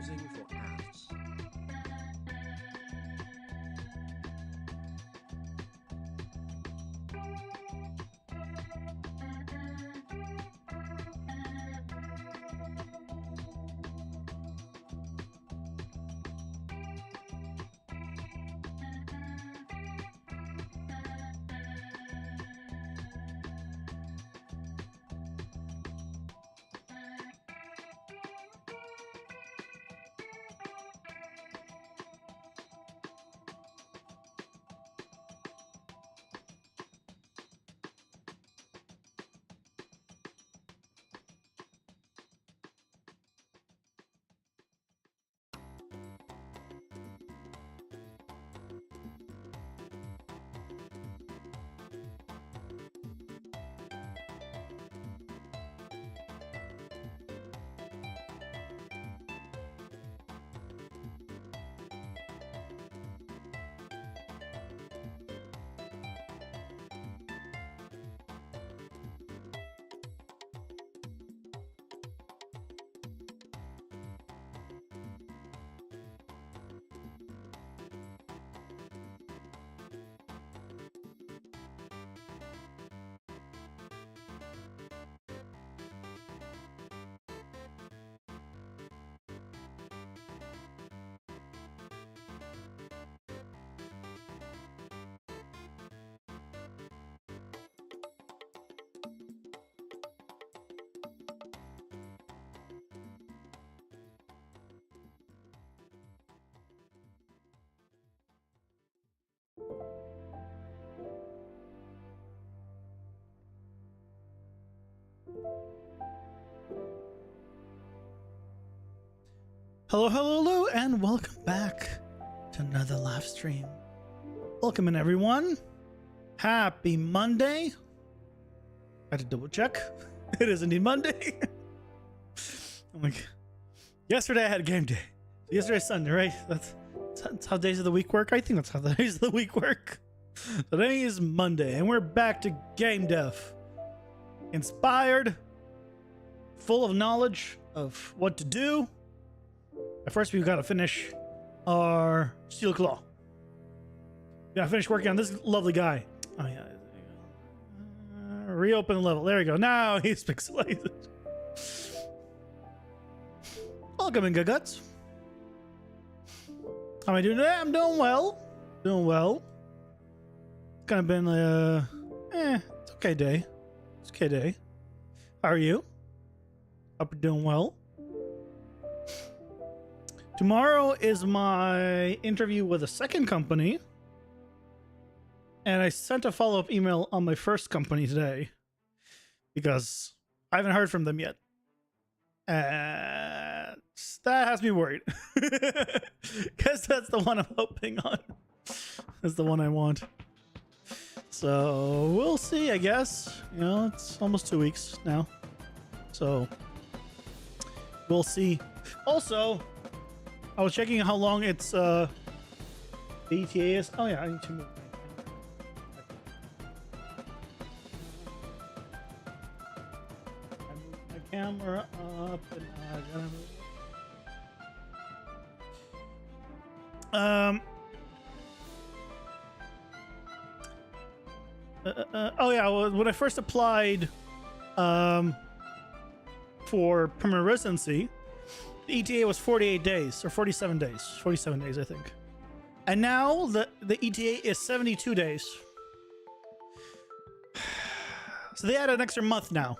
browsing for ads. Hello, hello, hello, and welcome back to another live stream. Welcome in, everyone. Happy Monday. I had to double check. It is indeed Monday. I'm like, yesterday I had game day. Yesterday's Sunday, right? That's how days of the week work. I think that's how the days of the week work. Today is Monday, and we're back to game dev. Inspired, full of knowledge of what to do. At first, we've got to finish our Steel Claw. We got to finish working on this lovely guy. Oh, yeah. Reopen the level. There we go. Now he's pixelated. Welcome in, Good Guts. How am I doing today? I'm doing well. Doing well. It's kind of been it's okay day. It's okay day. How are you? Hope you're doing well. Tomorrow is my interview with a second company, and I sent a follow-up email on my first company today because I haven't heard from them yet. And that has me worried because that's the one I'm hoping on. That's the one I want. So we'll see, I guess. You know, it's almost 2 weeks now. So we'll see. Also, I was checking how long it's the ETA is. Oh yeah, I need to move my camera up, and I gotta move. Oh yeah, well, when I first applied for permanent residency, the ETA was 48 days or 47 days. 47 days, I think. And now the ETA is 72 days. So they added an extra month now.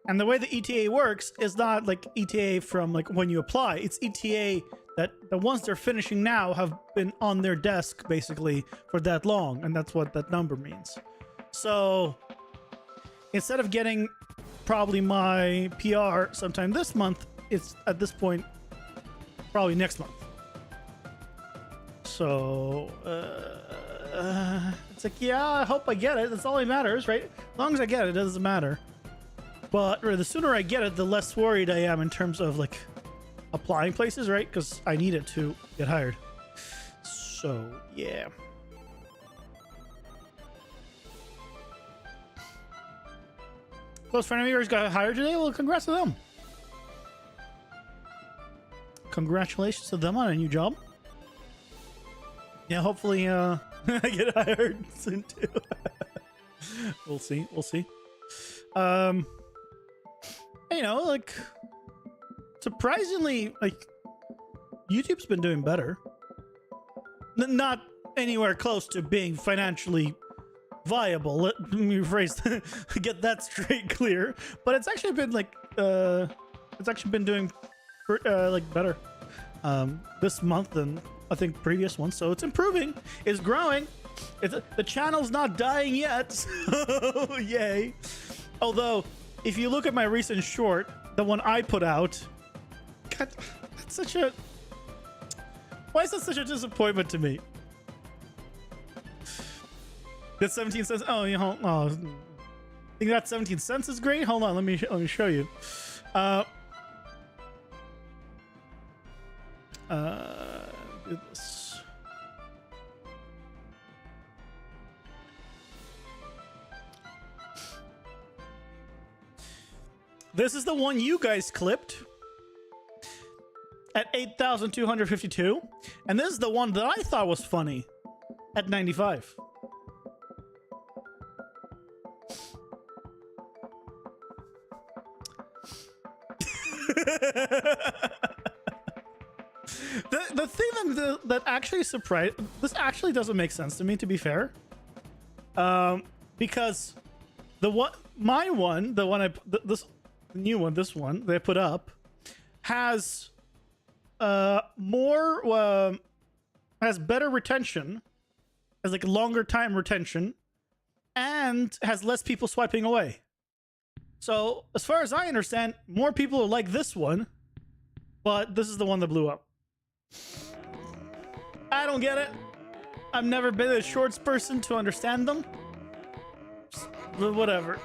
And the way the ETA works is not like ETA from like when you apply. It's ETA that the ones they're finishing now have been on their desk basically for that long. And that's what that number means. So instead of getting probably my PR sometime this month, it's at this point probably next month. So it's like, yeah, I hope I get it. That's all that matters, right? As long as I get it, it doesn't matter. But the sooner I get it, the less worried I am in terms of like applying places, right? Because I need it to get hired. So yeah. Close friend of yours got hired today. Well, congrats to them. congratulations to them on a new job. Yeah, hopefully I get hired soon too. We'll see. We'll see. You know, like, surprisingly, like, YouTube's been doing better. Not anywhere close to being financially viable. Let me rephrase, get that straight clear. But it's actually been like, it's actually been doing like better this month than I think previous ones. So it's improving. It's growing. The channel's not dying yet. So yay. Although, if you look at my recent short, the one I put out, God, that's such a... Why is that such a disappointment to me? That 17 cents... Oh, you know, oh, I think that 17 cents is great. Hold on, let me show you. Do this. This is the one you guys clipped at 8,252. And this is the one that I thought was funny at 95. The thing that actually surprised... This actually doesn't make sense to me, to be fair. Because the new one, this one they put up, has has better retention, has like longer time retention, and has less people swiping away. So as far as I understand, more people are like this one, but this is the one that blew up. I don't get it. I've never been a shorts person to understand them. But whatever.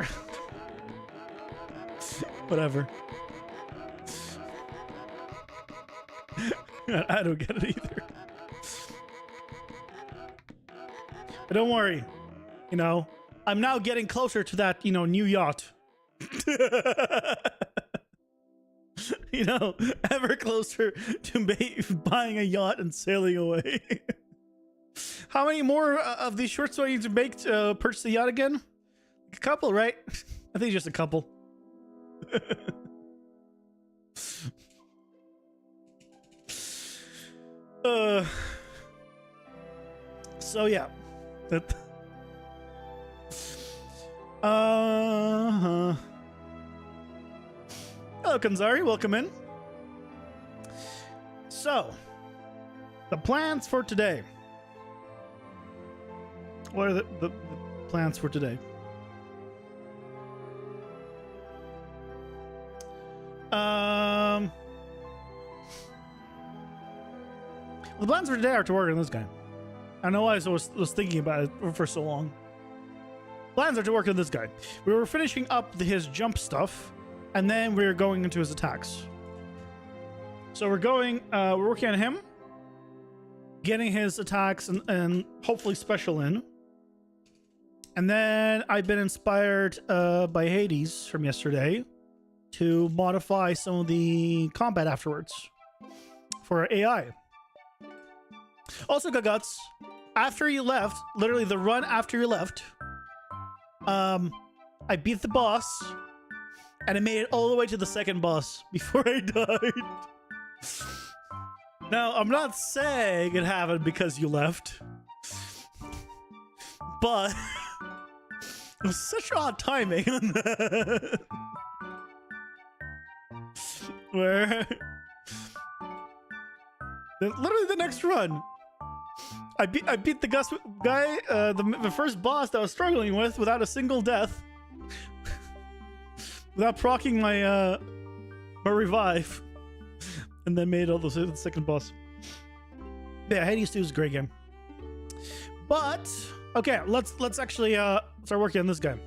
Whatever. I don't get it either. But don't worry. You know, I'm now getting closer to that, you know, new yacht. You know, ever closer to buying a yacht and sailing away. How many more of these shorts do I need to make to purchase a yacht again? A couple, right? I think just a couple. So yeah. Hello, Kanzari. Welcome in. So, the plans for today. What are the plans for today? The plans for today are to work on this guy. I know I was thinking about it for so long. Plans are to work on this guy. We were finishing up his jump stuff, and then we're going into his attacks. So we're working on him, getting his attacks and hopefully special in. And then I've been inspired by Hades from yesterday to modify some of the combat afterwards for AI. Also, Gaguts, after you left, literally the run after you left, I beat the boss and I made it all the way to the second boss before I died. Now, I'm not saying it happened because you left, but it was such odd timing on that. Where literally the next run, I beat the guy, the first boss that I was struggling with without a single death, without proccing my revive, and then made all the second boss. Yeah, Hades 2 is a great game. But okay, let's actually start working on this guy.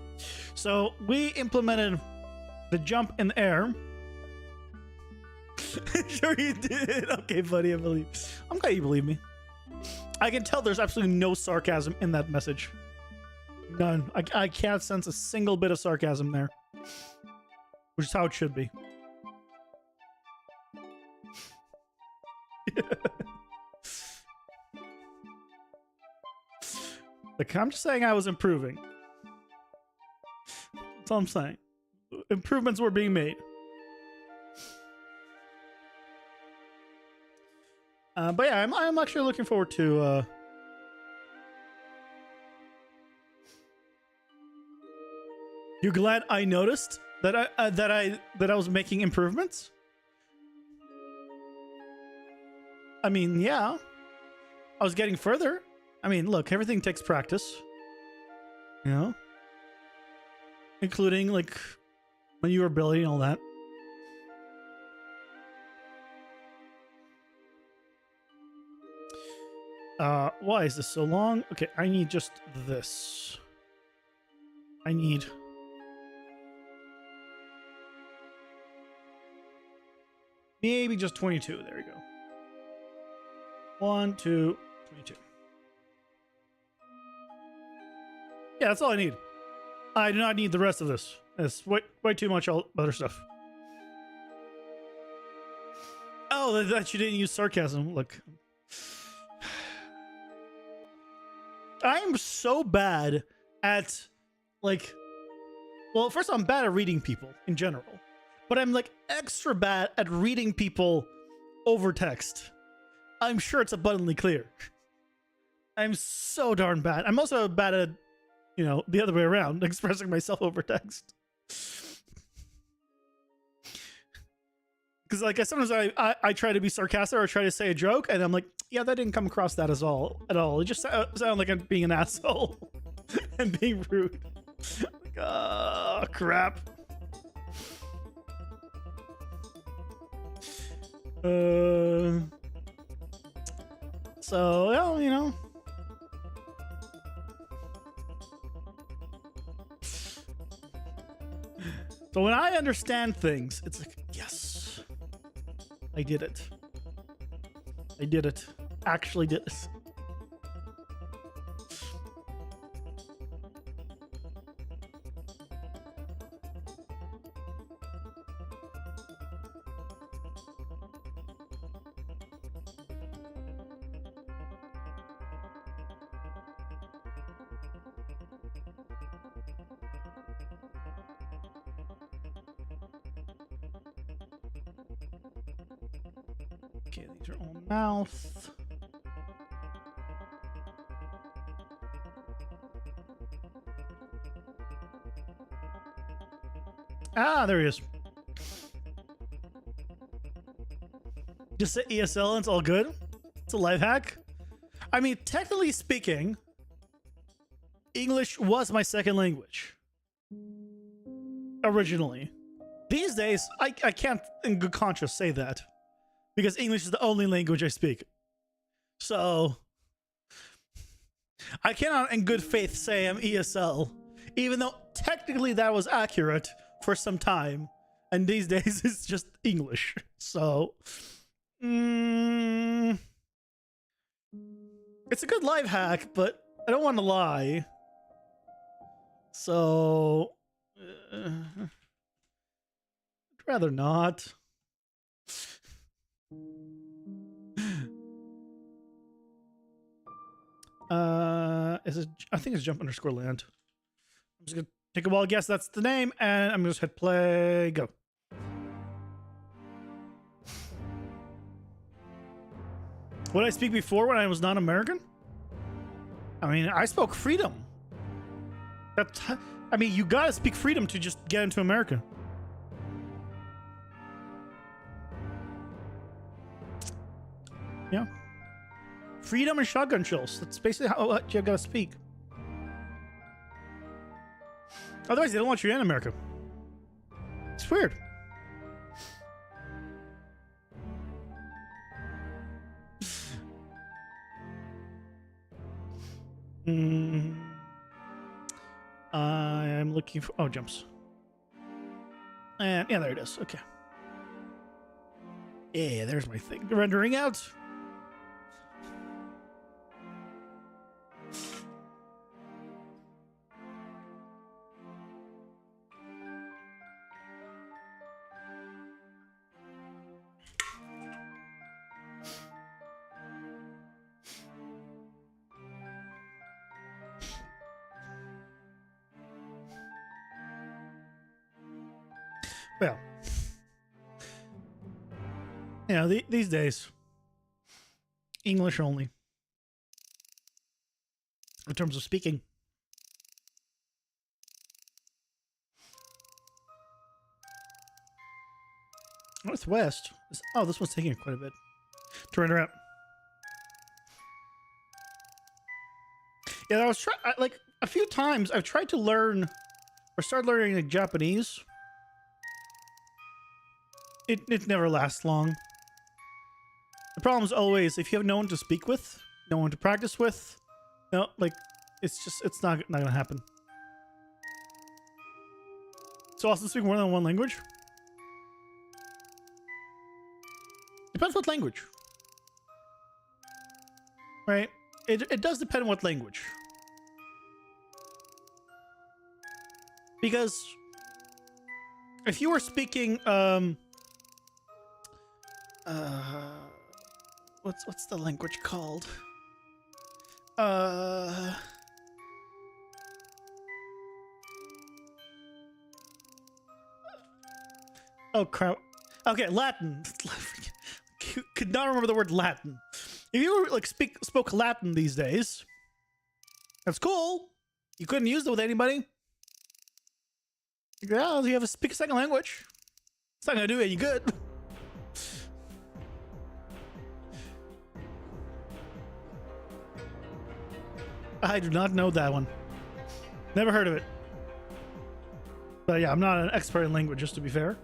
So we implemented the jump in the air. Sure you did. Okay, buddy, I believe. I'm glad you believe me. I can tell there's absolutely no sarcasm in that message. None. I can't sense a single bit of sarcasm there. Which is how it should be. Like, I'm just saying I was improving. That's all I'm saying. Improvements were being made. But yeah, I'm actually looking forward to. You glad I noticed that I was making improvements? I mean, yeah, I was getting further. I mean, look, everything takes practice, you know, including like maneuverability and all that. Why is this so long? Okay, I need just this. I need. Maybe just 22. There we go. 1, 2, 22. Yeah, that's all I need. I do not need the rest of this. It's way too much other stuff. Oh, that you didn't use sarcasm. Look. I'm so bad at, like... Well, first I'm bad at reading people in general. But I'm, like, extra bad at reading people over text. I'm sure it's abundantly clear. I'm so darn bad. I'm also bad at, you know, the other way around, expressing myself over text. Because, like, sometimes I try to be sarcastic or try to say a joke, and I'm like, yeah, that didn't come across that at all. It just sounded like I'm being an asshole and being rude. Like, oh, crap. So, well, you know. So when I understand things, it's like, yes, I did it. I did it. Actually did it. Okay, these are all mouth. Ah, there he is. Just say ESL and it's all good. It's a life hack. I mean, technically speaking, English was my second language. Originally. These days, I can't in good conscience say that. Because English is the only language I speak. So, I cannot in good faith say I'm ESL. Even though technically that was accurate for some time. And these days it's just English. So, it's a good life hack, but I don't want to lie. So, I'd rather not. Is it? I think it's jump underscore land. I'm just gonna take a wild guess. That's the name, and I'm gonna just hit play. Go. What did I speak before when I was not American? I mean, I spoke freedom. I mean, you gotta speak freedom to just get into America. Yeah. Freedom and shotgun shells. That's basically how you gotta speak. Otherwise, they don't want you in America. It's weird. I'm looking for... Oh, jumps. And yeah, there it is. Okay. Yeah, there's my thing. Rendering out. Well, you know, these days, English only in terms of speaking. Northwest. Oh, this one's taking quite a bit. Turn around. Yeah, I was trying, like, a few times I've tried to learn or start learning like Japanese. It never lasts long. The problem is always if you have no one to speak with, no one to practice with, no, like, it's not gonna happen. So also speak more than one language? Depends what language. Right? It does depend on what language. Because if you were speaking what's the language called? Oh crap. Okay, Latin. Could not remember the word Latin. If you were like spoke Latin these days, that's cool. You couldn't use it with anybody. Yeah, you have to speak a second language. It's not gonna do any good. I do not know that one. Never heard of it. But yeah, I'm not an expert in languages, to be fair.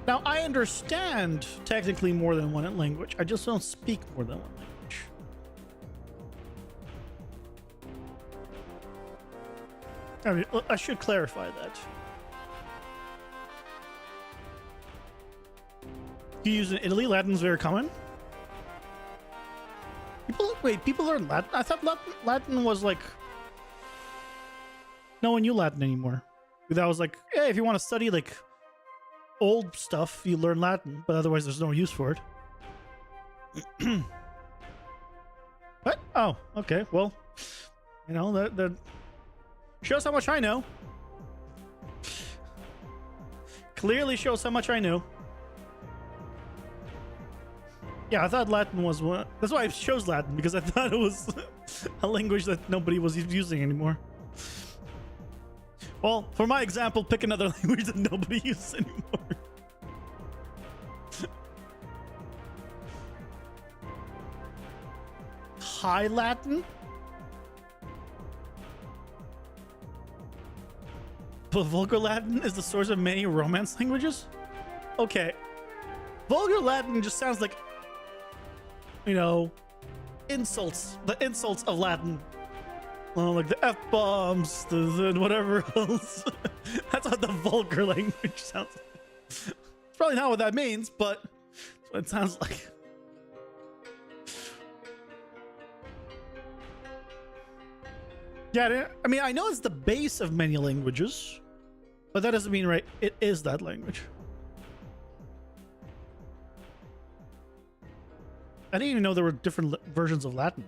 Now, I understand technically more than one language. I just don't speak more than one language. I mean, I should clarify that. You use in Italy? Latin's very common? People learn Latin? I thought Latin was like... No one knew Latin anymore. That was like, hey, if you want to study like old stuff, you learn Latin, but otherwise there's no use for it. What? Oh, okay. Well, you know, that shows how much I know. Clearly shows how much I know. Yeah, I thought Latin was one. That's why I chose Latin, because I thought it was a language that nobody was using anymore. Well, for my example, pick another language that nobody uses anymore. High Latin? But Vulgar Latin is the source of many Romance languages? Okay. Vulgar Latin just sounds like, you know, insults. The insults of Latin. Like the F-bombs, the whatever else. That's what the vulgar language sounds like. It's probably not what that means, but that's what it sounds like. Yeah, I mean, I know it's the base of many languages, but that doesn't mean, right, it is that language. I didn't even know there were different versions of Latin.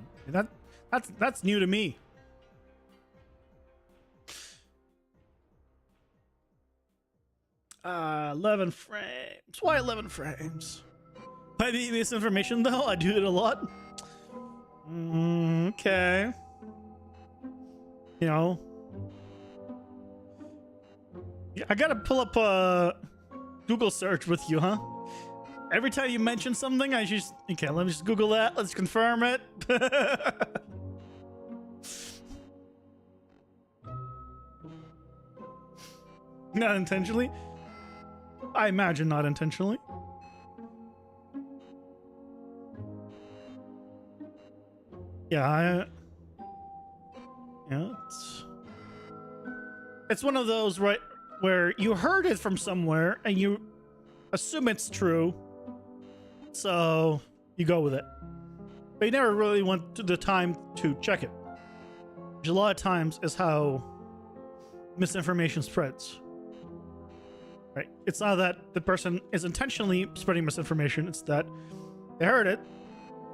That's new to me. Ah, 11 frames. Why 11 frames? Might be misinformation though. I do it a lot. Okay. You know. I gotta pull up a Google search with you, huh? Every time you mention something, I just... Okay, let me just Google that. Let's confirm it. Not intentionally. I imagine not intentionally. Yeah, yeah, it's one of those, right, where you heard it from somewhere and you assume it's true, so you go with it. But you never really went to the time to check it. Which a lot of times is how misinformation spreads. Right? It's not that the person is intentionally spreading misinformation, it's that they heard it,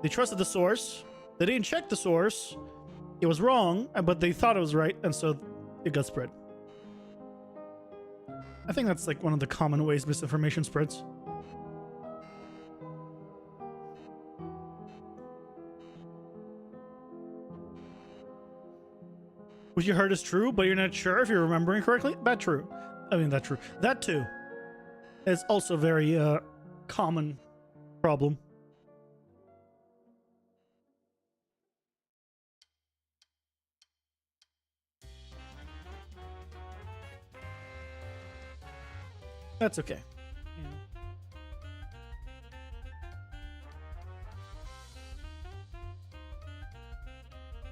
They trusted the source. They didn't check the source. It was wrong, but they thought it was right, and so it got spread. I think that's like one of the common ways misinformation spreads. What you heard is true, but you're not sure if you're remembering correctly. That true. I mean, that true. That too is also a very common problem. That's okay. Yeah.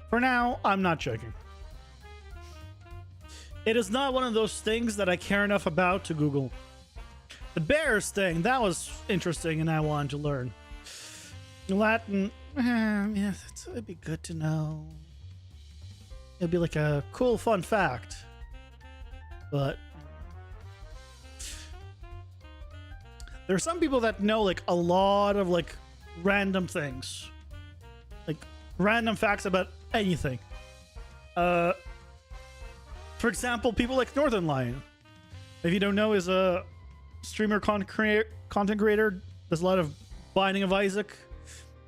For now, I'm not checking. It is not one of those things that I care enough about to Google. The bears thing, that was interesting and I wanted to learn. Latin, yeah, it'd be good to know. It'd be like a cool, fun fact. But there are some people that know like a lot of like random things. Like random facts about anything. For example, people like Northern Lion. If you don't know, is a streamer content creator. There's a lot of Binding of Isaac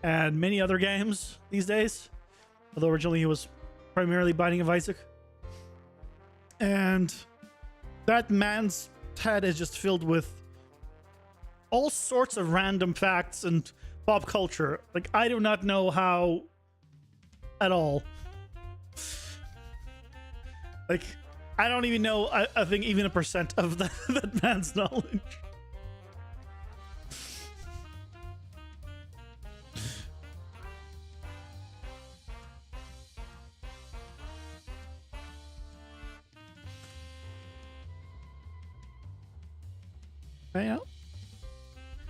and many other games these days. Although originally he was primarily Binding of Isaac. And that man's head is just filled with all sorts of random facts and pop culture. Like, I do not know how at all. Like, I don't even know, I think, even 1% of that man's knowledge. Yeah.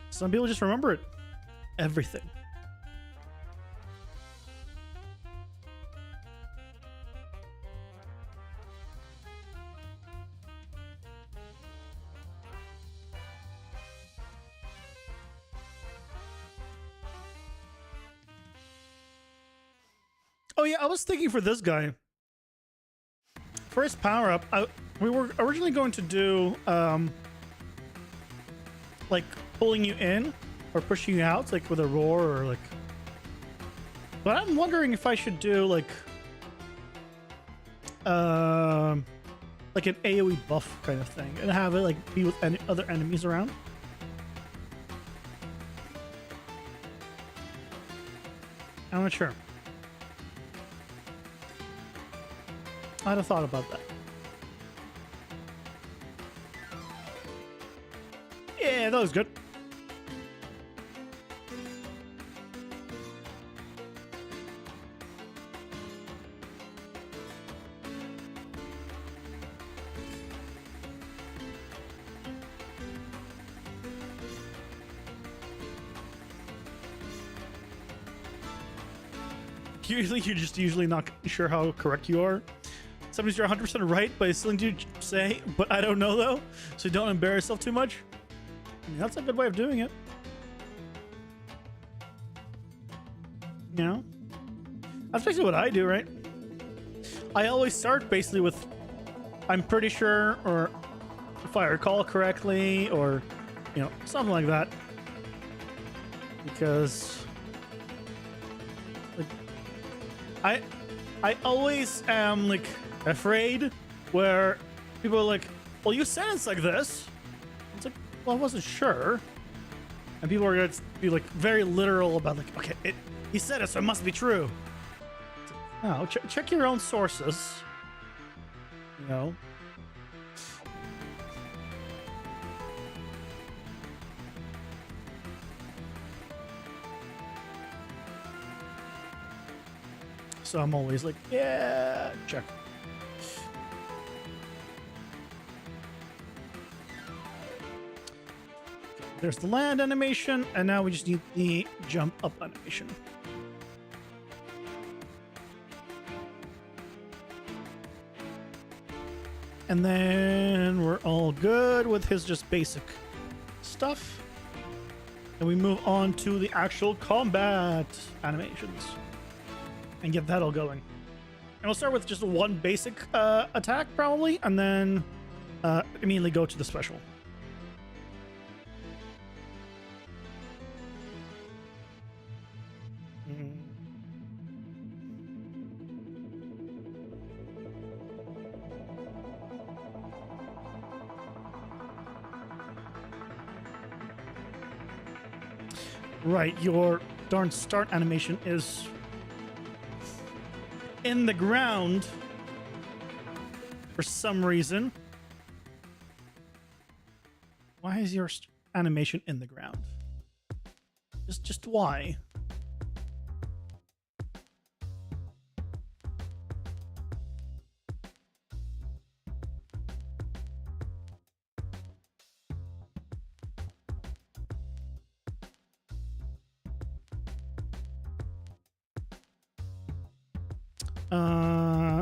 Some people just remember it. Everything. Oh yeah, I was thinking for this guy. For his power up, we were originally going to do like pulling you in or pushing you out, like with a roar or like. But I'm wondering if I should do like an AoE buff kind of thing and have it like be with any other enemies around. I'm not sure. I'd have thought about that. Yeah, that was good. Usually, you're just not sure how correct you are. Sometimes you're 100% right, but it's something you say, but I don't know though, so don't embarrass yourself too much. I mean, that's a good way of doing it. You know? That's basically what I do, right? I always start basically with, I'm pretty sure, or if I recall correctly, or, you know, something like that. Because like, I always am like afraid where people are like, well, you said it's like this. It's like, well, I wasn't sure. And people are going to be like very literal about like, okay, he said it, so it must be true. Like, no, check your own sources. You know? So I'm always like, yeah, check. There's the land animation, and now we just need the jump up animation. And then we're all good with his just basic stuff. and we move on to the actual combat animations and get that all going. And we'll start with just one basic attack, probably, and then immediately go to the special. Right, your darn start animation is in the ground for some reason. Why is your animation in the ground? Just why?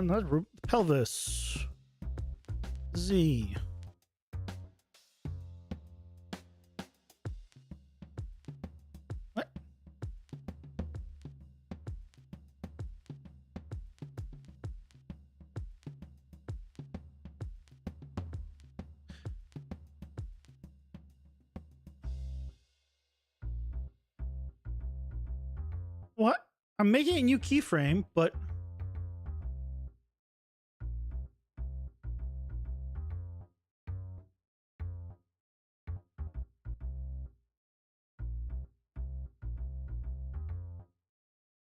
Not pelvis. Z. What? What? I'm making a new keyframe, but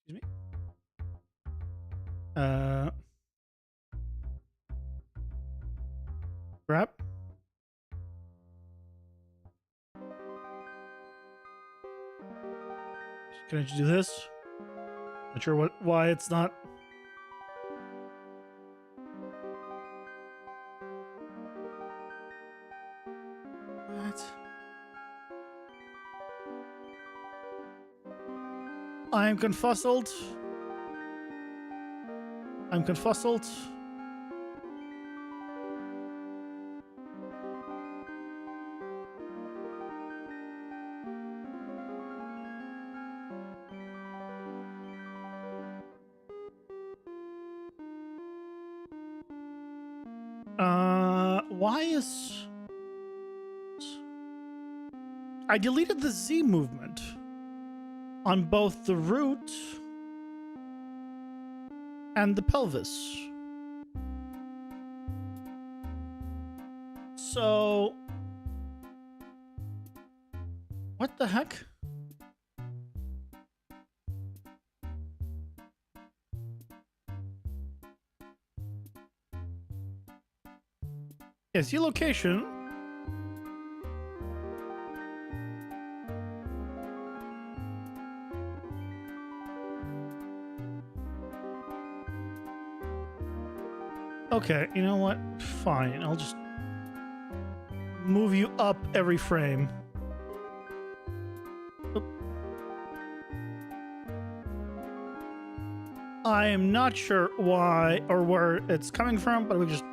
excuse me. Grab. Can I just do this? Not sure why it's not. What? I'm confuzzled. I'm confuzzled. Why is... I deleted the Z movement on both the root and the pelvis. So... what the heck? Yes, your location. Okay, you know what? Fine, I'll just move you up every frame. Oop. I am not sure why or where it's coming from, but we just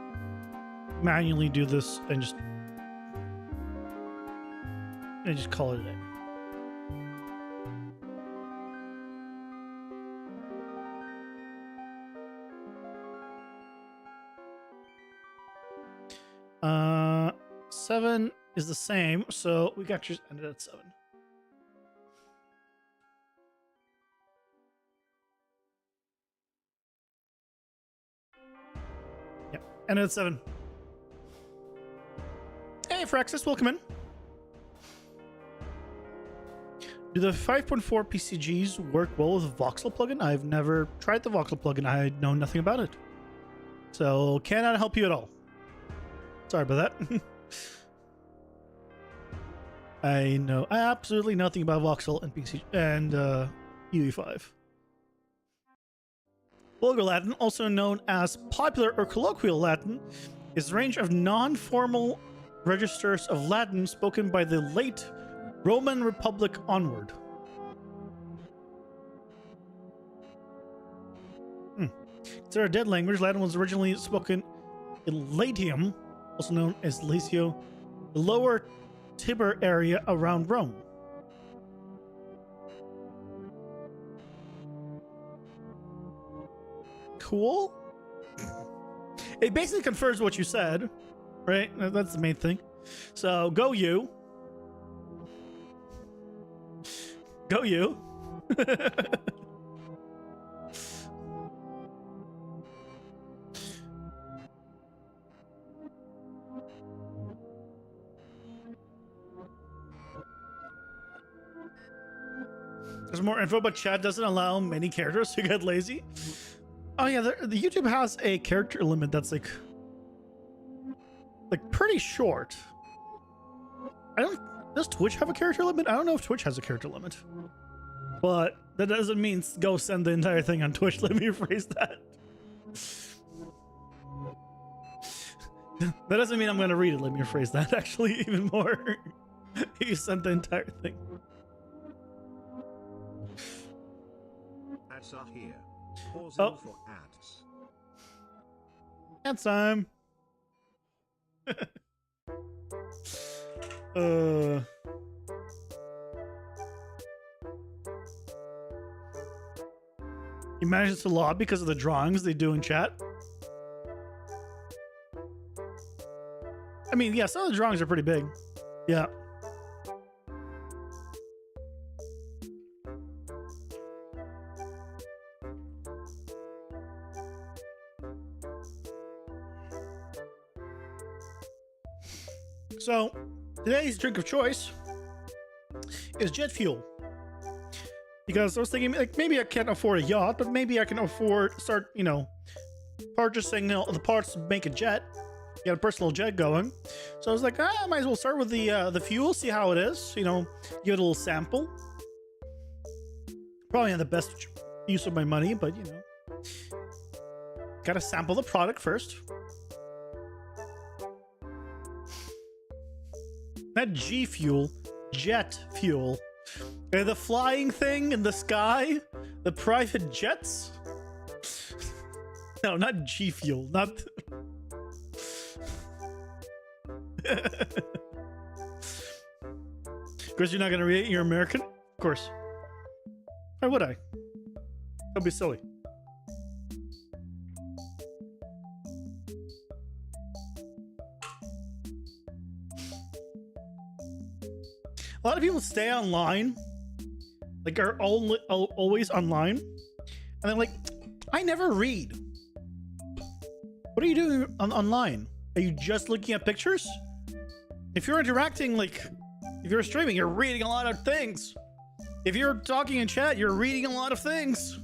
manually do this and just call it a day. Seven is the same, so we got just ended at 7. Yeah, ended at 7. Hey, Fraxis, welcome in. Do the 5.4 PCGs work well with the voxel plugin? I've never tried the voxel plugin. I know nothing about it. So, cannot help you at all. Sorry about that. I know absolutely nothing about voxel and PC and UE5. Vulgar Latin, also known as popular or colloquial Latin, is a range of non-formal registers of Latin spoken by the late Roman Republic onward. Considered a dead language, Latin was originally spoken in Latium, also known as Lazio, the lower Tiber area around Rome. cool. It basically confirms what you said, right? That's the main thing. So go you. Go you. There's more info, but chat doesn't allow many characters to get lazy. Oh yeah, the YouTube has a character limit that's like pretty short. Does Twitch have a character limit? I don't know if Twitch has a character limit, but that doesn't mean go send the entire thing on Twitch. Let me rephrase that. That doesn't mean I'm going to read it. Let me rephrase that actually even more. You sent the entire thing. Ads are here. Pausing for ads. Ads time. He manages to log because of the drawings they do in chat. I mean, yeah, some of the drawings are pretty big. Yeah. So, today's drink of choice is jet fuel. Because I was thinking, like, maybe I can't afford a yacht, but maybe I can start, purchasing the parts to make a jet. Get a personal jet going. So I was like, I might as well start with the fuel, see how it is. Give it a little sample. Probably not the best use of my money, but gotta sample the product first. Not G fuel, jet fuel. The flying thing in the sky, the private jets. No, not G fuel, not. Of course, you're not gonna read it. You're American, of course. Why would I? Don't be silly. A lot of people stay online, like are always online, and they're like, I never read. What are you doing online? Are you just looking at pictures? If you're interacting, like, if you're streaming, you're reading a lot of things. If you're talking in chat, you're reading a lot of things.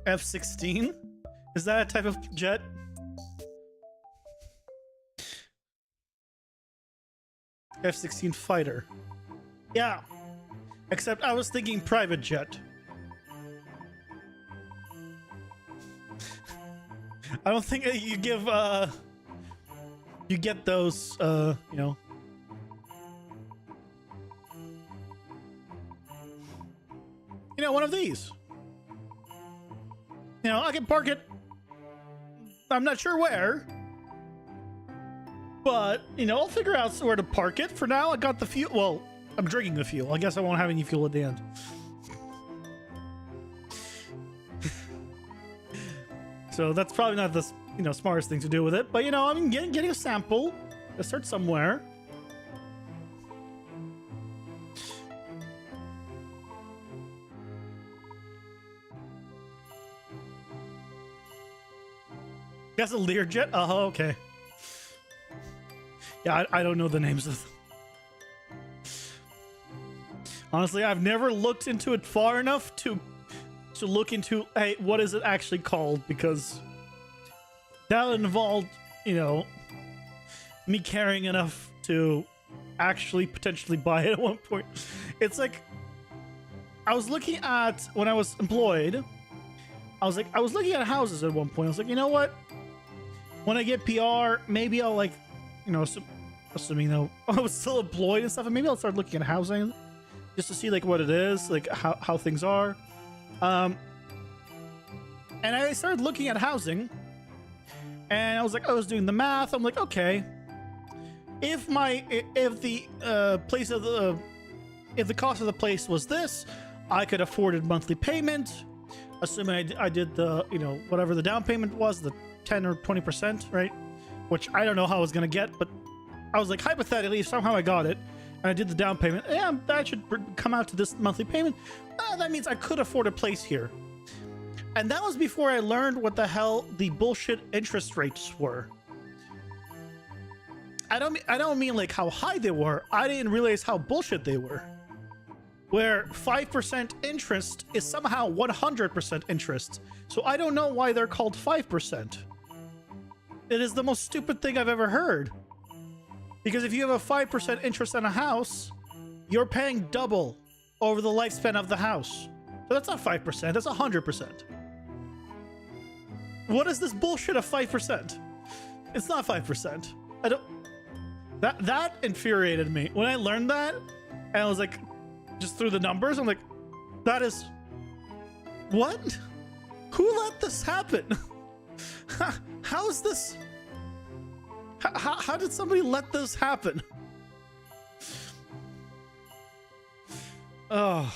F-16? Is that a type of jet? F-16 fighter. Yeah. Except I was thinking private jet. I don't think you give you get those one of these. I can park it. I'm not sure where. But, I'll figure out where to park it. For now, I got the fuel. Well, I'm drinking the fuel. I guess I won't have any fuel at the end. So that's probably not the smartest thing to do with it. But I'm getting a sample. Let's start somewhere. That's a Learjet? Oh, okay. Yeah, I don't know the names of them. Honestly, I've never looked into it far enough to look into, hey, what is it actually called? Because that involved, me caring enough to actually potentially buy it at one point. It's like, I was looking at, when I was employed, I was looking at houses at one point. I was like, you know what? When I get PR, maybe I'll assuming though I was still employed and stuff, and maybe I'll start looking at housing just to see what it is, how things are. And I started looking at housing, and I was doing the math. I'm like, okay, if the cost of the place was this, I could afford a monthly payment, assuming I did the, you know, whatever the down payment was, the 10 or 20%, right? Which I don't know how I was going to get, but I was like, hypothetically, if somehow I got it and I did the down payment, yeah, that should come out to this monthly payment. That means I could afford a place here. And that was before I learned what the hell the bullshit interest rates were. I don't mean like how high they were. I didn't realize how bullshit they were. Where 5% interest is somehow 100% interest. So I don't know why they're called 5%. It is the most stupid thing I've ever heard. Because if you have a 5% interest on a house, you're paying double over the lifespan of the house. So that's not 5%, that's 100%. What is this bullshit of 5%? It's not 5%. I don't... That infuriated me. When I learned that, and I was like, just through the numbers, I'm like, that is... What? Who let this happen? How is this... How did somebody let this happen? Oh.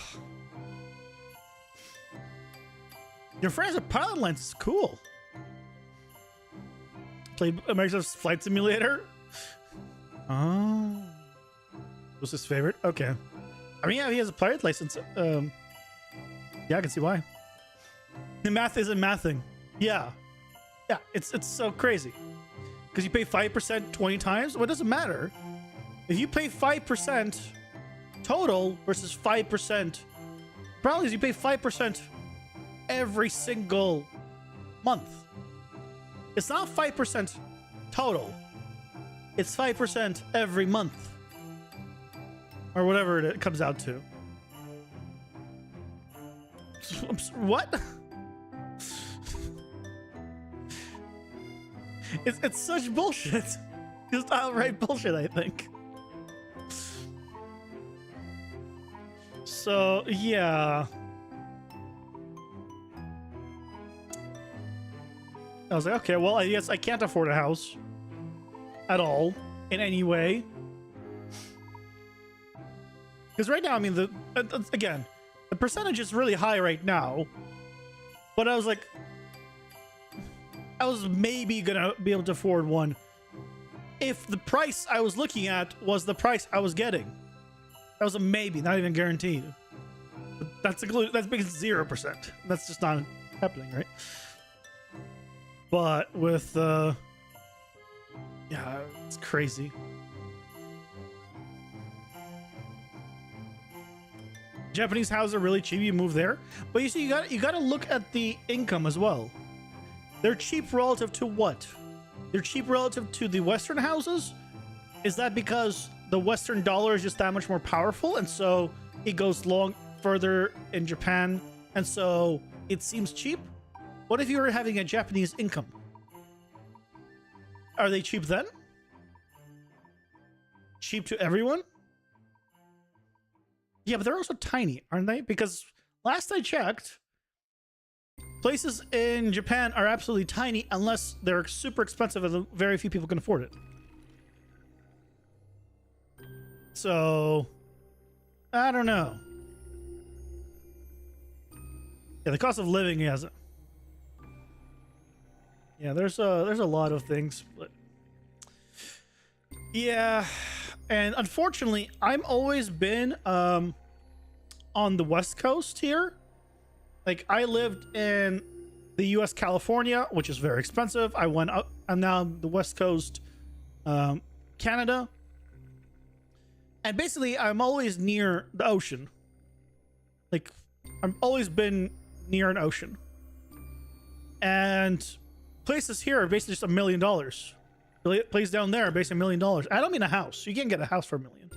Your friends at Pilot Lines is cool. Played Microsoft's Flight Simulator? Oh. Was his favorite? Okay. I mean, yeah, he has a pilot license. Yeah, I can see why. The math isn't mathing. Yeah. Yeah, it's so crazy. Because you pay 5% 20 times? Well, it doesn't matter. If you pay 5% total versus 5%, probably is you pay 5% every single month. It's not 5% total. It's 5% every month. Or whatever it comes out to. What? It's such bullshit. Just outright bullshit, I think. So, yeah. I was like, okay, well, I guess I can't afford a house at all in any way. Because right now, I mean, again, the percentage is really high right now. But I was like, I was maybe gonna be able to afford one if the price I was looking at was the price I was getting. That was a maybe, not even guaranteed. But that's because 0%. That's just not happening, right? But with yeah, it's crazy. Japanese houses are really cheap. You move there, but you see, you got to look at the income as well. They're cheap relative to what? They're cheap relative to the Western houses. Is that because the Western dollar is just that much more powerful, and so it goes further in Japan, and so it seems cheap? What if you were having a Japanese income? Are they cheap then? Cheap to everyone? Yeah, but they're also tiny, aren't they? Because last I checked, places in Japan are absolutely tiny unless they're super expensive and very few people can afford it. So, I don't know. Yeah, the cost of living hasn't. Yeah, there's a lot of things, but yeah, and unfortunately, I've always been on the West Coast here. Like, I lived in the U.S. California, which is very expensive. I went up. I'm now the West Coast, Canada, and basically, I'm always near the ocean. Like, I've always been near an ocean, and places here are basically just $1 million. Place down there are basically $1 million. I don't mean a house. You can't get a house for $1 million.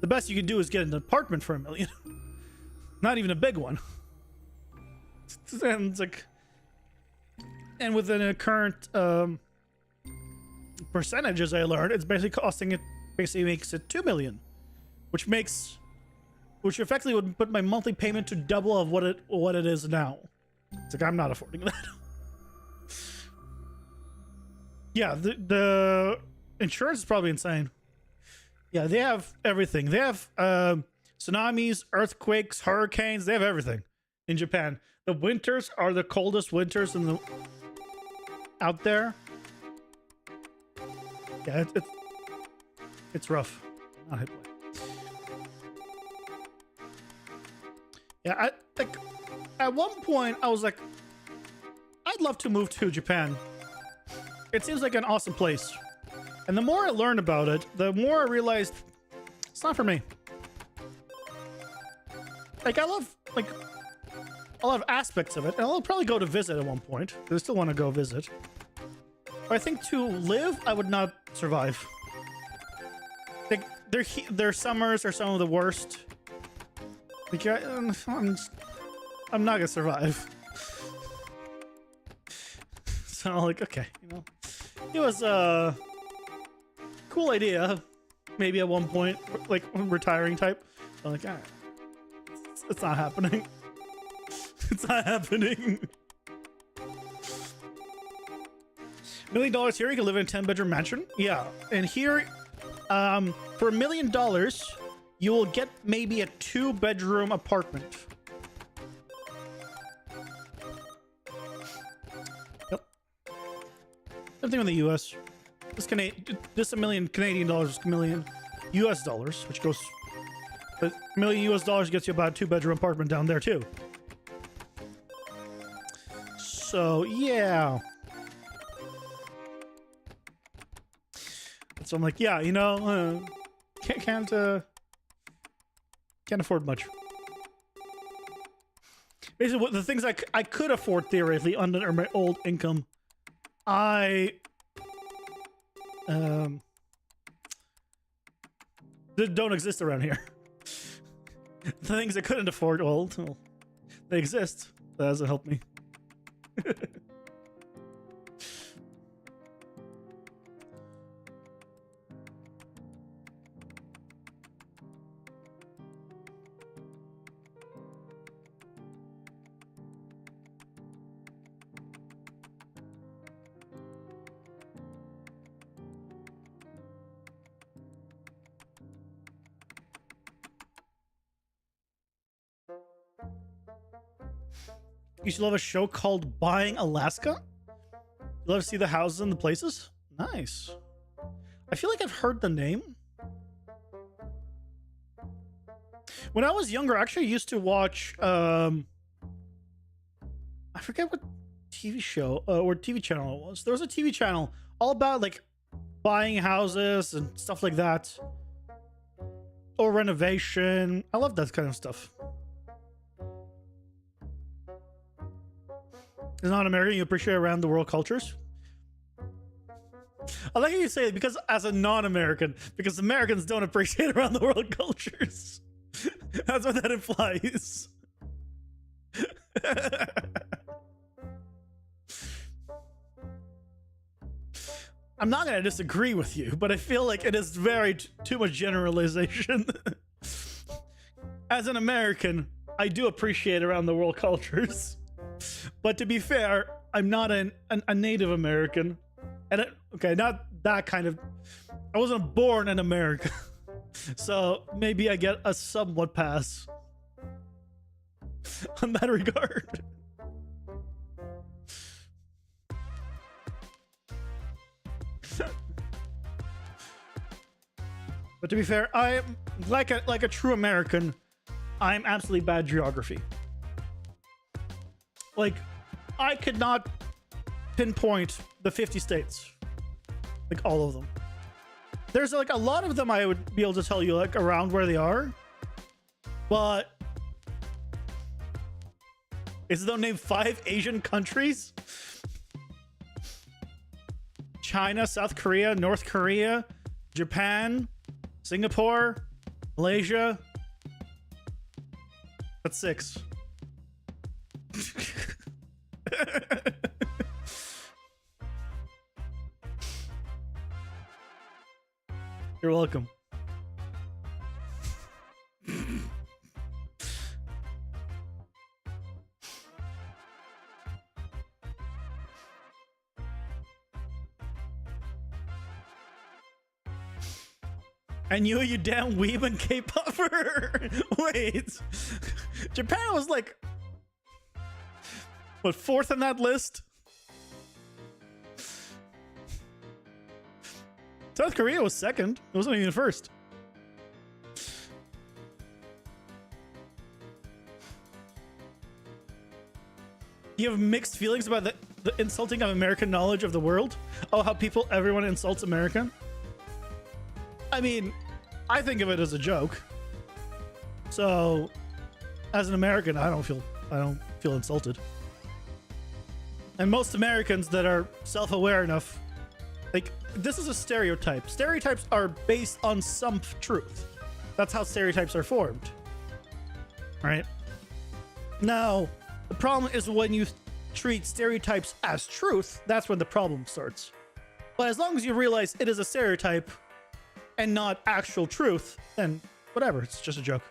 The best you can do is get an apartment for $1 million. Not even a big one. And it's like, and within a current percentages I learned, it's basically costing it. Basically makes it $2 million, which effectively would put my monthly payment to double of what it is now. It's like, I'm not affording that. Yeah, the insurance is probably insane. Yeah, they have everything. They have Tsunamis, earthquakes, hurricanes, they have everything in Japan. The winters are the coldest winters in the out there. Yeah, it's rough. Not hit play. Yeah, I like at one point I was like, I'd love to move to Japan. It seems like an awesome place. And the more I learned about it, the more I realized it's not for me. Like I love a lot of aspects of it, and I'll probably go to visit at one point. I still want to go visit. But I think to live, I would not survive. Like their summers are some of the worst. Like I'm not gonna survive. So I'm like, okay, you know, it was a cool idea. Maybe at one point, like retiring type. I'm like, all right, it's not happening. It's not happening. $1 million here, you can live in a 10-bedroom mansion. Yeah, and here, for $1 million, you will get maybe a 2-bedroom apartment. Yep. Same thing in the U.S. This $1 million Canadian dollars, $1 million U.S. dollars, which goes, but $1 million U.S. dollars gets you about a 2-bedroom apartment down there too. So yeah. So I'm like, yeah, you know, can't afford much. Basically, the things I could afford theoretically under my old income, they don't exist around here. The things I couldn't afford, well, they exist. That doesn't help me. You should love a show called Buying Alaska. You love to see the houses and the places? Nice. I feel like I've heard the name. When I was younger, I actually used to watch, I forget what TV show or TV channel it was. There was a TV channel all about like buying houses and stuff like that. Or renovation. I love that kind of stuff. As not American, you appreciate around the world cultures. I like how you say it because as a non-American, because Americans don't appreciate around the world cultures. That's what that implies. I'm not going to disagree with you, but I feel like it is very too much generalization. As an American, I do appreciate around the world cultures. But to be fair, I'm not a Native American. And okay, not that kind of... I wasn't born in America. So maybe I get a somewhat pass on that regard. But to be fair, I am like a true American. I'm absolutely bad at geography. Like, I could not pinpoint the 50 states. Like, all of them. There's, like, a lot of them I would be able to tell you, like, around where they are. But... is there name 5 Asian countries? China, South Korea, North Korea, Japan, Singapore, Malaysia. That's 6. You're welcome. And you damn weeb and K-popper. Wait. Japan was like, what, 4th on that list? South Korea was 2nd. It wasn't even 1st. You have mixed feelings about the insulting of American knowledge of the world? Oh, how everyone insults America? I mean, I think of it as a joke. So, as an American, I don't feel insulted. And most Americans that are self-aware enough, like, this is a stereotype. Stereotypes are based on some truth. That's how stereotypes are formed. Right? Now, the problem is when you treat stereotypes as truth, that's when the problem starts. But as long as you realize it is a stereotype and not actual truth, then whatever, it's just a joke.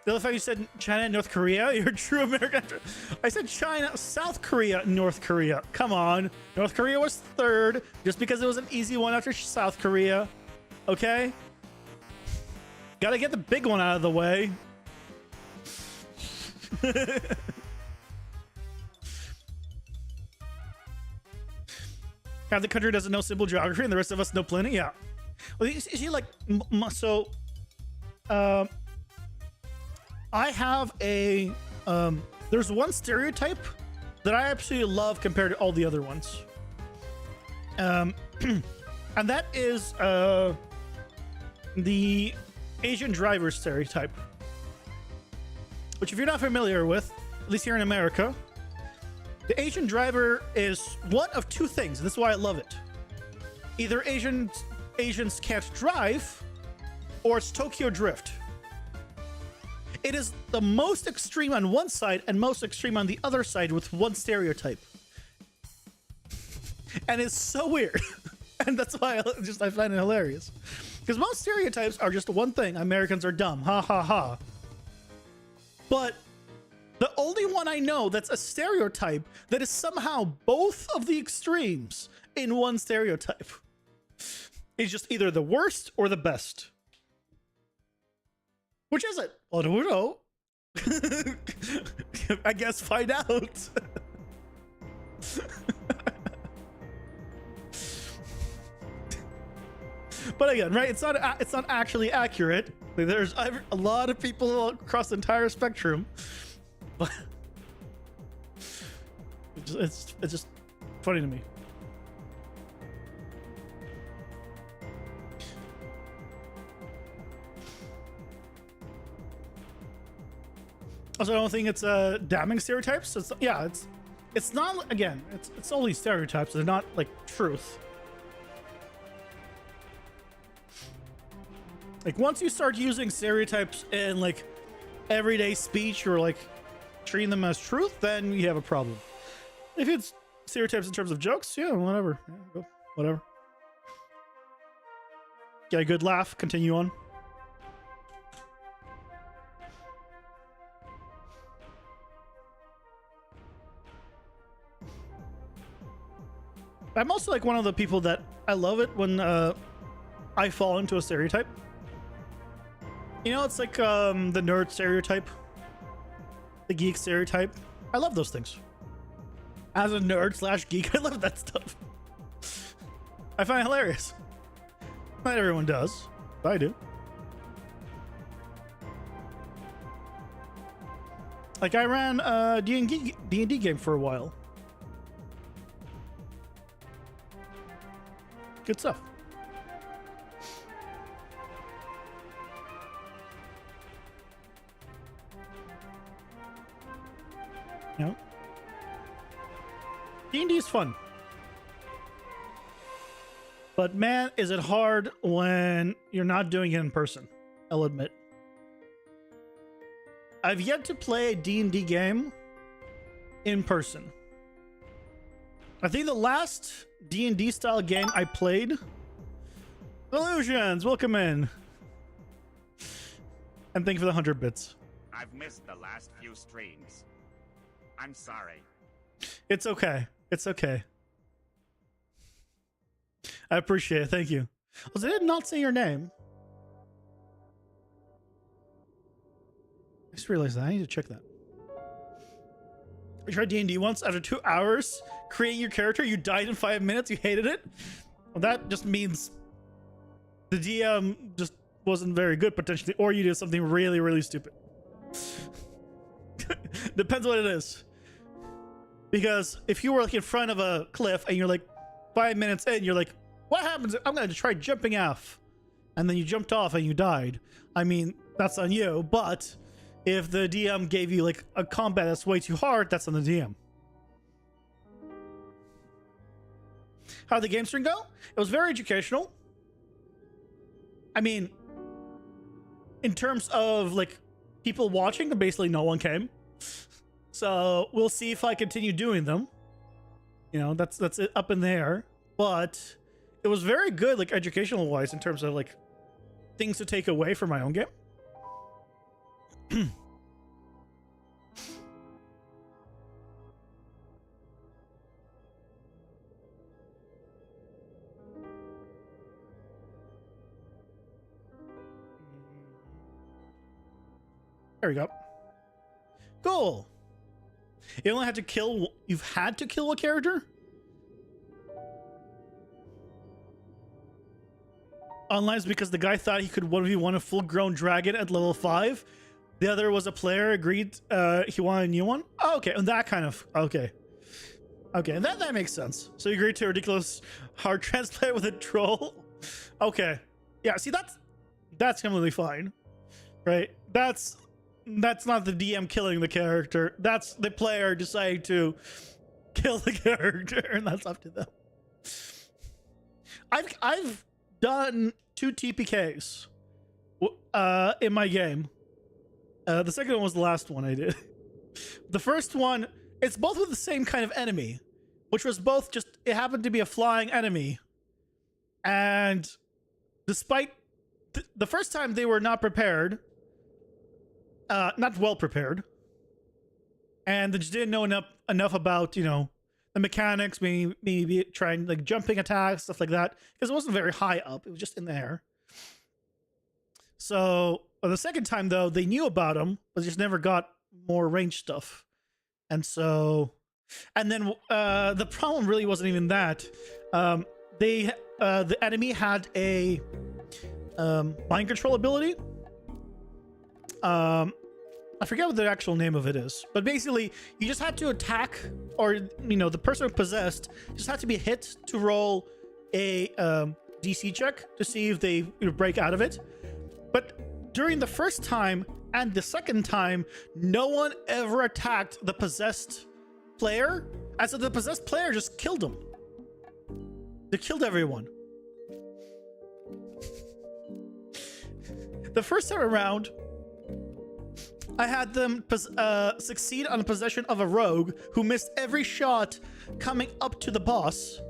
The other fact you said China and North Korea, you're a true American. I said China, South Korea, North Korea. Come on. North Korea was 3rd just because it was an easy one after South Korea. Okay? Gotta get the big one out of the way. Half the country doesn't know simple geography and the rest of us know plenty. Yeah. Well, you see, like, so I have a there's one stereotype that I absolutely love compared to all the other ones, and that is the Asian driver stereotype, which, if you're not familiar with, at least here in America, the Asian driver is one of 2 things. This is why I love it. Either Asians can't drive, or it's Tokyo Drift. It is the most extreme on one side and most extreme on the other side with one stereotype. And it's so weird. And that's why I find it hilarious. Because most stereotypes are just one thing. Americans are dumb. Ha ha ha. But the only one I know that's a stereotype that is somehow both of the extremes in one stereotype is just either the worst or the best. Which is it? Well, who know? I guess find out. But again, right? It's not actually accurate. Like, there's a lot of people across the entire spectrum, but it's just funny to me. Also, I don't think it's damning stereotypes. It's not, again, it's only stereotypes. They're not like truth. Like, once you start using stereotypes in like everyday speech or like treating them as truth, then you have a problem. If it's stereotypes in terms of jokes, yeah, whatever. Yeah, go, whatever. Get a good laugh, continue on. I'm also like one of the people that I love it when I fall into a stereotype. You know, it's like the nerd stereotype, the geek stereotype. I love those things. As a nerd / geek, I love that stuff. I find it hilarious. Not everyone does, but I do. Like, I ran a D&D game for a while. Good stuff. You know, D&D is fun. But man, is it hard when you're not doing it in person. I'll admit. I've yet to play a D&D game in person. I think the last D&D style game I played... Illusions, welcome in. And thank you for the 100 bits. I've missed the last few streams. I'm sorry. It's okay. It's okay. I appreciate it. Thank you. Was I did not say your name. I just realized that. I need to check that. You tried D&D once. After 2 hours creating your character, you died in 5 minutes. You hated it. Well, that just means the DM just wasn't very good, potentially, or you did something really, really stupid. Depends what it is. Because if you were like in front of a cliff and you're like 5 minutes in, you're like, what happens? I'm going to try jumping off. And then you jumped off and you died. I mean, that's on you. But if the DM gave you like a combat that's way too hard, that's on the DM. How'd the game stream go? It was very educational. I mean, in terms of like people watching, basically no one came. So we'll see if I continue doing them. You know, that's it up in the air. But it was very good, like educational wise, in terms of like things to take away from my own game. There we go. Cool. You only had to kill. You've had to kill a character. Unless because the guy thought he could 1v1 a full-grown dragon at level 5. The other was a player agreed he wanted a new one. Oh, okay, and that kind of okay. Okay, that makes sense. So you agreed to a ridiculous hard transplant with a troll. Okay, yeah. See, that's completely fine, right? That's not the DM killing the character. That's the player deciding to kill the character, and that's up to them. I've done 2 TPKs in my game. The second one was the last one I did. The first one, it's both with the same kind of enemy, which was both just, it happened to be a flying enemy. And despite the first time they were not prepared, not well prepared, and they just didn't know enough about, you know, the mechanics, maybe trying like jumping attacks, stuff like that, because it wasn't very high up. It was just in the air. So the second time though, they knew about them, but just never got more range stuff. And so, and then the problem really wasn't even that. The enemy had a mind control ability. I forget what the actual name of it is, but basically you just had to attack, or you know, the person possessed just had to be hit to roll a DC check to see if they break out of it. But during the first time and the second time, no one ever attacked the possessed player, and so the possessed player just killed him. They killed everyone. The first time around, I had them succeed on the possession of a rogue who missed every shot coming up to the boss,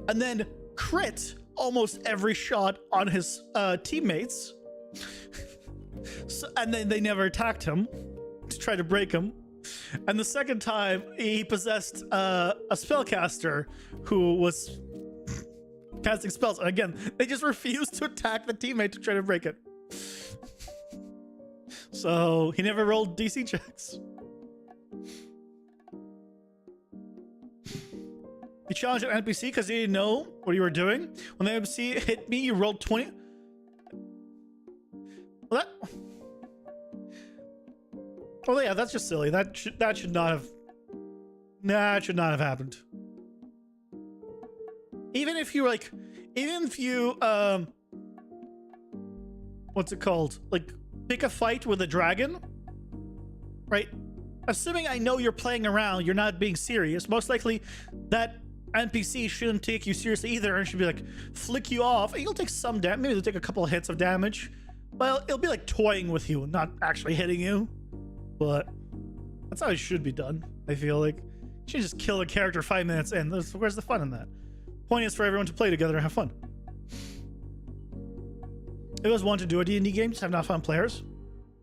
and then crit almost every shot on his teammates. So, and then they never attacked him to try to break him. And the second time, he possessed a spellcaster who was casting spells. And again, they just refused to attack the teammate to try to break it. So he never rolled DC checks. You challenged an NPC because he didn't know what you were doing. When the NPC hit me, you rolled 20. Well, yeah, that's just silly. That should not have. That should not have happened. Even if you what's it called? Like, pick a fight with a dragon, right? Assuming I know you're playing around, you're not being serious. Most likely, that NPC shouldn't take you seriously either, and should be like flick you off. And you'll take some damage. Maybe they'll take a couple of hits of damage. Well, it'll be like toying with you, not actually hitting you. But that's how it should be done. I feel like you should just kill a character 5 minutes in. Where's the fun in that? Point is for everyone to play together and have fun. It was one to do a D&D game, just have not fun players.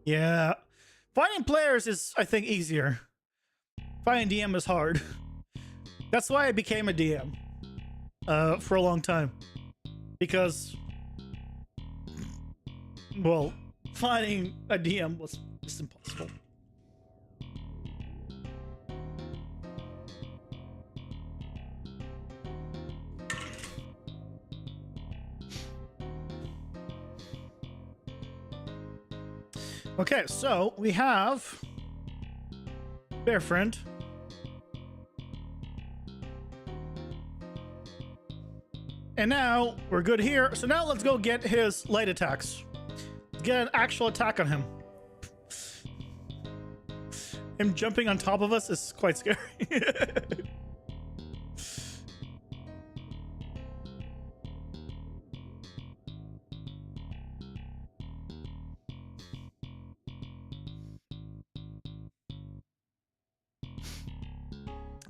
Yeah, finding players is, I think, easier. Finding DM is hard. That's why I became a DM for a long time. because, well, finding a DM was just impossible. Okay, so we have Bear Friend. And now we're good here. So now let's go get his light attacks. Get an actual attack on him. Him jumping on top of us is quite scary.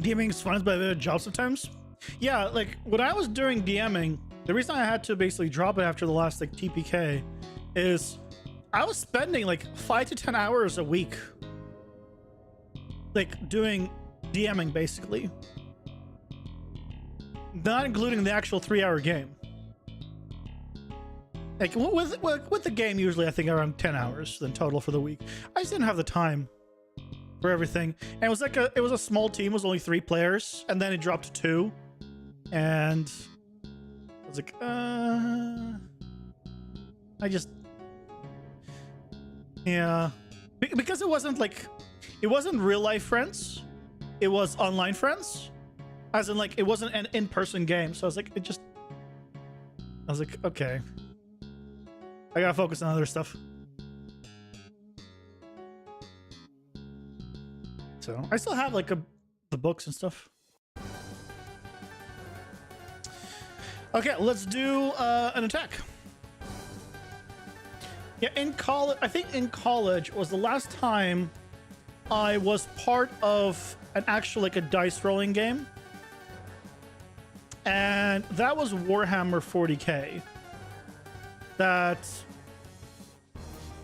DMing is fun, but a job sometimes. Yeah, like when I was doing DMing, the reason I had to basically drop it after the last like TPK is I was spending like 5 to 10 hours a week, like doing DMing basically, not including the actual 3-hour game. Like with the game, usually I think around 10 hours then total for the week. I just didn't have the time for everything, and it was a small team. It was only 3 players, and then it dropped to 2, and I was like, yeah, because it wasn't real life friends, it was online friends, as in like it wasn't an in-person game. So I was like, okay, I gotta focus on other stuff. So I still have like the books and stuff. Okay, let's do an attack. Yeah, in college, I think in college was the last time I was part of an actual like a dice rolling game, and that was Warhammer 40K. That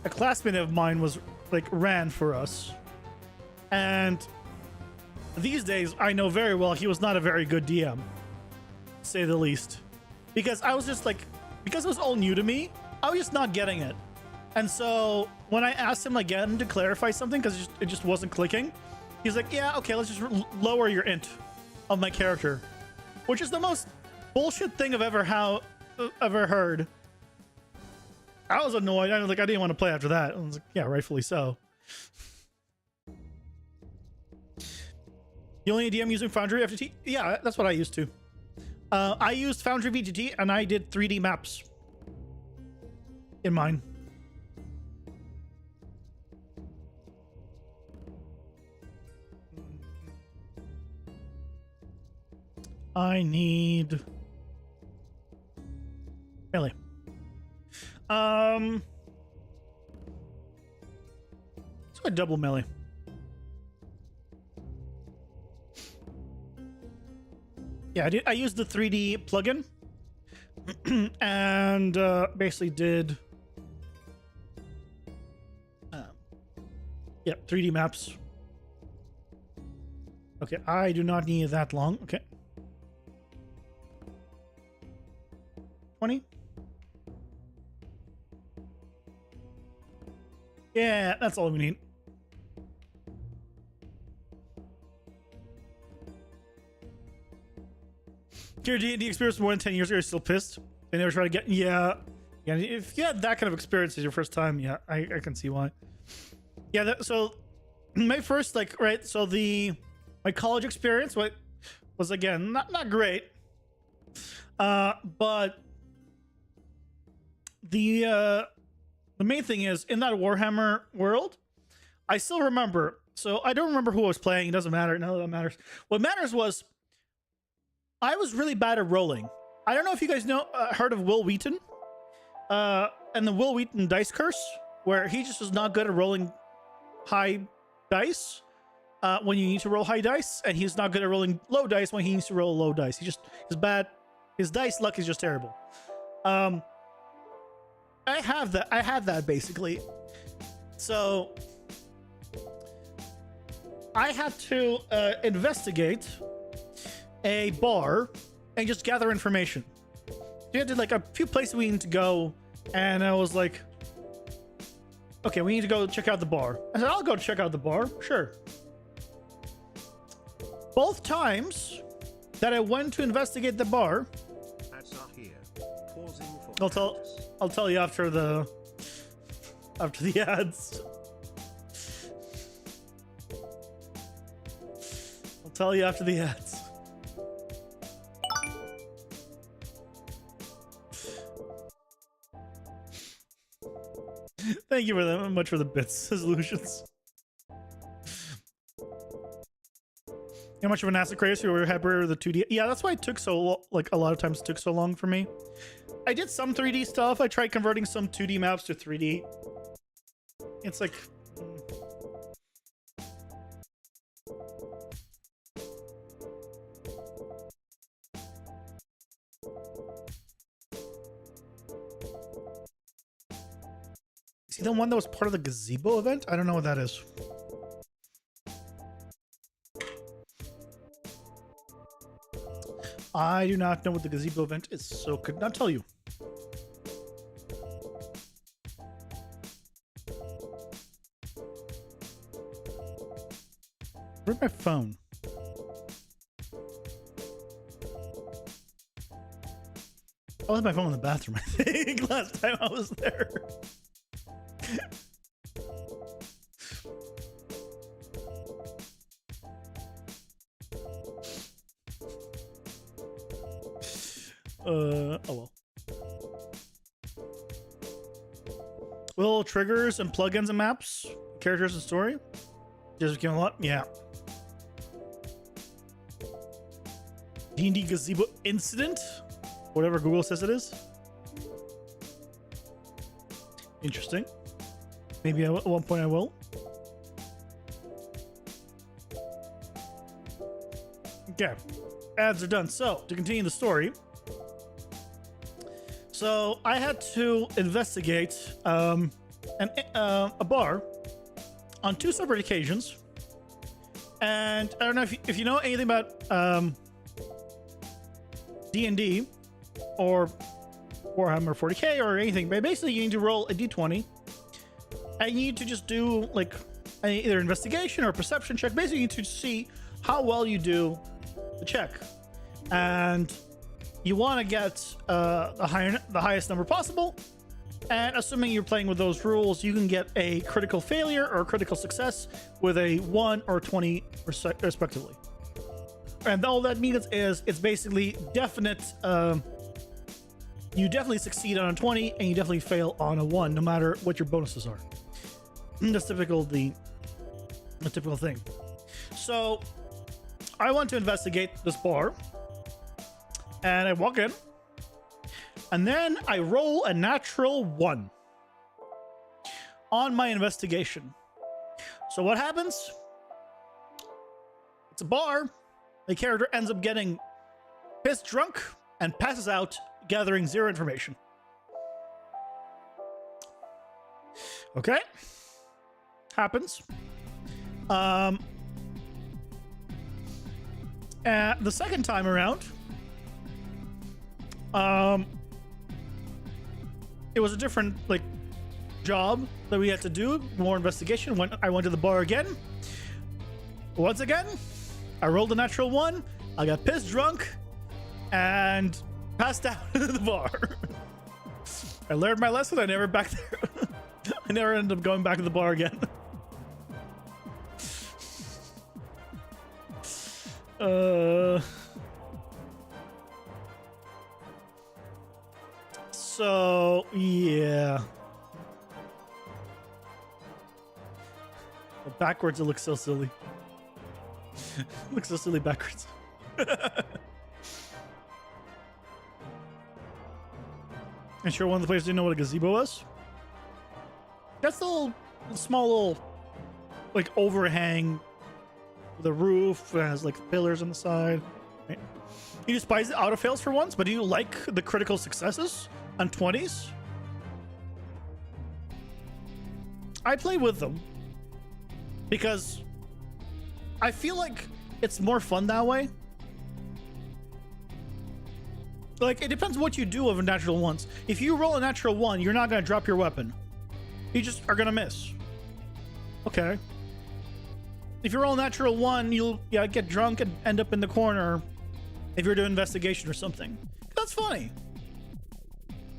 a classmate of mine was like ran for us. And these days, I know very well he was not a very good DM, to say the least. Because I was just like, because it was all new to me, I was just not getting it. And so when I asked him again to clarify something, because it just wasn't clicking, he's like, yeah, okay, let's just lower your int of my character. Which is the most bullshit thing I've ever heard. I was annoyed. I didn't want to play after that. I was like, yeah, rightfully so. You only DM using Foundry FTT? Yeah, that's what I used to. I used Foundry VTT and I did 3D maps in mine. I need melee. Let's go a double melee. Yeah, I used the 3D plugin and basically did 3D maps. Okay, I do not need that long. Okay. 20. Yeah, that's all we need. Your D&D experience more than 10 years ago, you're still pissed? They never try to get... Yeah, if you had that kind of experience as your first time, yeah, I can see why. Yeah, so my first, like, right, so my college experience was, again, not great. But the main thing is, in that Warhammer world, I still remember, so I don't remember who I was playing, it doesn't matter, none of that matters. What matters was, I was really bad at rolling. I don't know if you guys heard of Will Wheaton, and the Will Wheaton dice curse, where he just was not good at rolling high dice when you need to roll high dice, and he's not good at rolling low dice when he needs to roll low dice. He's bad. His dice luck is just terrible. I have that basically. So I had to investigate a bar and just gather information. you had to like a few places we need to go, and I was like, okay, we need to go check out the bar. I said, I'll go check out the bar. Sure. Both times that I went to investigate the bar, Ads are here. Pausing for I'll tell you after the ads. I'll tell you after the ads. Thank you very much for the bits solutions. How much of an acid craze you were happy with the 2D? Yeah, that's why it took like a lot of times it took so long for me. I did some 3D stuff. I tried converting some 2D maps to 3D. It's like see the one that was part of the gazebo event? I don't know what that is. I do not know what the gazebo event is, so could not tell you. Where's my phone? I left my phone in the bathroom, I think, last time I was there. Oh well. Little triggers and plugins and maps, characters and story. Just became a lot, yeah. D&D gazebo incident, whatever Google says it is. Interesting. Maybe at one point I will. Okay, ads are done. So to continue the story. So I had to investigate a bar on 2 separate occasions, and I don't know if you know anything about D&D or Warhammer 40k or anything, but basically you need to roll a d20, and you need to just do like either investigation or perception check. Basically, you need to see how well you do the check, and you want to get the highest number possible, and assuming you're playing with those rules, you can get a critical failure or a critical success with a 1 or 20 respectively. And all that means is it's basically definite. You definitely succeed on a 20, and you definitely fail on a 1, no matter what your bonuses are. That's typical the typical thing. So I want to investigate this bar. And I walk in, and then I roll a natural 1 on my investigation. So what happens? It's a bar. The character ends up getting pissed drunk and passes out, gathering 0 information. Okay. Happens. And the second time around, it was a different like job that we had to do, more investigation. When I went to the bar again, once again, I rolled a natural 1. I got pissed drunk and passed out in the bar. I learned my lesson. I never back there. I never ended up going back to the bar again. So yeah, well, backwards it looks so silly. It looks so silly backwards. And sure, one of the players didn't know what a gazebo was. That's the little, small little, like overhang with a roof. It has like pillars on the side. Right? You despise the auto fails for once, but do you like the critical successes on 20s? I play with them because I feel like it's more fun that way. Like, it depends what you do of a natural ones. If you roll a natural one, you're not going to drop your weapon. You just are going to miss. Okay. If you roll a natural one, you'll get drunk and end up in the corner if you're doing investigation or something. That's funny.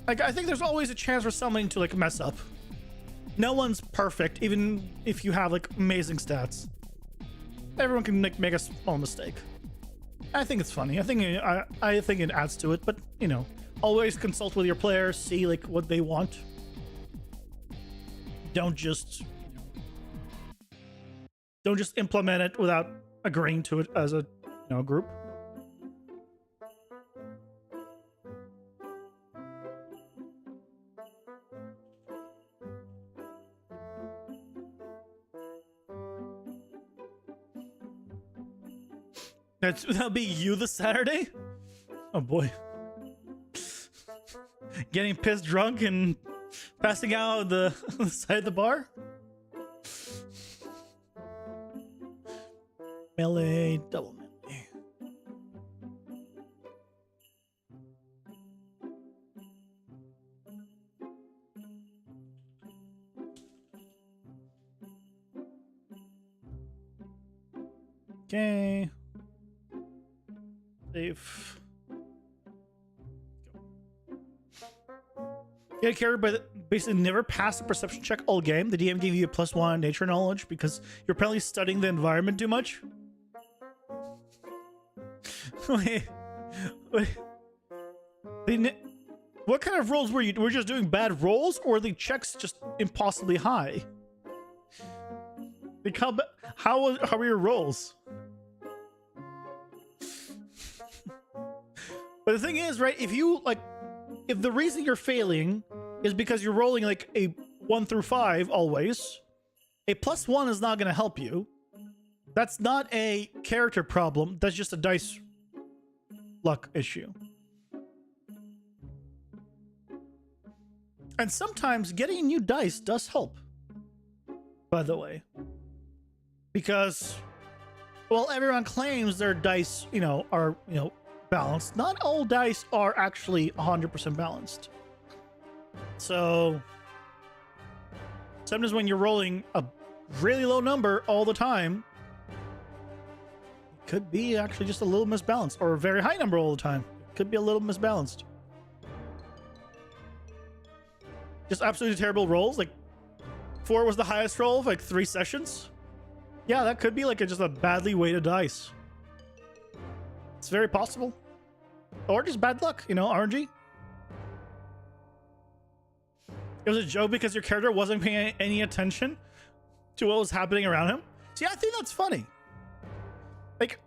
Like, I think there's always a chance for something to, like, mess up. No one's perfect, even if you have, like, amazing stats. Everyone can, like, make a small mistake. I think it's funny. I think it adds to it, but you know, always consult with your players, see like what they want. Don't just implement it without agreeing to it as a group. That'll be you this Saturday? Oh boy. Getting pissed drunk and passing out on the side of the bar? Melee, double melee. Okay. Save. Get carried by basically never pass a perception check all game. The DM gave you a +1 nature knowledge because you're apparently studying the environment too much. wait. What kind of rolls were you? Were you just doing bad rolls, or are the checks just impossibly high? Like how were your rolls? But the thing is, right, if the reason you're failing is because you're rolling like a 1 through 5 always, a +1 is not going to help you. That's not a character problem. That's just a dice luck issue. And sometimes getting new dice does help, by the way. Because, well, everyone claims their dice, are, balanced. Not all dice are actually 100% balanced. So sometimes when you're rolling a really low number all the time, it could be actually just a little misbalanced, or a very high number all the time. It could be a little misbalanced. Just absolutely terrible rolls. Like 4 was the highest roll of like 3 sessions. Yeah, that could be like just a badly weighted dice. It's very possible. Or just bad luck, RNG. It was a joke because your character wasn't paying any attention to what was happening around him. See, I think that's funny. Like,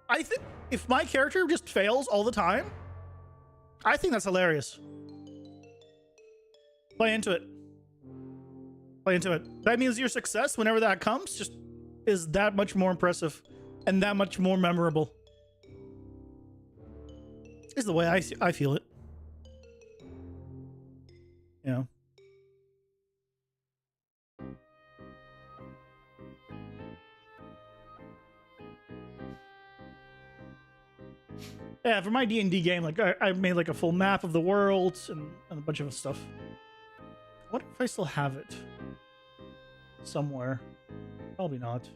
I think if my character just fails all the time, I think that's hilarious. Play into it. Play into it. That means your success, whenever that comes, just is that much more impressive and that much more memorable. Is the way I feel it. Yeah. Yeah, for my D&D game, like I made like a full map of the world and a bunch of stuff. What if I still have it somewhere? Probably not.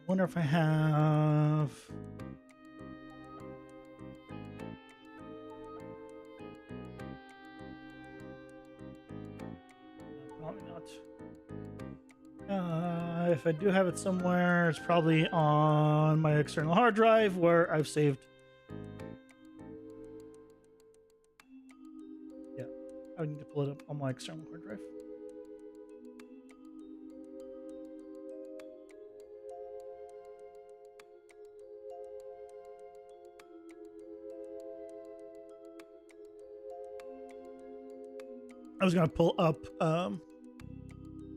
Wonder if I have. Probably not. If I do have it somewhere, it's probably on my external hard drive where I've saved. Yeah, I need to pull it up on my external hard drive. I was gonna pull up the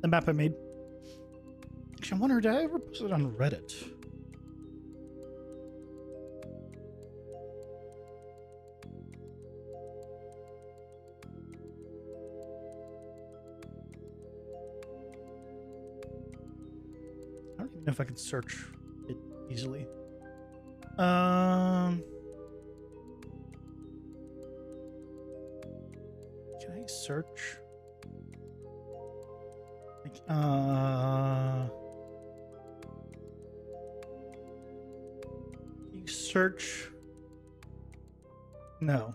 map I made. Actually, I wonder, did I ever post it on Reddit? I don't even know if I can search it easily. Can I search? Like, you search? No.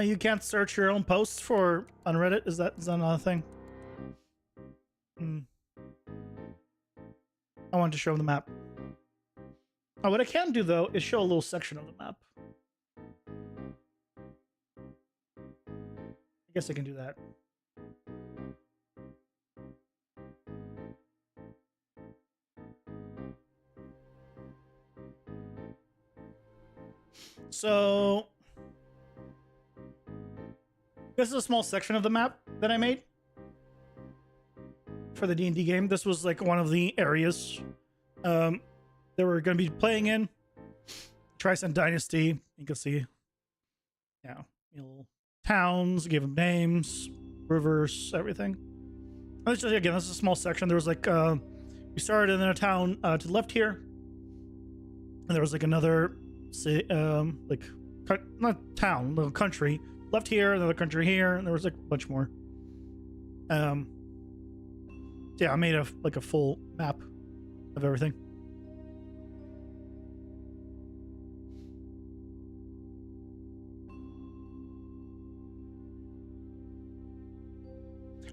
You can't search your own posts for on Reddit. Is that another thing? I wanted to show the map. Oh, what I can do though is show a little section of the map. I guess I can do that. So this is a small section of the map that I made for the D&D game. This was like one of the areas that we're going to be playing in. Tricent Dynasty. You can see, yeah, little towns, give them names, rivers, everything. Let's just, again, this is a small section. There was like, we started in a town to the left here, and there was like another, like, not town, little country left here, another country here, and there was like a bunch more. Yeah, I made a full map of everything.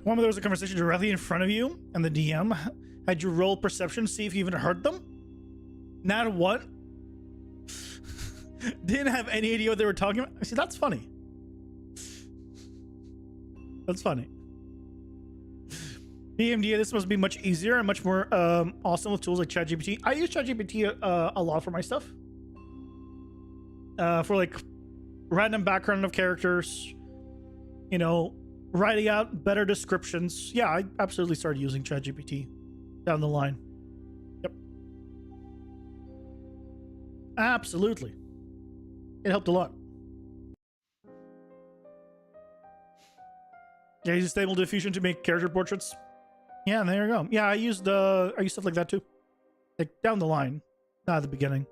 One where there was a conversation directly in front of you, and the DM had you roll perception, see if you even heard them. Not what? Didn't have any idea what they were talking about. See, that's funny. That's funny. DMD, this must be much easier and much more awesome with tools like ChatGPT. I use ChatGPT a lot for my stuff. For like random background of characters, you know, writing out better descriptions. Yeah, I absolutely started using ChatGPT down the line. Yep. Absolutely. It helped a lot. Yeah, you use Stable Diffusion to make character portraits. Yeah, there you go. Yeah, I use stuff like that too. Like down the line, not at the beginning.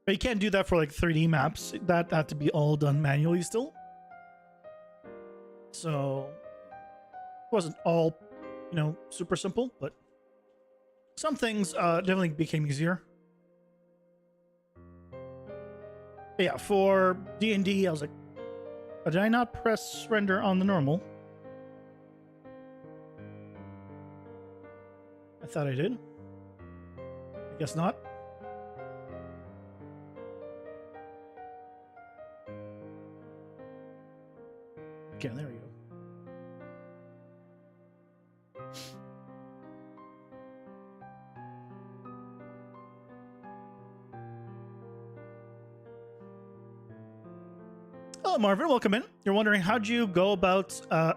But you can't do that for like 3D maps. That had to be all done manually still. So it wasn't all, you know, super simple, but some things definitely became easier. But yeah, for D&D, I was like, oh, did I not press render on the normal? I thought I did. I guess not. Okay, there we go. Hello, Marvin. Welcome in. You're wondering, how'd you go about a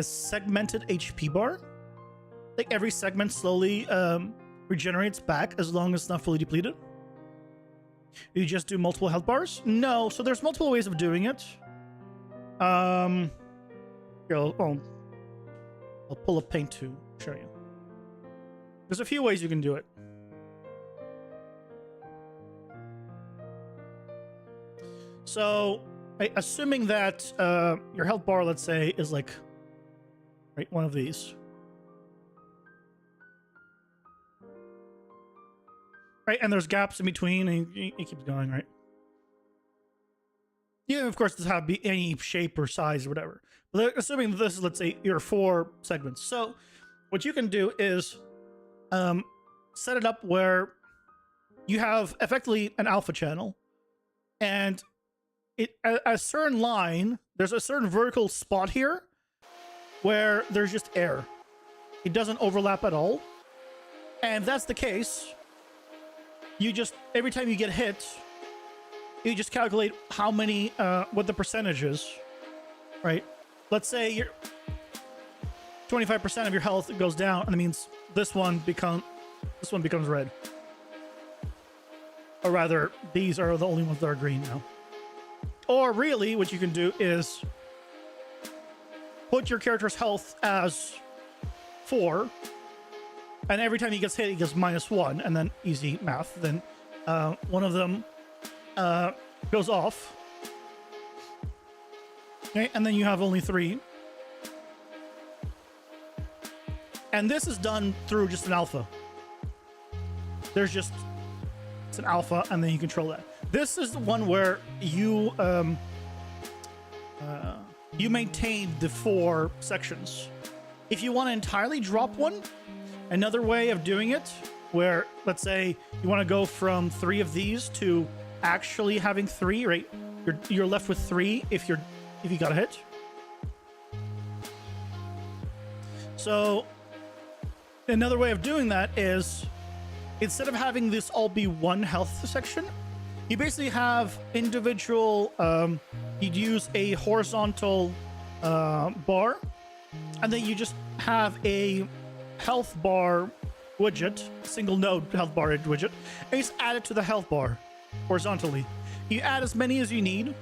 segmented HP bar? Like every segment slowly regenerates back as long as it's not fully depleted. You just do multiple health bars? No. So there's multiple ways of doing it. Here, I'll pull up Paint to show you. There's a few ways you can do it. So, assuming that your health bar, let's say, is like one of these. Right, and there's gaps in between, and it keeps going, right? Yeah, of course, this have be any shape or size or whatever. But assuming this is, let's say, your 4 segments. So, what you can do is set it up where you have effectively an alpha channel, and a certain line, there's a certain vertical spot here where there's just air. It doesn't overlap at all. And if that's the case, you just, every time you get hit, you just calculate how many, what the percentage is, right? Let's say you're 25% of your health goes down, and that means this one becomes red. Or rather, these are the only ones that are green now. Or really, what you can do is put your character's health as 4, and every time he gets hit, he gets -1, and then easy math. Then one of them goes off. Okay, and then you have only 3. And this is done through just an alpha. It's an alpha, and then you control that. This is the one where you you maintain the 4 sections. If you want to entirely drop one, another way of doing it, where let's say you want to go from 3 of these to actually having 3, right? You're left with 3 if you got a hit. So another way of doing that is, instead of having this all be one health section, you basically have individual, you'd use a horizontal bar, and then you just have a health bar widget, single node health bar widget, and you just add it to the health bar horizontally. You add as many as you need,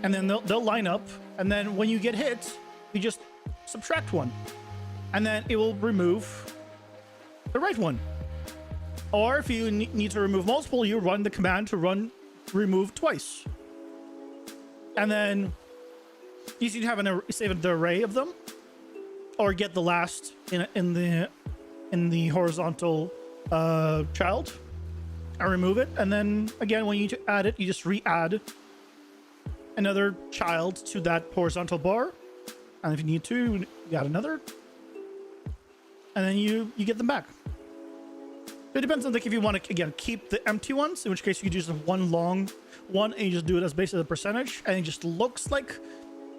and then they'll line up, and then when you get hit, you just subtract 1, and then it will remove the right one. Or if you need to remove multiple, you run the command to remove twice. And then you can have save the array of them, or get the last in the horizontal child and remove it. And then again, when you add it, you just re-add another child to that horizontal bar. And if you need to, you add another, and then you get them back. It depends on if you want to, again, keep the empty ones, in which case you could use one long one and you just do it as basically the percentage, and it just looks like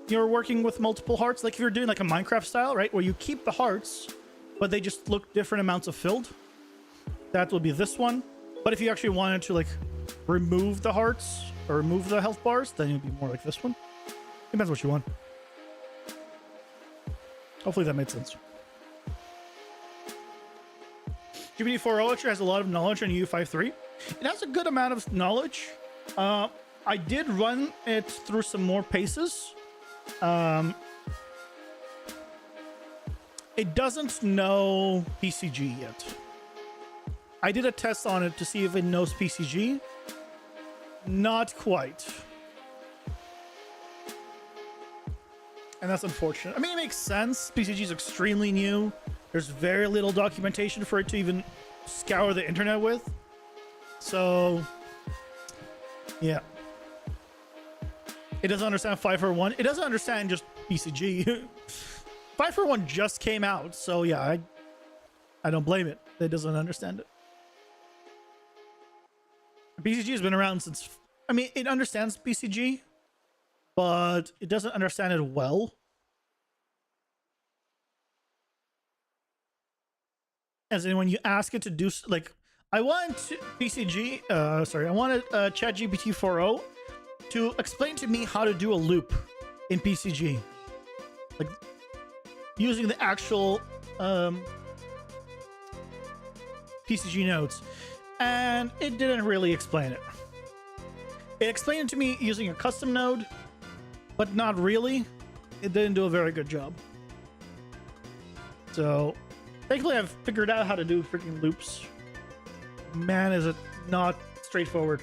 you're working with multiple hearts, like if you're doing like a Minecraft style, right, where you keep the hearts but they just look different amounts of filled. That will be this one. But if you actually wanted to like remove the hearts or remove the health bars, then it would be more like this one. Depends what you want. Hopefully that made sense. GPT-4o actually has a lot of knowledge on U53. It has a good amount of knowledge. I did run it through some more paces. It doesn't know PCG yet. I did a test on it to see if it knows PCG. Not quite. And that's unfortunate. I mean, it makes sense. PCG is extremely new. There's very little documentation for it to even scour the internet with. So, yeah. It doesn't understand 541. It doesn't understand just PCG. 541 just came out, so yeah, I don't blame it. It doesn't understand it. PCG has been around since... I mean, it understands PCG, but it doesn't understand it well. As in, when you ask it to do... Like, I wanted PCG... I wanted ChatGPT 4o to explain to me how to do a loop in PCG. Like, using the actual PCG nodes. And it didn't really explain it. It explained it to me using a custom node, but not really. It didn't do a very good job. So, thankfully I've figured out how to do freaking loops. Man, is it not straightforward.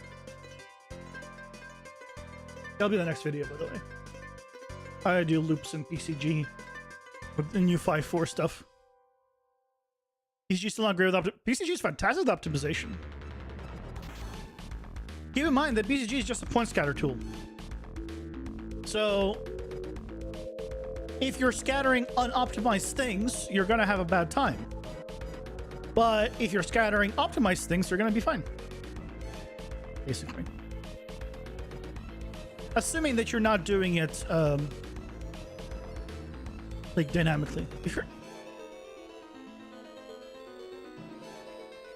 That'll be the next video, by the way. I do loops in PCG with the new 5.4 stuff. PCG still not great with PCG is fantastic with optimization. Keep in mind that PCG is just a point scatter tool. So if you're scattering unoptimized things, you're gonna have a bad time. But if you're scattering optimized things, you're gonna be fine. Basically. Assuming that you're not doing it like dynamically. If you're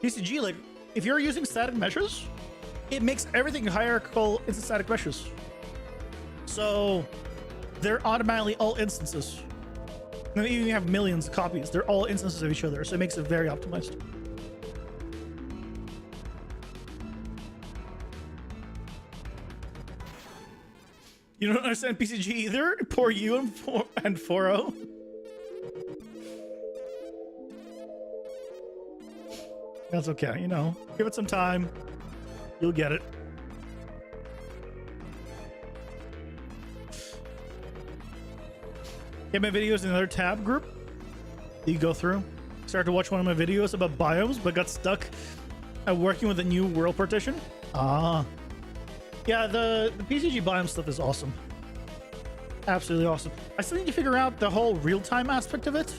PCG, like if you're using static meshes, it makes everything hierarchical into static meshes. So they're automatically all instances. And even if you have millions of copies, they're all instances of each other. So it makes it very optimized. You don't understand PCG either? Poor you and 4-0. That's okay, you know. Give it some time. You'll get it. Get my videos in another tab group that you go through. Started to watch one of my videos about biomes, but got stuck at working with a new world partition. Ah. Yeah, the PCG biome stuff is awesome. Absolutely awesome. I still need to figure out the whole real-time aspect of it.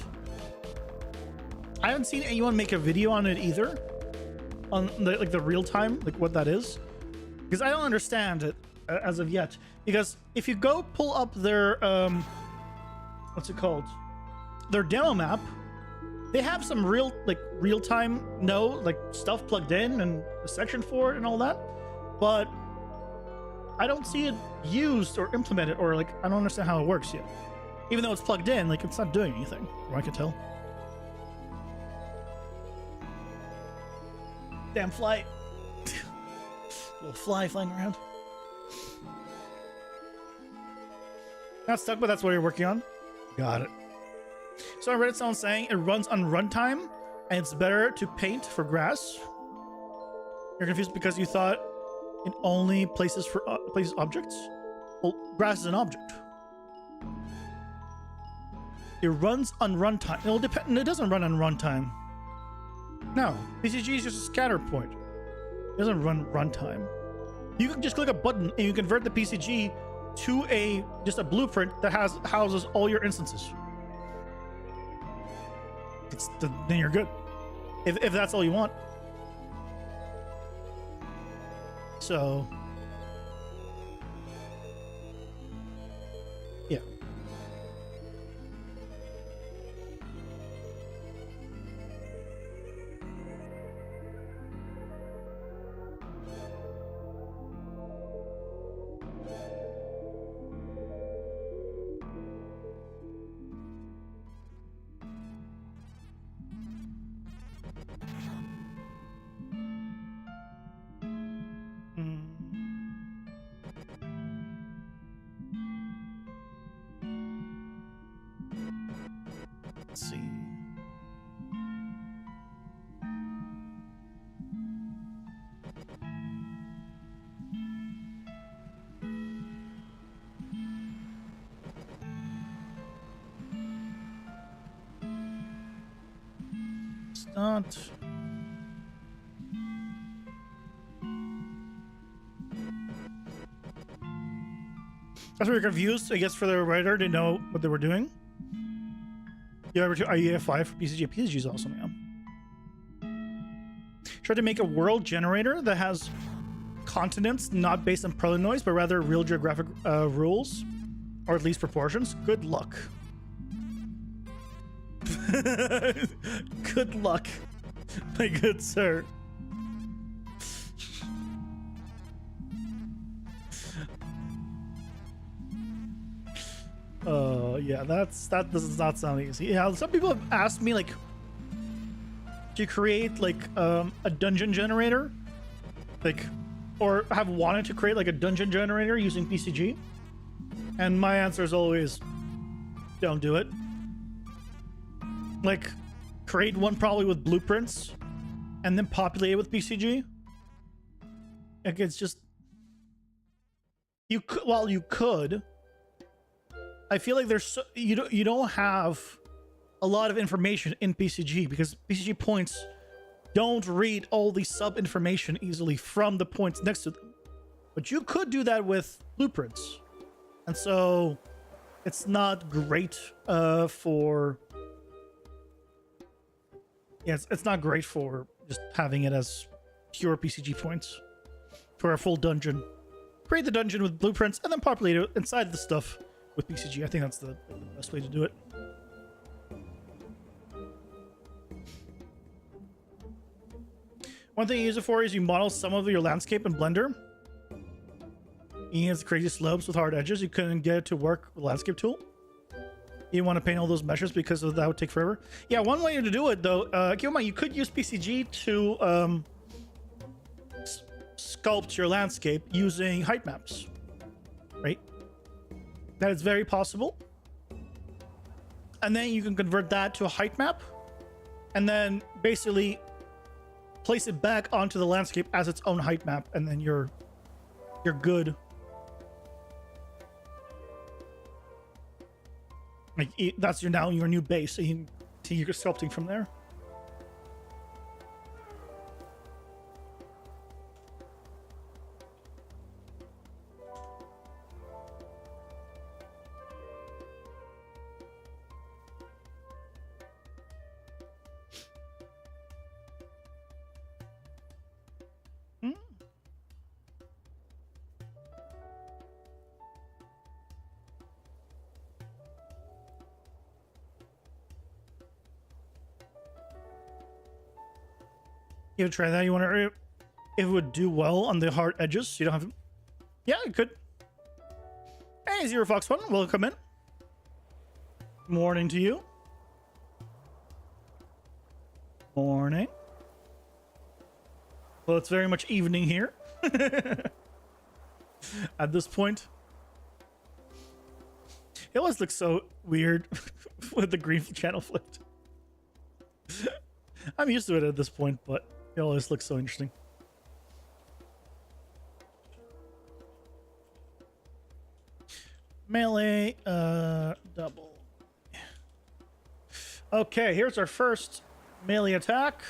I haven't seen anyone make a video on it either. On the real-time, like what that is. Because I don't understand it as of yet. Because if you go pull up their, what's it called? Their demo map, they have some real-time stuff plugged in and a section for it and all that. But I don't see it used or implemented, or like I don't understand how it works yet. Even though it's plugged in, like it's not doing anything, from what I can tell. Damn fly. Little fly flying around. Not stuck, but that's what you're working on. Got it. So I read someone saying it runs on runtime and it's better to paint for grass. You're confused because you thought it only places objects. Well, grass is an object. It runs on runtime. It'll depend. It doesn't run on runtime. No, PCG is just a scatter point. It doesn't run runtime. You can just click a button and you convert the PCG to just a blueprint that houses all your instances. Then you're good. If that's all you want. So, yeah. Let's see. It's not. That's where you're confused, I guess, for the writer to know what they were doing. You ever IEF5 for PCG? PCG is awesome, yeah. Tried to make a world generator that has continents not based on Perlin noise, but rather real geographic rules, or at least proportions. Good luck. Good luck, my good sir. Yeah, that does not sound easy. Yeah, some people have asked me like to create like a dungeon generator, like, or have wanted to create like a dungeon generator using PCG, and my answer is always don't do it. Like, create one probably with blueprints and then populate it with PCG. Like, it's just, you could, well, you could. I feel like there's you don't have a lot of information in PCG because PCG points don't read all the sub information easily from the points next to them. But you could do that with blueprints, and so it's not great for. Yeah, it's not great for just having it as pure PCG points for a full dungeon. Create the dungeon with blueprints and then populate it inside the stuff with PCG. I think that's the best way to do it. One thing you use it for is you model some of your landscape in Blender. He has crazy slopes with hard edges. You couldn't get it to work with the landscape tool. You want to paint all those meshes because that would take forever. Yeah, one way to do it though, keep in mind you could use PCG to sculpt your landscape using height maps, right? That is very possible. And then you can convert that to a height map and then basically place it back onto the landscape as its own height map, and then you're good. Like that's your new base, so you're sculpting from there. You try that. You want to? If it would do well on the hard edges, you don't have. Yeah, it could. Hey, Zero Fox One, welcome in. Morning to you. Morning. Well, it's very much evening here. At this point, it always looks so weird with the green channel flipped. I'm used to it at this point, but it always looks so interesting. Melee, double. Okay, here's our first melee attack.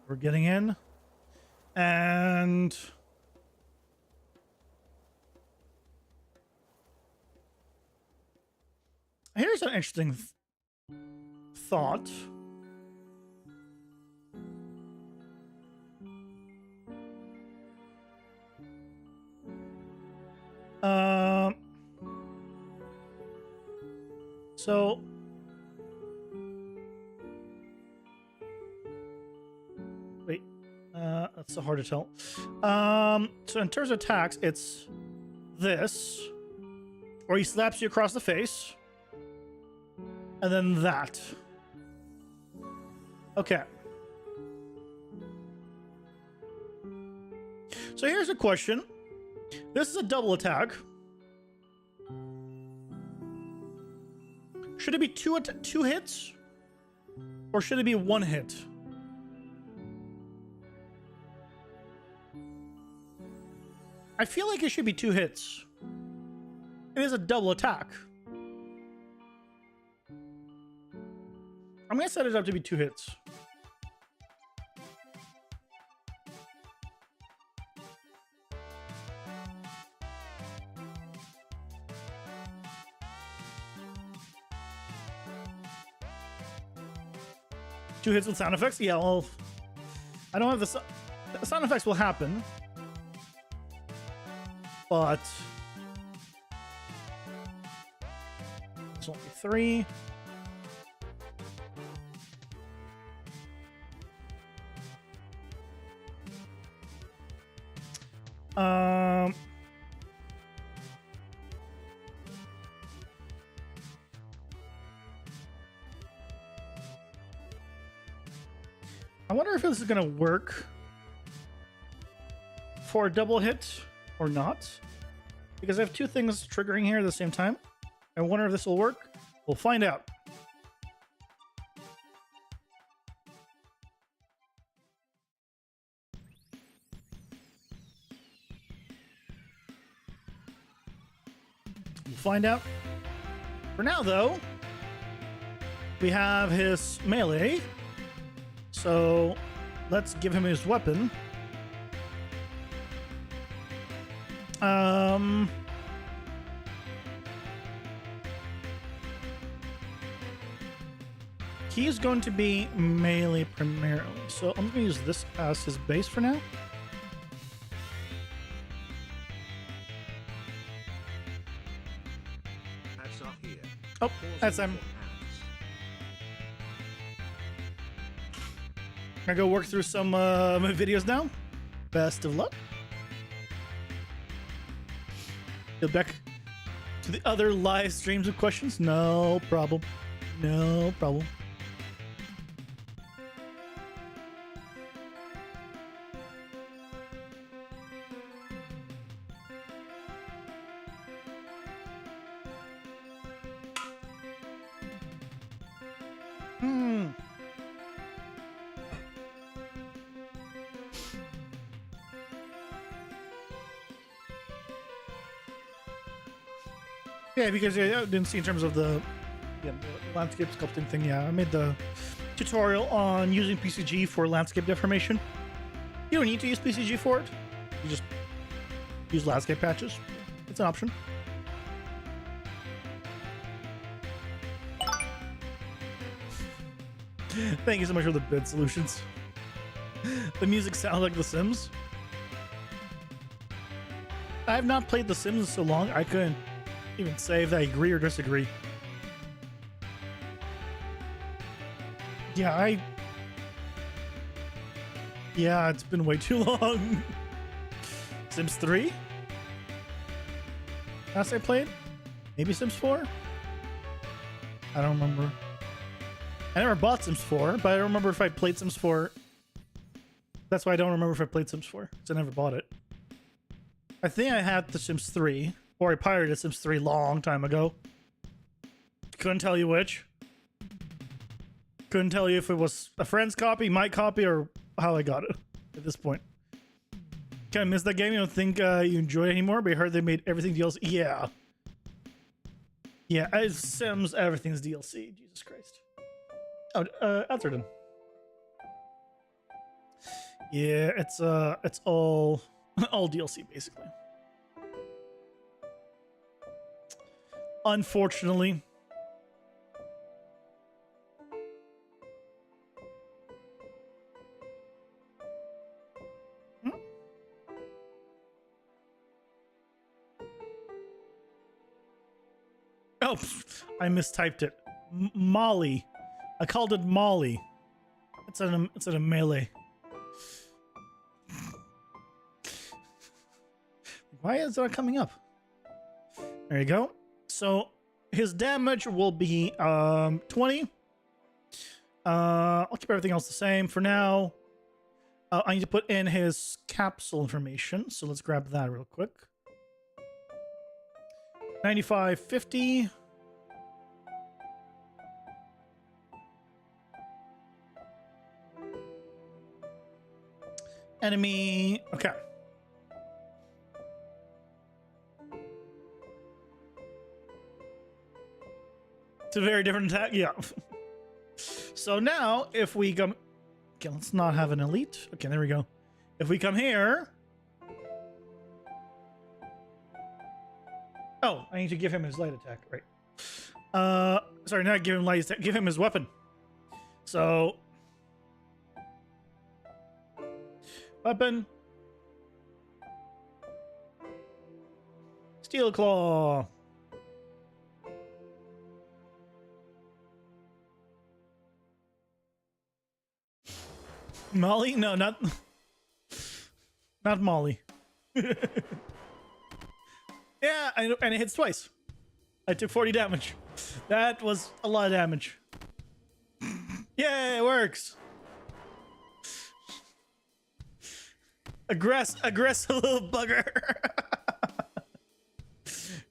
We're getting in. And here's an interesting thought. So wait, that's so hard to tell. So in terms of attacks, it's this, or he slaps you across the face. And then that. Okay. So here's a question. This is a double attack. Should it be two hits? Or should it be one hit? I feel like it should be two hits. It is a double attack. I'm gonna set it up to be two hits. Two hits with sound effects? Yeah, well, I don't have the sound effects will happen, but it's only three. I wonder if this is gonna work for a double hit or not, because I have two things triggering here at the same time. I wonder if this will work. We'll find out. We'll find out. For now, though, we have his melee. So let's give him his weapon. He is going to be melee primarily. So I'm going to use this as his base for now. Oh, Pausing that's for him. ads. I go work through some my videos now. Best of luck. Go back to the other live streams with questions. No problem. No problem. Yeah, because I didn't see in terms of the landscape sculpting thing. Yeah, I made the tutorial on using PCG for landscape deformation. You don't need to use PCG for it. You just use landscape patches. It's an option. Thank you so much for the bid solutions. The music sounds like The Sims. I have not played The Sims in so long, I couldn't even say if I agree or disagree. Yeah, it's been way too long. Sims 3? Last I played? Maybe Sims 4? I don't remember. I never bought Sims 4, but I don't remember if I played Sims 4. That's why I don't remember if I played Sims 4, because I never bought it. I think I had the Sims 3, or I pirated Sims 3 long time ago. Couldn't tell you which. Couldn't tell you if it was a friend's copy, my copy, or how I got it at this point. Kind of missed that game. You don't think you enjoy it anymore, but I heard they made everything DLC. Yeah. Yeah, as Sims, everything's DLC. Jesus Christ. Oh, Atherton. Yeah, it's all DLC basically. Unfortunately. Oh, I mistyped it. Molly. I called it Molly. It's in a melee. Why is that coming up? There you go. So his damage will be 20. I'll keep everything else the same for now. I need to put in his capsule information, so let's grab that real quick. 9550. Enemy. Okay. It's a very different attack. Yeah. So now, if we come... Okay, let's not have an elite. Okay, there we go. If we come here... Oh, I need to give him his light attack. Right. Sorry, not give him light attack. Give him his weapon. So... Weapon. Steel Claw. Molly? No, not Molly. Yeah, and it hits twice. I took 40 damage. That was a lot of damage. Yay, it works. Aggress a little bugger.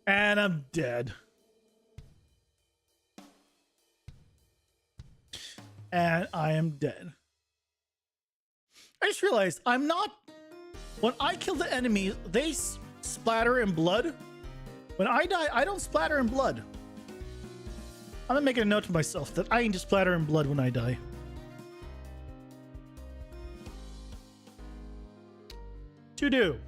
And I'm dead. And I am dead. I just realized I'm not... When I kill the enemies, they splatter in blood. When I die, I don't splatter in blood. I'm gonna make a note to myself that I need to splatter in blood when I die. To do.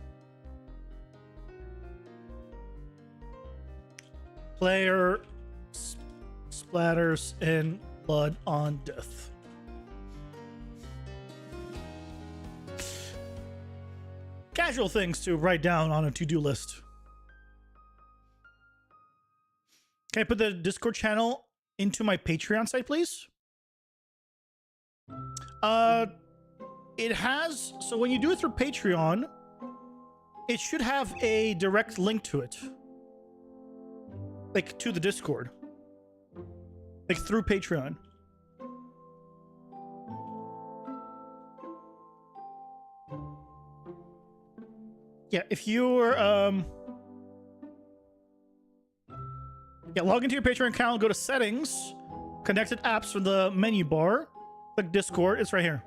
Player splatters in blood on death. Casual things to write down on a to-do list. Can I put the Discord channel into my Patreon site, please? It has, so when you do it through Patreon, it should have a direct link to it. Like to the Discord. Like through Patreon. Yeah, if you're log into your Patreon account, go to settings, connected apps from the menu bar, click Discord, it's right here.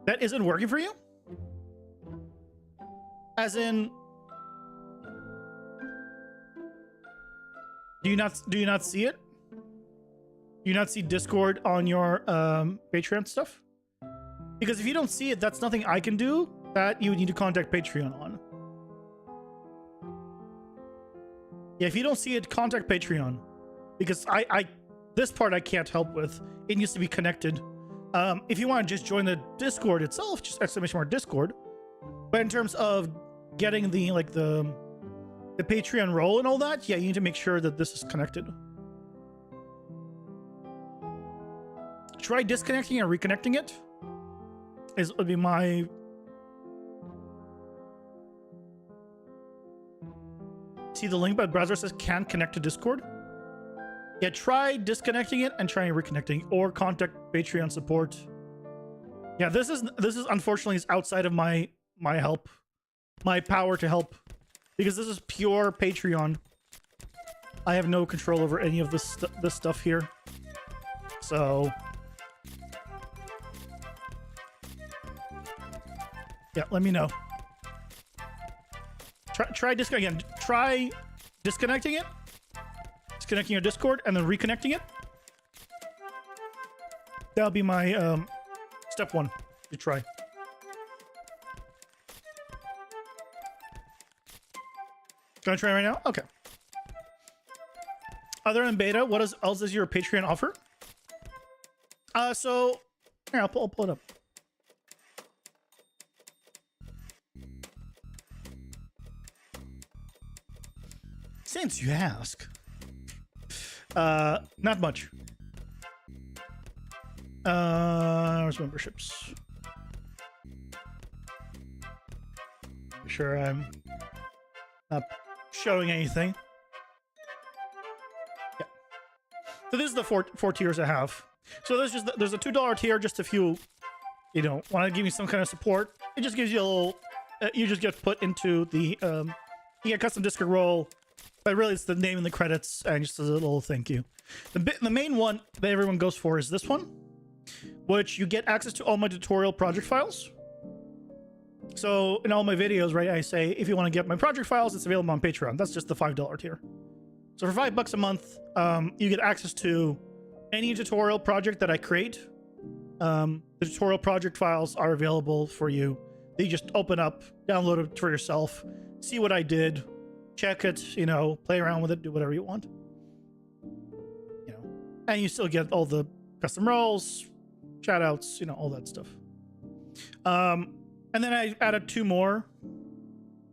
That isn't working for you? As in, do you not see it? Do you not see Discord on your Patreon stuff? Because if you don't see it, that's nothing I can do. That you would need to contact Patreon on. Yeah, if you don't see it, contact Patreon. Because this part I can't help with. It needs to be connected. If you want to just join the Discord itself, just !mark Discord. But in terms of getting the Patreon role and all that, yeah, you need to make sure that this is connected. Try disconnecting and reconnecting it. Would be my... See the link, but browser says can't connect to Discord. Yeah, try disconnecting it and trying reconnecting, or contact Patreon support. Yeah, this is unfortunately is outside of my help, my power to help, because this is pure Patreon. I have no control over any of this stuff here. So yeah, let me know. Try disconnecting it. Disconnecting your Discord and then reconnecting it. That'll be my step one to try. Gonna try right now? Okay. Other than beta, what else does your Patreon offer? So here, I'll pull it up. Since you ask. Not much. Where's memberships? Make sure I'm not showing anything. Yeah. So this is the four tiers I have. So there's a $2 tier just if you want to give me some kind of support. It just gives you a little. You just get put into the you get custom Discord role. But really, it's the name in the credits and just a little thank you. The main one that everyone goes for is this one, which you get access to all my tutorial project files. So in all my videos, right, I say, if you want to get my project files, it's available on Patreon. That's just the $5 tier. So for $5 a month, you get access to any tutorial project that I create. The tutorial project files are available for you. They just open up, download it for yourself, see what I did, check it, play around with it, do whatever you want. And you still get all the custom roles, shout outs, all that stuff. And then I added 2 more.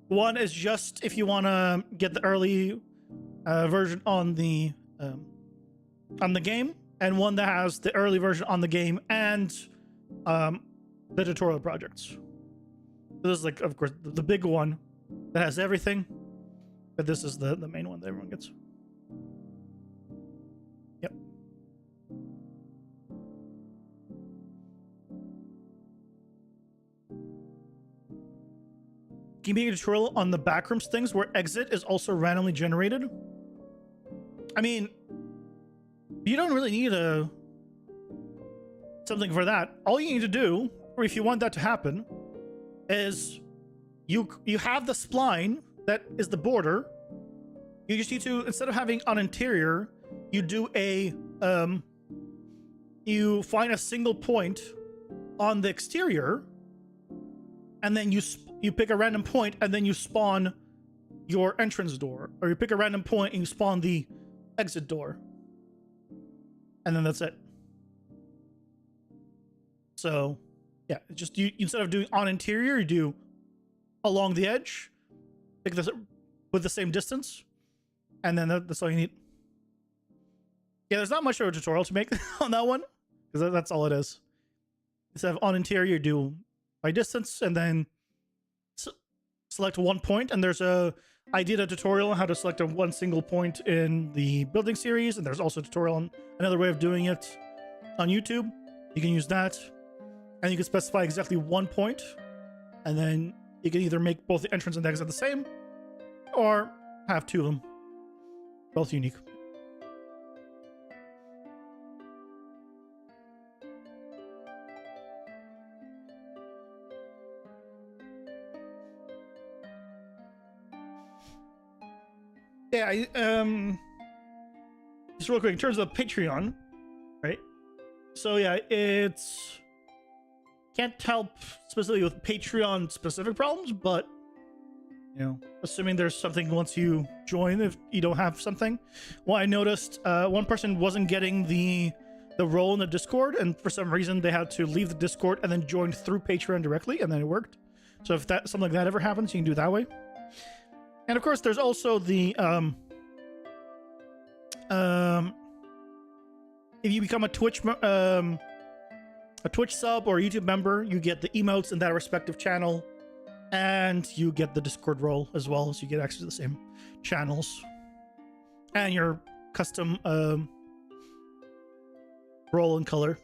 One is just if you want to get the early version on the game, and one that has the early version on the game and the tutorial projects. This is of course, the big one that has everything. But this is the main one that everyone gets. Yep. Can you make a tutorial on the backrooms things where exit is also randomly generated? I mean, you don't really need something for that. All you need to do, or if you want that to happen, is you have the spline that is the border. You just need to, instead of having an interior, you do you find a single point on the exterior, and then you pick a random point, and then you spawn your entrance door, or you pick a random point and you spawn the exit door, and then that's it. So yeah, just you instead of doing on interior, you do along the edge. Pick this with the same distance, and then that's all you need. Yeah, there's not much of a tutorial to make on that one, because that's all it is. Instead of on interior, do by distance, and then select one point, and there's I did a tutorial on how to select one single point in the building series, and there's also a tutorial on another way of doing it on YouTube. You can use that, and you can specify exactly one point, and then you can either make both the entrance and the exit the same, or have two of them, both unique. Yeah, just real quick, in terms of Patreon, right? So yeah, it's can't help specifically with Patreon specific problems, but you know, assuming there's something once you join, if you don't have something. Well, I noticed one person wasn't getting the role in the Discord, and for some reason they had to leave the Discord and then join through Patreon directly, and then it worked. So if that something like that ever happens, you can do it that way. And of course, there's also the if you become a Twitch sub or a YouTube member, you get the emotes in that respective channel, and you get the Discord role as well, so you get access to the same channels and your custom role and color.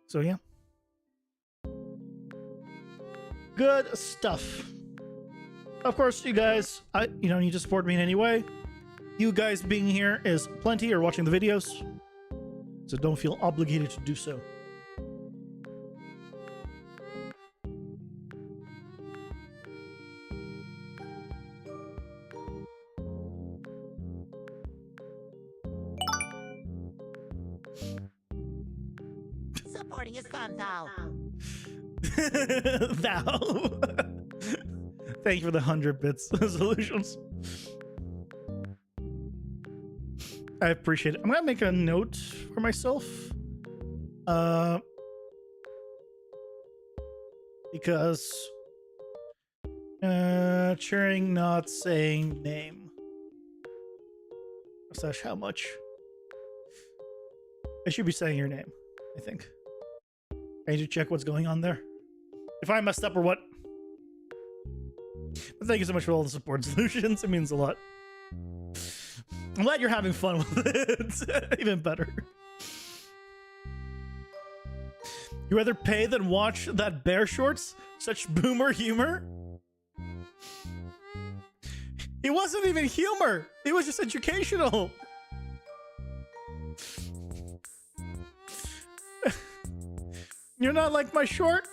So yeah. Good stuff. Of course, you guys, you don't need to support me in any way. You guys being here is plenty, or watching the videos, so don't feel obligated to do so. Supporting is fun, Thou. Thou. Thank you for the 100 bits solutions. I appreciate it. I'm gonna make a note for myself. Because cheering, not saying name. Slash how much. I should be saying your name, I think. I need to check what's going on there. If I messed up or what. But thank you so much for all the support solutions. It means a lot. I'm glad you're having fun with it. Even better. You rather pay than watch that bear shorts? Such boomer humor? It wasn't even humor. It was just educational. You're not like my short?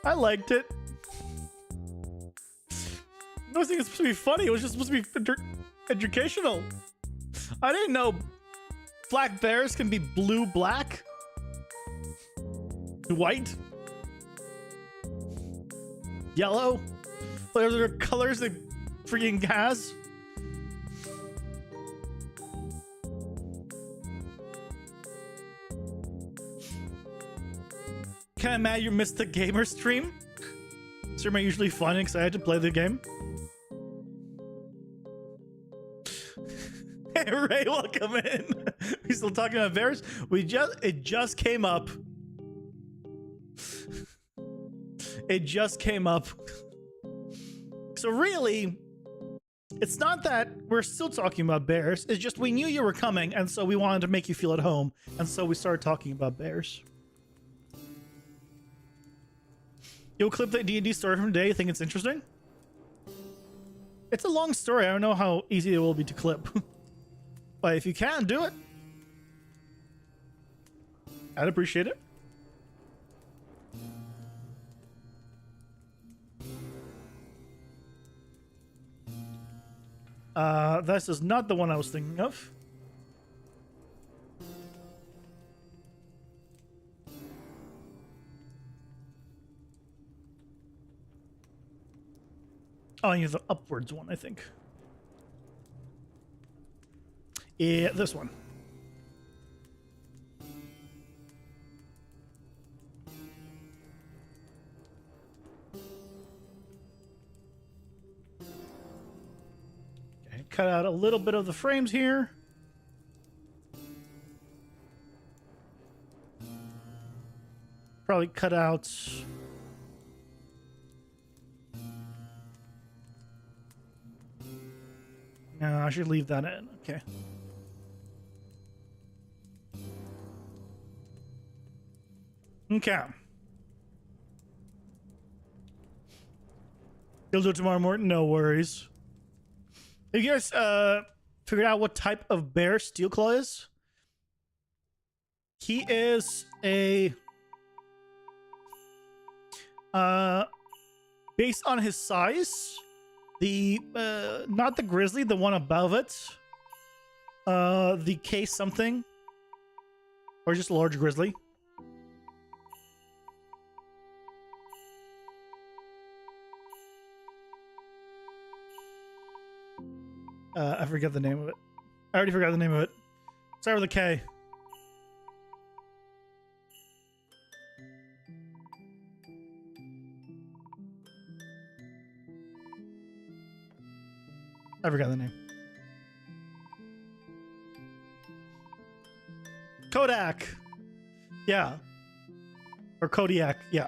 I liked it. I was thinking it's supposed to be funny. It was just supposed to be educational. I didn't know black bears can be blue-black. White. Yellow. Those are colors that freaking has. Kinda mad you missed the gamer stream. Stream are usually fun and excited to play the game. Hey Ray, welcome in. We still talking about bears? It just came up. It just came up. So really, it's not that we're still talking about bears. It's just we knew you were coming, and so we wanted to make you feel at home, and so we started talking about bears. You'll clip the D&D story from today. You think it's interesting? It's a long story. I don't know how easy it will be to clip. But if you can, do it. I'd appreciate it. This is not the one I was thinking of. Oh, you have the upwards one, I think. Yeah, this one. cut out a little bit of the frames here. Probably cut out. No, I should leave that in. Okay. Okay. You'll do it tomorrow morning? No worries. Have you guys figured out what type of bear Steelclaw is? He is a based on his size, the not the grizzly, the one above it, the case something, or just a large grizzly. I forget the name of it. I already forgot the name of it. Start with a K. I forgot the name. Kodak. Yeah. Or Kodiak. Yeah.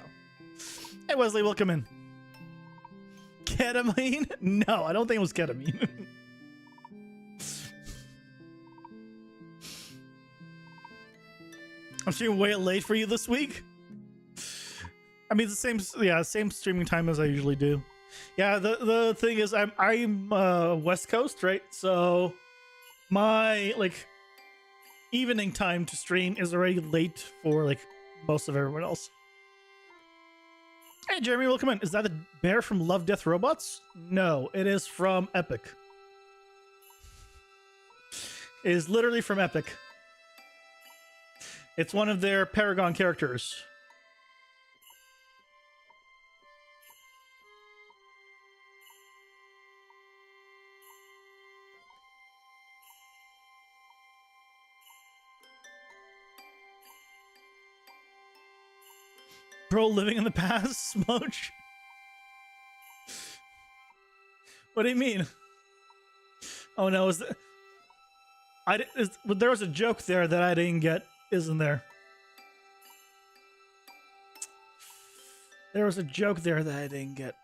Hey, Wesley, welcome in. Ketamine? No, I don't think it was ketamine. I'm streaming way late for you this week. I mean, the same streaming time as I usually do. Yeah, the thing is, I'm West Coast, right? So my evening time to stream is already late for most of everyone else. Hey, Jeremy, welcome in. Is that the bear from Love, Death, Robots? No, it is from Epic. It is literally from Epic. It's one of their Paragon characters. Bro, living in the past, Smoach? What do you mean? Oh no, there was a joke there that I didn't get, isn't there? There was a joke there that I didn't get.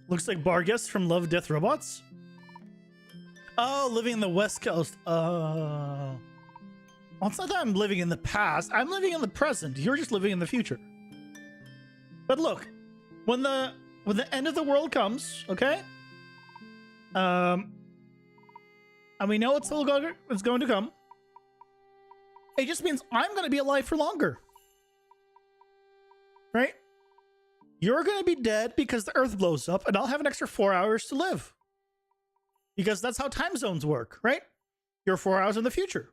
Looks like Bargus from Love, Death, Robots. Oh, living in the West Coast. Well, it's not that I'm living in the past. I'm living in the present. You're just living in the future. But look, when the end of the world comes, okay? And we know it's going to come. It just means I'm going to be alive for longer. Right? You're going to be dead because the Earth blows up, and I'll have an extra 4 hours to live. Because that's how time zones work, right? You're 4 hours in the future.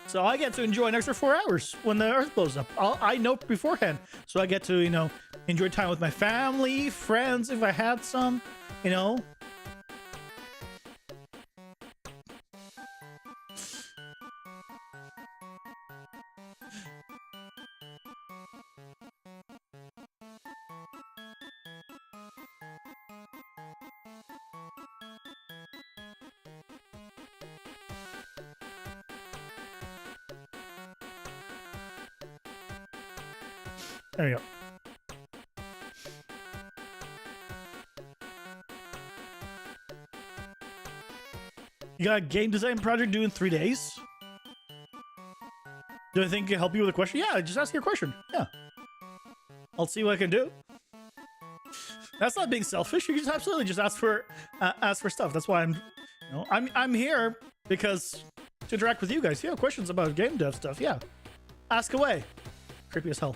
So I get to enjoy an extra 4 hours when the Earth blows up. I know beforehand. So I get to, enjoy time with my family, friends, if I had some, There you go. You got a game design project due in 3 days? Do I think I can help you with a question? Yeah, just ask your question. Yeah. I'll see what I can do. That's not being selfish. You just absolutely just ask for stuff. That's why I'm here because to interact with you guys. If you have questions about game dev stuff, yeah. Ask away. Creepy as hell.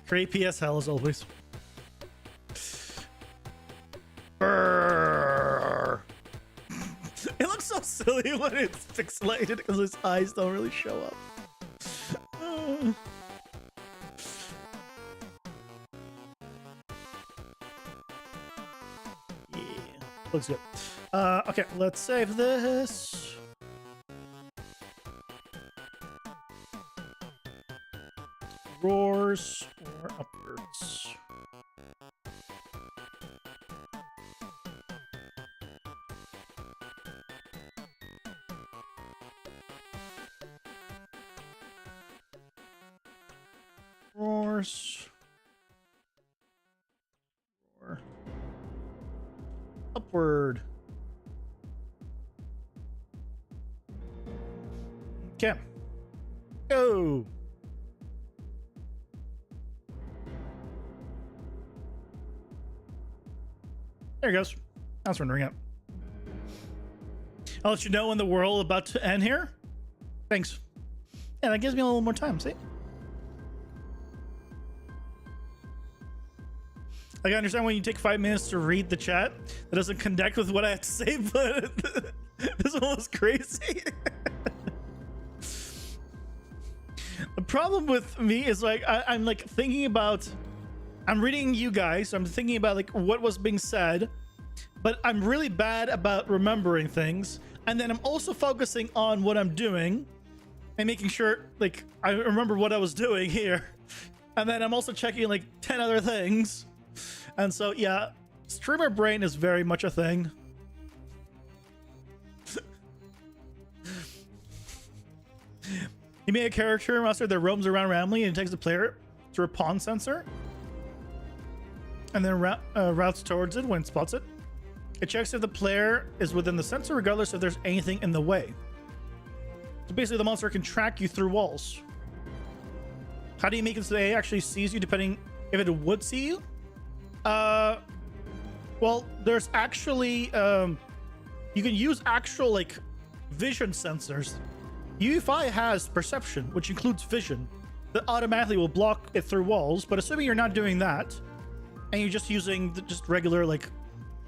Creepy as hell as always. Brrr. It looks so silly when it's pixelated because his eyes don't really show up. Looks good. Okay, let's save this. Roars or upwards. Roars. Roar. Upward. Okay. Go. There it goes. That's rendering it. I'll let you know when the world about to end here. Thanks. Yeah, that gives me a little more time, see? Like, I understand when you take 5 minutes to read the chat, that doesn't connect with what I have to say, but this one was crazy. The problem with me is like, I'm like thinking about, I'm reading you guys, so I'm thinking about like what was being said, but I'm really bad about remembering things. And then I'm also focusing on what I'm doing and making sure like I remember what I was doing here. And then I'm also checking like 10 other things. And so, yeah, streamer brain is very much a thing. You made a character master that roams around randomly and takes the player through a pawn sensor. And then routes towards it when it spots it. It checks if the player is within the sensor, regardless if there's anything in the way. So basically, the monster can track you through walls. How do you make it so it actually sees you, depending if it would see you? Well, there's actually, you can use actual, like, vision sensors. UEFI has perception, which includes vision, that automatically will block it through walls, but assuming you're not doing that, and you're just using just regular, like,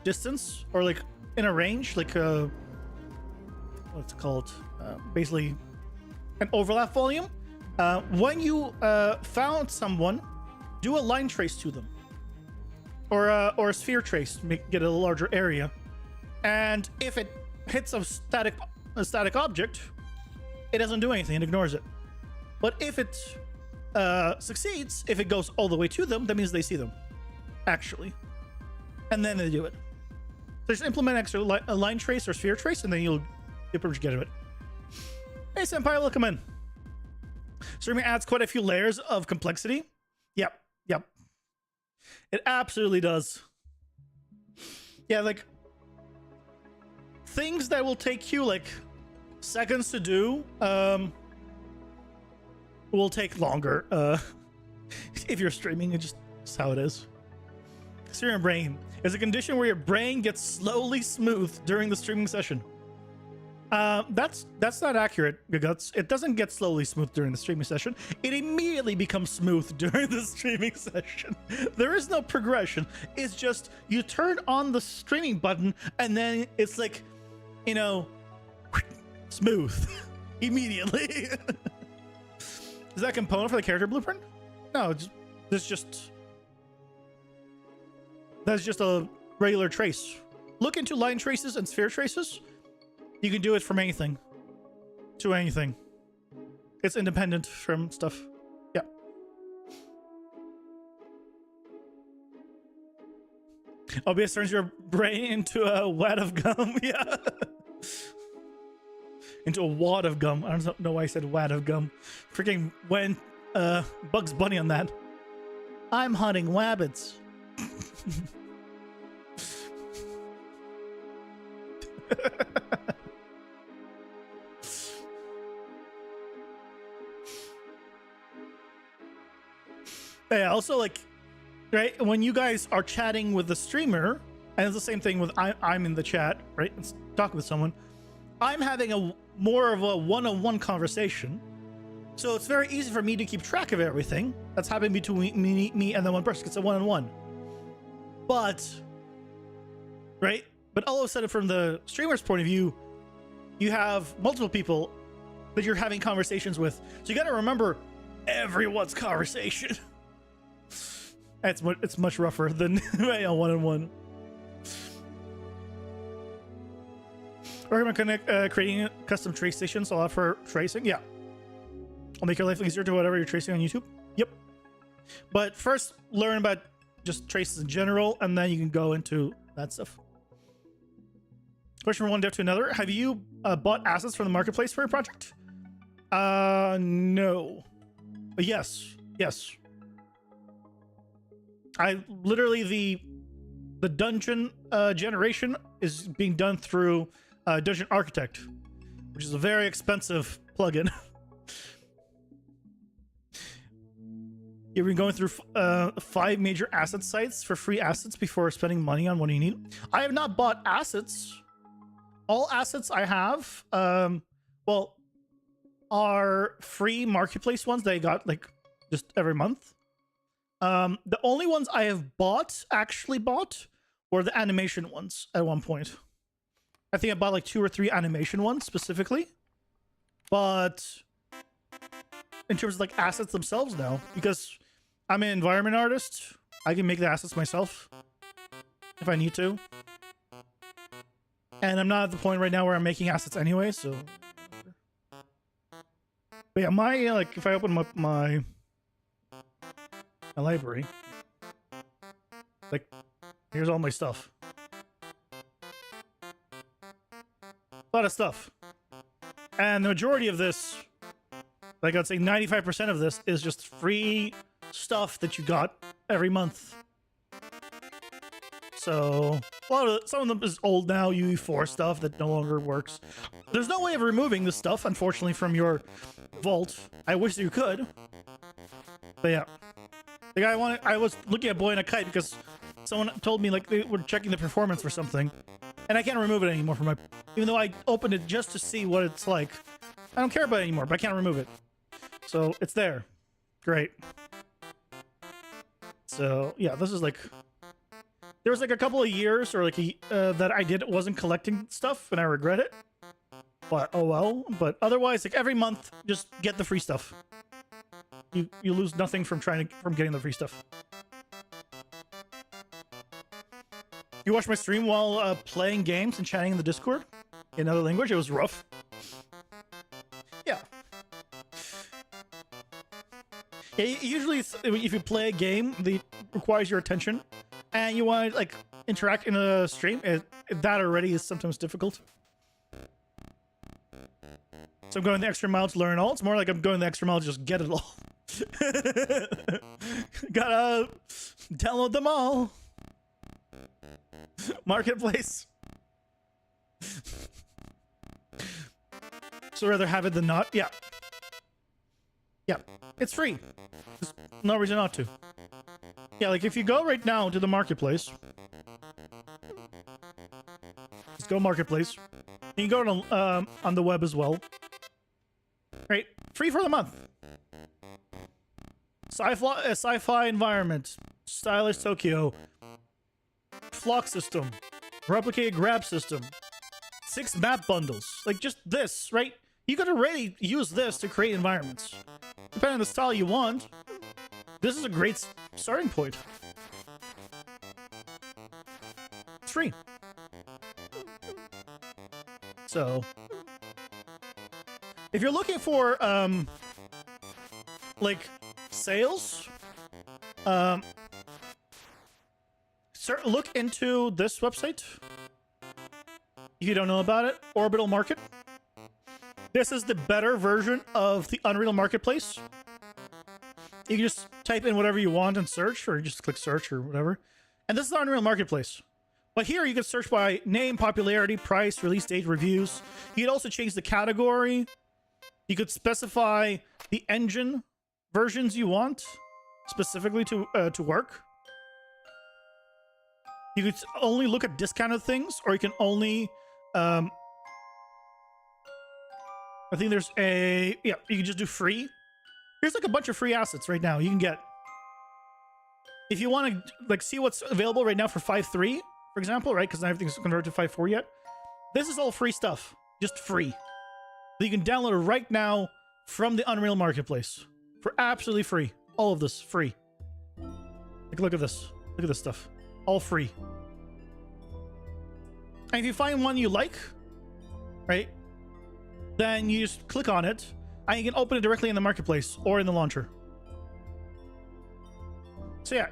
distance, or, like, in a range, like, what's it called? Basically, an overlap volume. When you found someone, do a line trace to them. Or a sphere trace to get a larger area. And if it hits a static object, it doesn't do anything, it ignores it. But if it succeeds, if it goes all the way to them, that means they see them, actually. And then they do it. So just implement extra a line trace or sphere trace, and then you'll pretty much get it. Hey, Senpai, welcome in. Streaming adds quite a few layers of complexity. Yep. It absolutely does. Yeah, like things that will take you like seconds to do will take longer if you're streaming. It's just how it is. Streamer brain is a condition where your brain gets slowly smooth during the streaming session. That's not accurate, Guts. It doesn't get slowly smooth during the streaming session. It immediately becomes smooth during the streaming session. There is no progression. It's just you turn on the streaming button and then it's like, you know, smooth immediately. Is that a component for the character blueprint? No, that's just a regular trace. Look into line traces and sphere traces. You can do it from anything to anything. It's independent from stuff. Yeah. OBS turns your brain into a wad of gum. Yeah. Into a wad of gum. I don't know why I said wad of gum. Freaking went Bugs Bunny on that. I'm hunting wabbits. Yeah, also, like, right, when you guys are chatting with the streamer, and it's the same thing with I'm in the chat, right? Let's talk with someone. I'm having a more of a one-on-one conversation, so it's very easy for me to keep track of everything that's happening between me and the one person. It's a one-on-one. But, right? But all of a sudden, from the streamer's point of view, you have multiple people that you're having conversations with. So you got to remember everyone's conversation. It's much rougher than one-on-one. Recommend creating custom trace stations. Allow for tracing. Yeah. I'll make your life easier to whatever you're tracing on YouTube. Yep. But first, learn about just traces in general, and then you can go into that stuff. Question from one dev to another. Have you bought assets from the marketplace for your project? No. But yes. Yes. I literally, the dungeon generation is being done through Dungeon Architect, which is a very expensive plugin. You've been going through 5 major asset sites for free assets before spending money on what you need. I have not bought assets. All assets I have, well, are free marketplace ones that I got like just every month. The only ones I have actually bought, were the animation ones at one point. I think I bought like 2 or 3 animation ones specifically. But in terms of like assets themselves, no. Because I'm an environment artist. I can make the assets myself if I need to. And I'm not at the point right now where I'm making assets anyway, so. But yeah, my, like, if I open up my library, like, here's all my stuff. A lot of stuff. And the majority of this, like I'd say 95% of this, is just free stuff that you got every month. So some of them is old now, UE4 stuff that no longer works. There's no way of removing this stuff, unfortunately, from your vault. I wish you could. But yeah. The guy I was looking at Boy in a Kite because someone told me like they were checking the performance for something. And I can't remove it anymore from my, even though I opened it just to see what it's like. I don't care about it anymore, but I can't remove it. So it's there. Great. So yeah, this is like, there was like a couple of years or like that wasn't collecting stuff and I regret it. But oh well. But otherwise, like every month, just get the free stuff. You lose nothing from getting the free stuff. You watched my stream while playing games and chatting in the Discord in another language. It was rough. Yeah. Usually, if you play a game that requires your attention and you want to like interact in a stream, that already is sometimes difficult. So I'm going the extra mile to learn all. It's more like I'm going the extra mile to just get it all. Gotta download them all. Marketplace. So rather have it than not. Yeah. Yeah. It's free. There's no reason not to. Yeah, like if you go right now to the marketplace. Let's go marketplace. You can go to, on the web as well. Right? Free for the month. Sci-fi environment. Stylish Tokyo. Flock system. Replicated grab system. 6 map bundles. Like just this, right? You could already use this to create environments. Depending on the style you want, this is a great starting point. It's free. So, if you're looking for, like, sales, look into this website. If you don't know about it, Orbital Market. This is the better version of the Unreal Marketplace. You can just type in whatever you want and search, or just click search or whatever. And this is the Unreal Marketplace. But here you can search by name, popularity, price, release date, reviews. You could also change the category. You could specify the engine versions you want specifically to work. You could only look at discounted things, or you can only, I think there's a, yeah, you can just do free. Here's like a bunch of free assets right now you can get. If you want to like see what's available right now for 5.3, for example, right? Because not everything's converted to 5.4 yet. This is all free stuff, just free. You can download it right now from the Unreal Marketplace for absolutely free. All of this free. Like, look at this. Look at this stuff. All free. And if you find one you like, right? Then you just click on it, and you can open it directly in the marketplace or in the launcher. So yeah,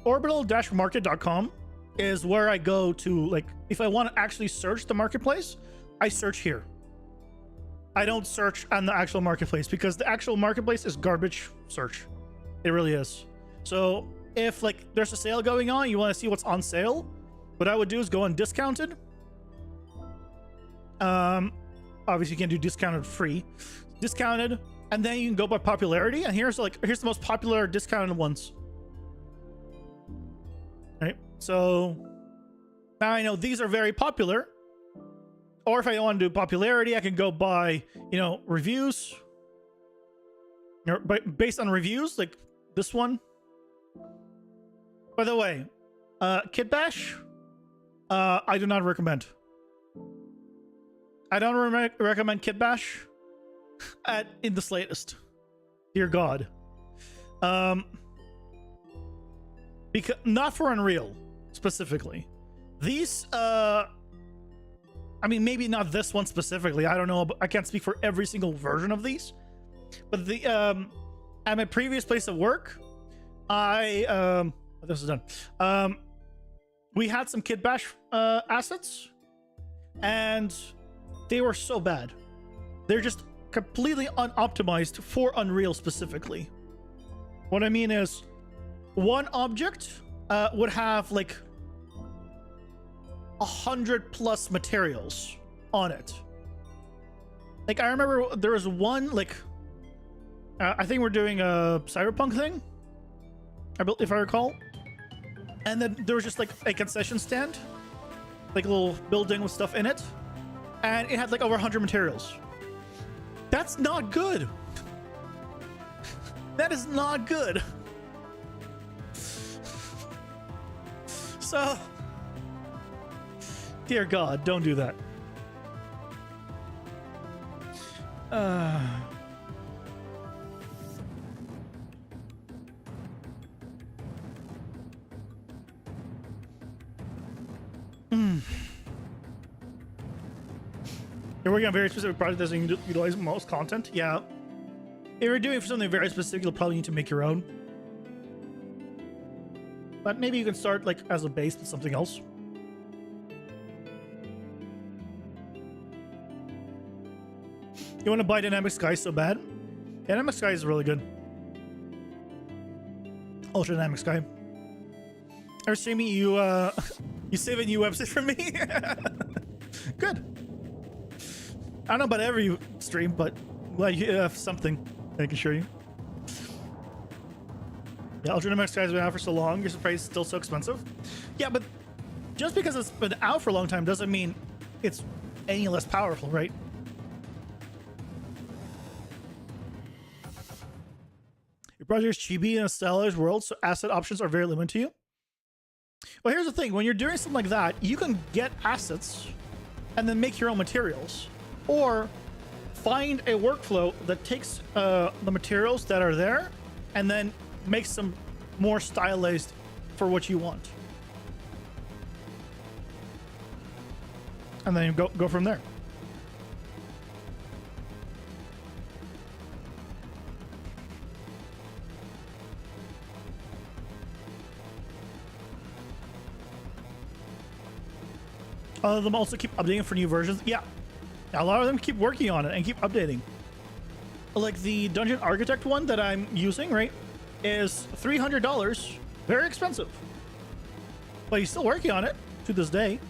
orbital-market.com is where I go to, like, if I want to actually search the marketplace, I search here. I don't search on the actual marketplace because the actual marketplace is garbage search. It really is. So if like there's a sale going on, you want to see what's on sale, what I would do is go on discounted. Obviously you can't do discounted free. Discounted, and then you can go by popularity, and here's the most popular discounted ones. Right? So now I know these are very popular. Or if I want to do popularity, I can go by, reviews. Based on reviews, like this one. By the way, Kit Bash, I do not recommend. I don't recommend Kit Bash in the slightest. Dear God. Because not for Unreal specifically. These I mean, maybe not this one specifically. I don't know. I can't speak for every single version of these. But the at my previous place of work, this is done. We had some Kit Bash assets, and they were so bad. They're just completely unoptimized for Unreal specifically. What I mean is, one object would have like 100+ materials on it. Like I remember there was one like I think we're doing a cyberpunk thing, if I recall, and then there was just like a concession stand, like a little building with stuff in it, and it had like over 100 materials. That's not good. That is not good. So dear God, don't do that. You're working on a very specific project that doesn't utilize most content? Yeah. If you're doing something very specific, you'll probably need to make your own. But maybe you can start like as a base with something else. You want to buy Dynamic Sky so bad? Dynamic Sky is really good. Ultra Dynamic Sky. Ever streaming you you save a new website for me? Good. I don't know about every stream, but glad you have something I can show you. Yeah, Ultra Dynamic Sky has been out for so long, your price is still so expensive. Yeah, but just because it's been out for a long time doesn't mean it's any less powerful, right? Your project is chibi in a stylized world, so asset options are very limited to you. Well, here's the thing. When you're doing something like that, you can get assets and then make your own materials. Or find a workflow that takes the materials that are there and then makes them more stylized for what you want. And then you go from there. A lot of them also keep updating for new versions. Yeah, a lot of them keep working on it and keep updating. Like the Dungeon Architect one that I'm using, right, is $300. Very expensive. But he's still working on it to this day.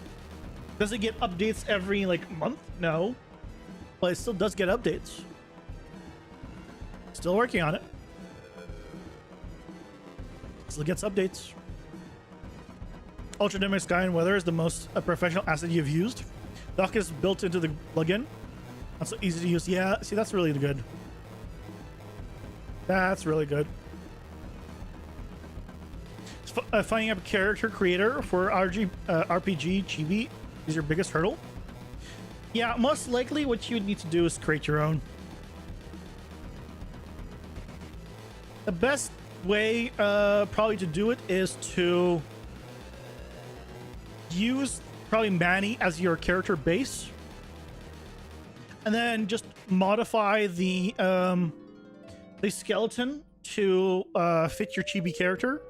Does it get updates every like month? No. But it still does get updates. Still working on it. Still gets updates. Ultra Dynamic Sky and Weather is the most professional asset you've used. Dock is built into the plugin. That's so easy to use. Yeah, see, that's really good. That's really good. Finding a character creator for RPG Chibi is your biggest hurdle. Yeah, most likely what you would need to do is create your own. The best way probably to do it is to use probably Manny as your character base and then just modify the skeleton to fit your chibi character,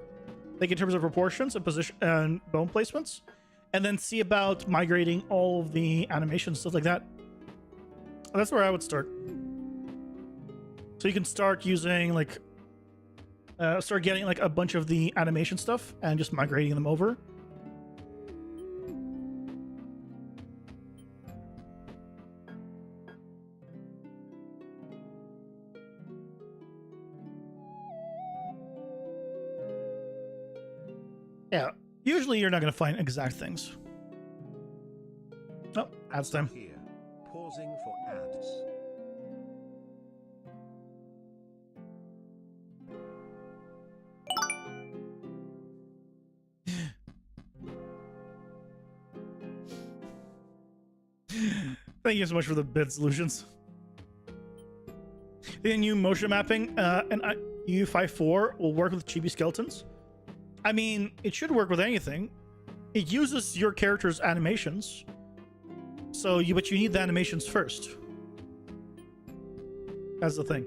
like in terms of proportions and position and bone placements, and then see about migrating all of the animations, stuff like that. That's where I would start. So you can start using like start getting like a bunch of the animation stuff and just migrating them over. Yeah, usually you're not going to find exact things. Oh, ads time. Here, pausing for ads. Thank you so much for the bid solutions. The new motion mapping and U54 will work with chibi skeletons. I mean, it should work with anything. It uses your character's animations. But you need the animations first. That's the thing.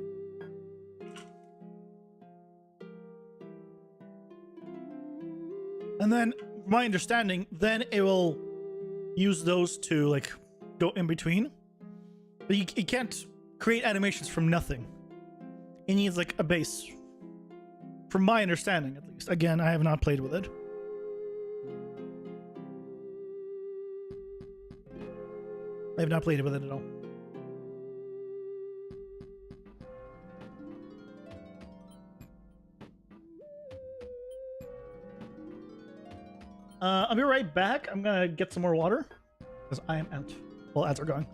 And then, my understanding, then it will use those to like go in between. But you can't create animations from nothing. It needs like a base. From my understanding, at least. Again, I have not played with it. I have not played with it at all. I'll be right back. I'm gonna get some more water because I am out. Well, ads are gone.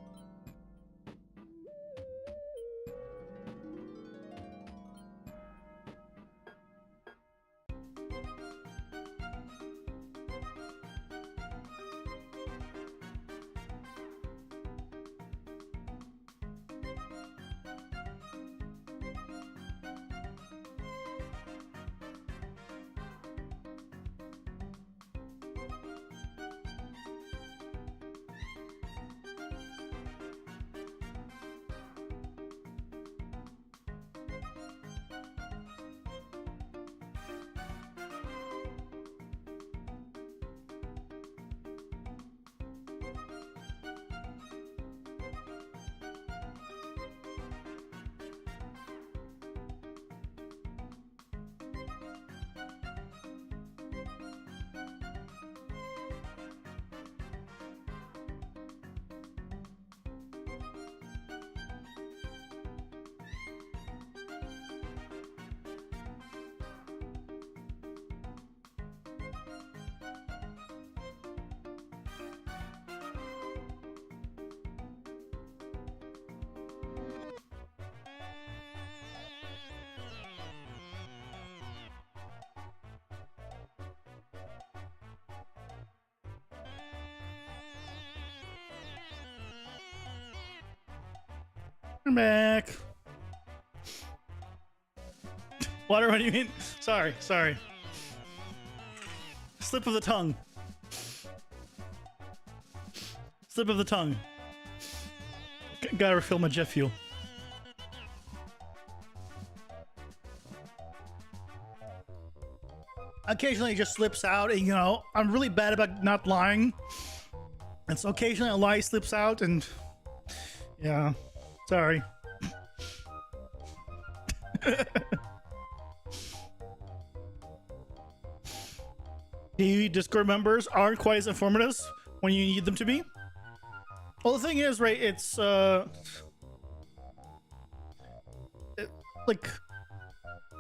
I'm back. Water, what do you mean? Sorry. Slip of the tongue. Slip of the tongue. Gotta refill my jet fuel. Occasionally it just slips out, and I'm really bad about not lying. And so occasionally a lie slips out, and yeah. Sorry. The Discord members aren't quite as informative when you need them to be. Well, the thing is, right, it's like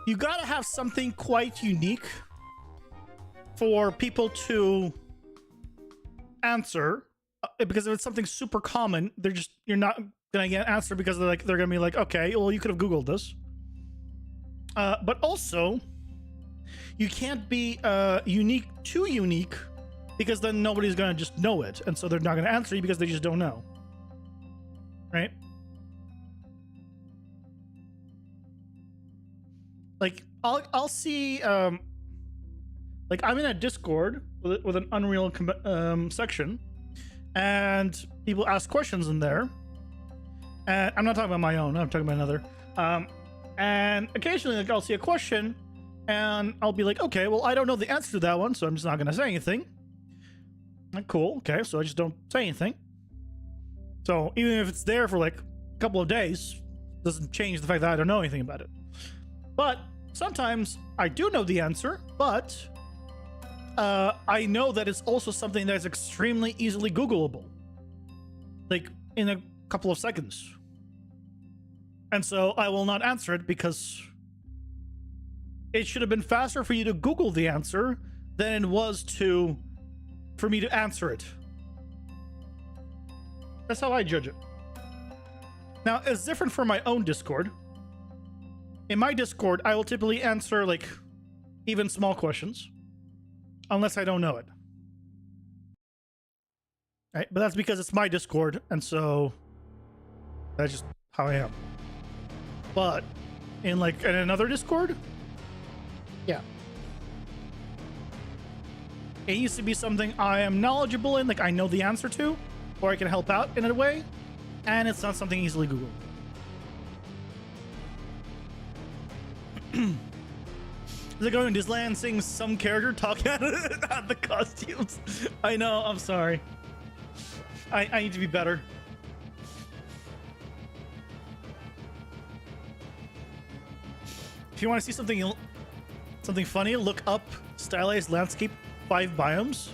you gotta have something quite unique for people to answer, because if it's something super common, you're not gonna get an answer, because they're gonna be like, okay, well, you could have Googled this. But also, you can't be too unique, because then nobody's gonna just know it, and so they're not gonna answer you because they just don't know, right? Like I'll see like I'm in a Discord with an Unreal section, and people ask questions in there. And I'm not talking about my own. I'm talking about another. And occasionally, like, I'll see a question, and I'll be like, okay, well, I don't know the answer to that one, so I'm just not going to say anything. Like, cool, okay, so I just don't say anything. So even if it's there for like a couple of days, doesn't change the fact that I don't know anything about it. But sometimes I do know the answer, but I know that it's also something that's extremely easily Googleable, like in a couple of seconds. And so I will not answer it because it should have been faster for you to Google the answer than it was for me to answer it. That's how I judge it. Now, it's different for my own Discord. In my Discord, I will typically answer like even small questions, unless I don't know it. Right? But that's because it's my Discord, and so that's just how I am. But in another Discord, yeah, it used to be something I am knowledgeable in, like I know the answer to, or I can help out in a way, and it's not something easily Googled. Is it going to Disneyland seeing some character talking at the costumes? I know, I'm sorry. I need to be better. If you want to see something funny, look up stylized landscape 5 biomes.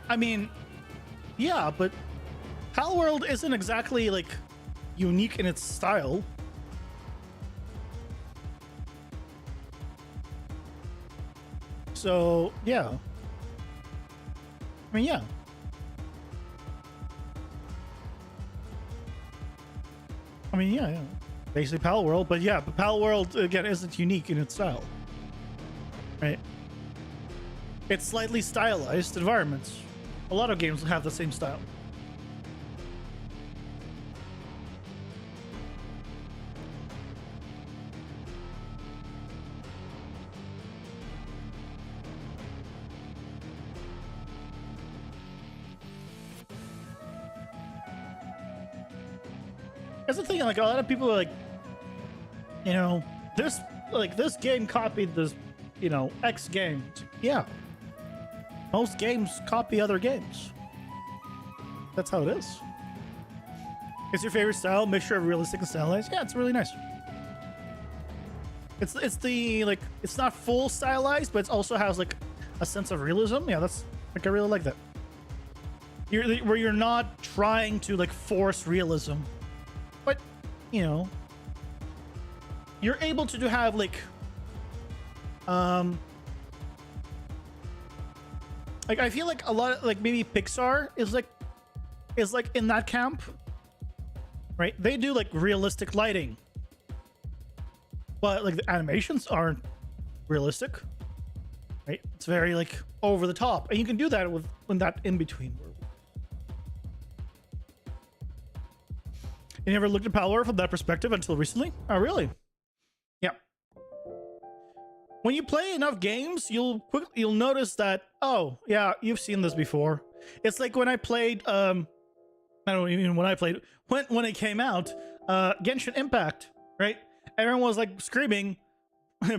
I mean, yeah, but Palworld isn't exactly like unique in its style. So, yeah. I mean, yeah. I mean, yeah. Basically Palworld, but yeah, but Palworld, again, isn't unique in its style. Right? It's slightly stylized environments. A lot of games have the same style. That's the thing, like a lot of people are like, you know, this game copied this, you know, X game. Yeah. Most games copy other games. That's how it is. It's your favorite style, mixture of realistic and stylized. Yeah, it's really nice. It's the like it's not full stylized, but it also has like a sense of realism. Yeah, that's like I really like that. Where you're not trying to like force realism, but you know, you're able to have like I feel like a lot of like maybe Pixar is like in that camp, right? They do like realistic lighting, but like the animations aren't realistic, right? It's very like over the top, and you can do that with that in between. You never looked at Power from that perspective until recently? Oh, really? Yeah. When you play enough games, you'll notice that, oh, yeah, you've seen this before. It's like when I played, I don't even when I played, when it came out, Genshin Impact, right? Everyone was like screaming,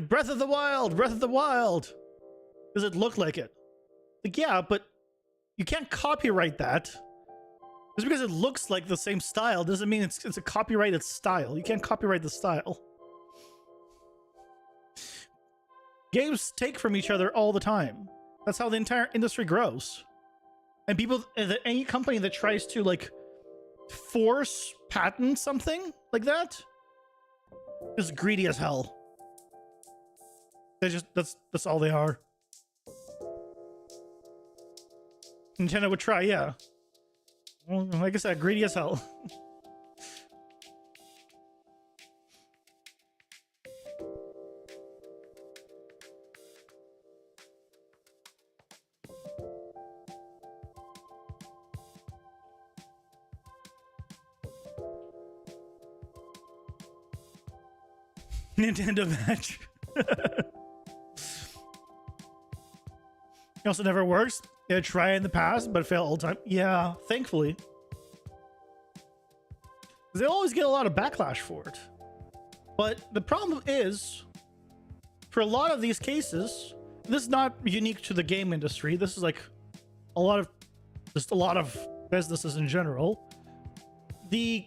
Breath of the Wild, Breath of the Wild. Because it looked like it. Like, yeah, but you can't copyright that. Just because it looks like the same style doesn't mean it's a copyrighted style. You can't copyright the style. Games take from each other all the time. That's how the entire industry grows. And people, any company that tries to like force patent something like that is greedy as hell. That's all they are. Nintendo would try, yeah. Well, like I said, greedy as hell. Nintendo match. It also never works. It tried in the past, but failed all the time. Yeah, thankfully. They always get a lot of backlash for it. But the problem is, for a lot of these cases, this is not unique to the game industry. This is like a lot of businesses in general. The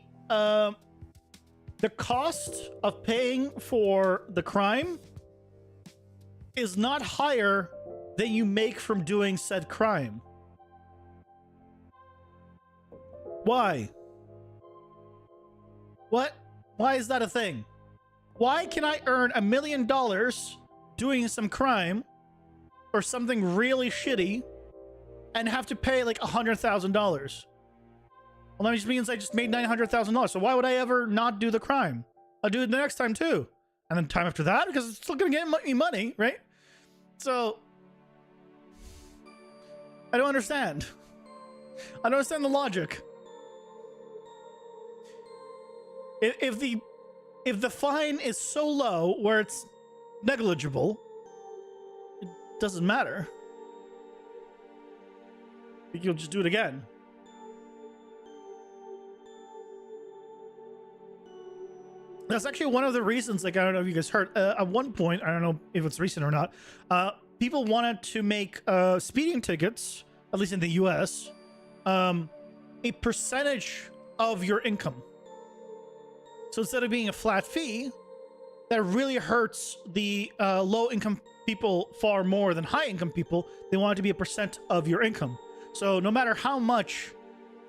cost of paying for the crime is not higher than you make from doing said crime. Why? What? Why is that a thing? Why can I earn $1 million doing some crime or something really shitty and have to pay like $100,000? Well, that just means I just made $900,000. So why would I ever not do the crime? I'll do it the next time too. And then time after that, because it's still going to get me money, right? So I don't understand. I don't understand the logic. If the fine is so low where it's negligible, it doesn't matter. You'll just do it again. That's actually one of the reasons, like, I don't know if you guys heard, at one point, I don't know if it's recent or not, people wanted to make speeding tickets, at least in the US, a percentage of your income. So instead of being a flat fee, that really hurts the low-income people far more than high-income people. They want it to be a percent of your income. So no matter how much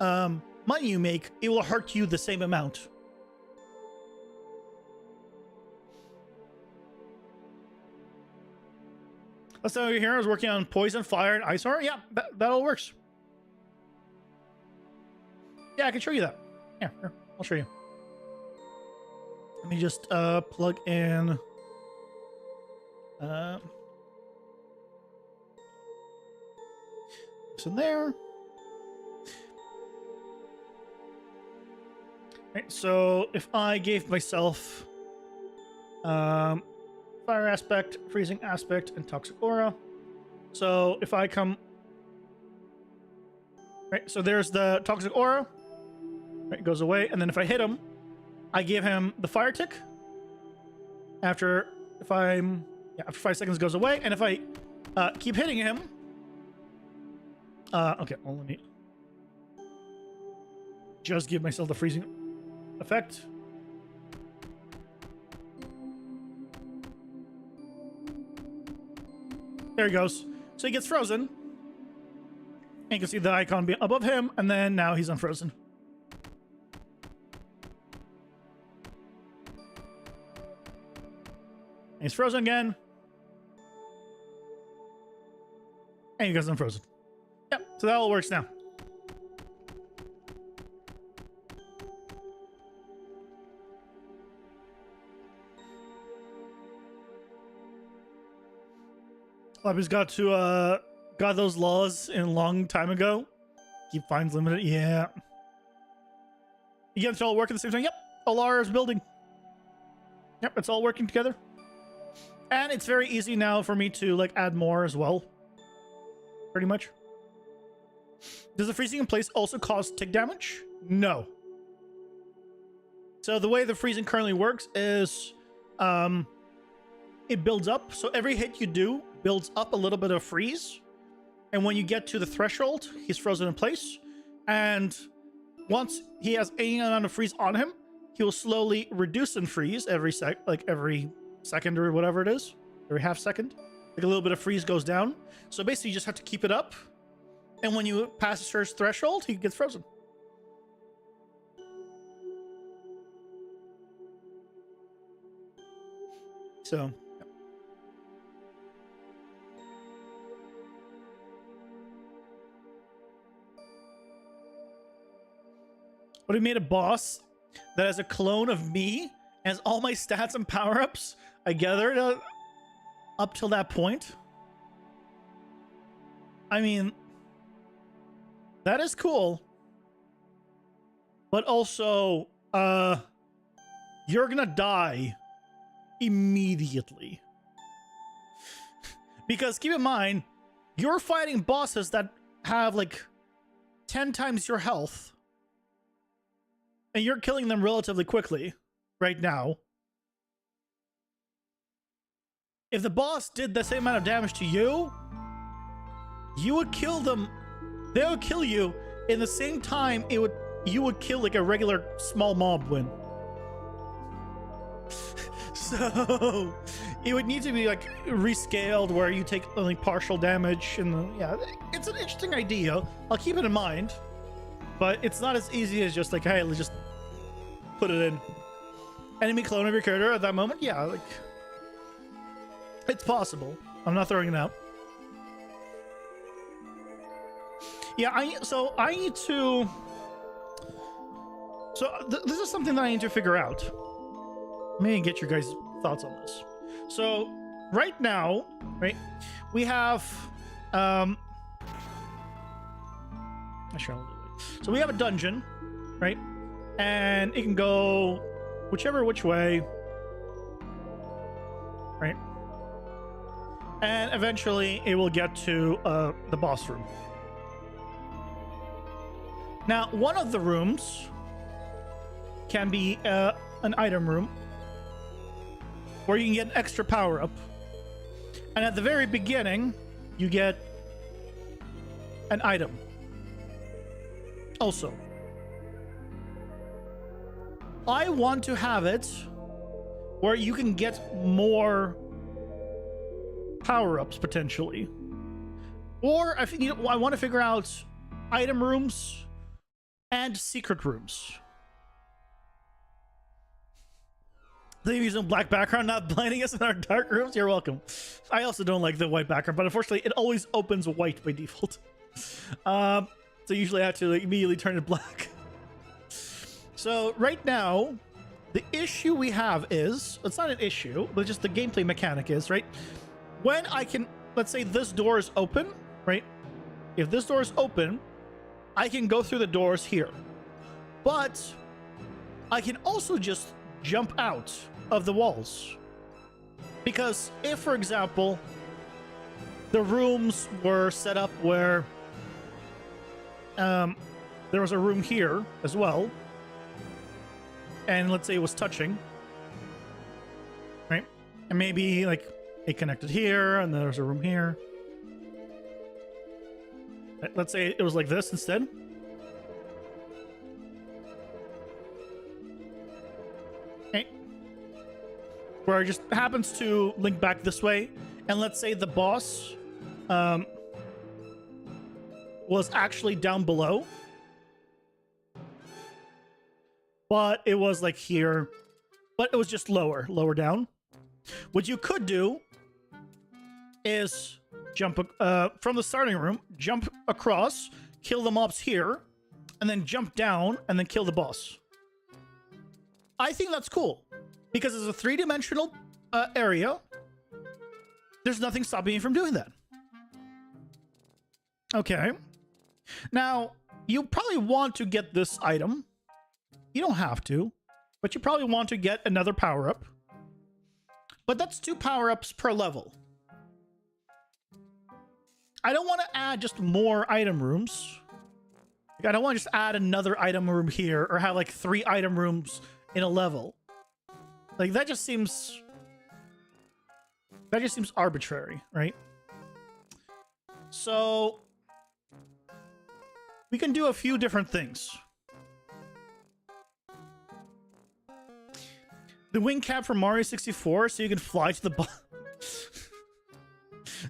money you make, it will hurt you the same amount. Last time we were here, I was working on Poison, Fire, and Ice Armor. Yeah, that all works. Yeah, I can show you that. Yeah, here, I'll show you. Let me just plug in this in there. Right, so if I gave myself Fire Aspect, Freezing Aspect, and Toxic Aura. So if I come... Right, so there's the Toxic Aura. Right, it goes away. And then if I hit him, I give him the Fire Tick. After 5 seconds it goes away. And if I keep hitting him... okay, well, let me just give myself the Freezing effect. There he goes. So he gets frozen. And you can see the icon above him, and then now he's unfrozen. And he's frozen again. And he goes unfrozen. Yep, so that all works now. Lobby's got those laws in a long time ago. Keep fines limited. Yeah. You get it all working at the same time. Yep. Alara is building. Yep, it's all working together. And it's very easy now for me to like add more as well. Pretty much. Does the freezing in place also cause tick damage? No. So the way the freezing currently works is it builds up. So every hit you do builds up a little bit of freeze. And when you get to the threshold, he's frozen in place. And once he has any amount of freeze on him, he will slowly reduce in freeze every second or whatever it is. Every half second. Like a little bit of freeze goes down. So basically you just have to keep it up. And when you pass a certain threshold, he gets frozen. So... What if we made a boss that has a clone of me, has all my stats and power-ups I gathered up till that point? I mean, that is cool. But also, you're gonna die immediately. Because keep in mind, you're fighting bosses that have like 10 times your health. and you're killing them relatively quickly right now. If the boss did the same amount of damage to you, you would kill them. They would kill you in the same time you would kill like a regular small mob win. So it would need to be like rescaled where you take only partial damage, and yeah, it's an interesting idea. I'll keep it in mind, but it's not as easy as just like, hey, let's just put it in. Enemy clone of your character at that moment, yeah, like it's possible. I'm not throwing it out. Yeah, I need to. This is something that I need to figure out. Let me get your guys' thoughts on this. So right now, right, we have so we have a dungeon, right, and it can go which way, right, and eventually it will get to the boss room. Now, one of the rooms can be an item room where you can get an extra power up. And at the very beginning, you get an item. Also, I want to have it where you can get more power-ups potentially. Or if you know, I want to figure out item rooms and secret rooms. They're using black background, not blinding us in our dark rooms. You're welcome. I also don't like the white background, but unfortunately, it always opens white by default. So usually I have to like, immediately turn it black. So right now, the issue we have is, it's not an issue, but just the gameplay mechanic is, right? When I can, let's say this door is open, right? If this door is open, I can go through the doors here. But I can also just jump out of the walls. Because if, for example, the rooms were set up where there was a room here as well, and let's say it was touching, right? And maybe like it connected here, and there's a room here. Let's say it was like this instead. Okay. Where it just happens to link back this way. And let's say the boss was actually down below. But it was like here. But it was just lower down. What you could do is jump from the starting room, jump across, kill the mobs here, and then jump down and then kill the boss. I think that's cool because it's a three-dimensional area. There's nothing stopping you from doing that. Okay. Now, you probably want to get this item. You don't have to, but you probably want to get another power-up. But that's 2 power-ups per level. I don't want to add just more item rooms. Like, I don't want to just add another item room here or have like 3 item rooms in a level. Like that just seems arbitrary, right? So we can do a few different things. The wing cap from Mario 64 so you can fly to the bottom.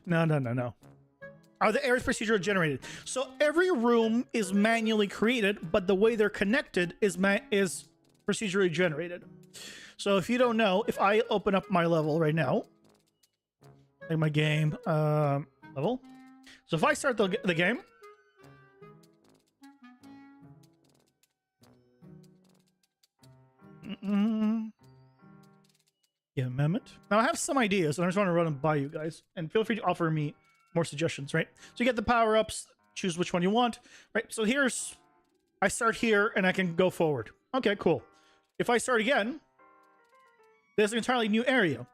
No. Are the areas procedurally generated? So every room is manually created, but the way they're connected is procedurally generated. So if you don't know, if I open up my level right now, like my game level. So if I start the game, yeah, amendment. Now I have some ideas, and I just want to run them by you guys, and feel free to offer me more suggestions, right? So you get the power-ups, choose which one you want, right? So I start here and I can go forward. Okay, cool. If I start again, there's an entirely new area.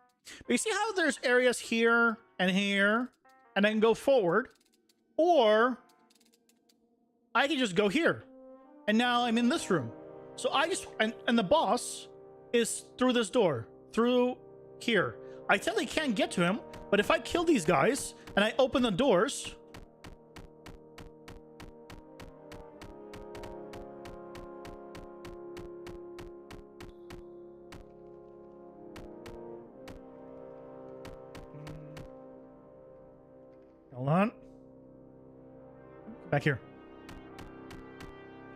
But you see how there's areas here, and I can go forward, or I can just go here. And now I'm in this room. So I just and the boss is through this door, through here. I technically can't get to him, but if I kill these guys and I open the doors, hold on, back here.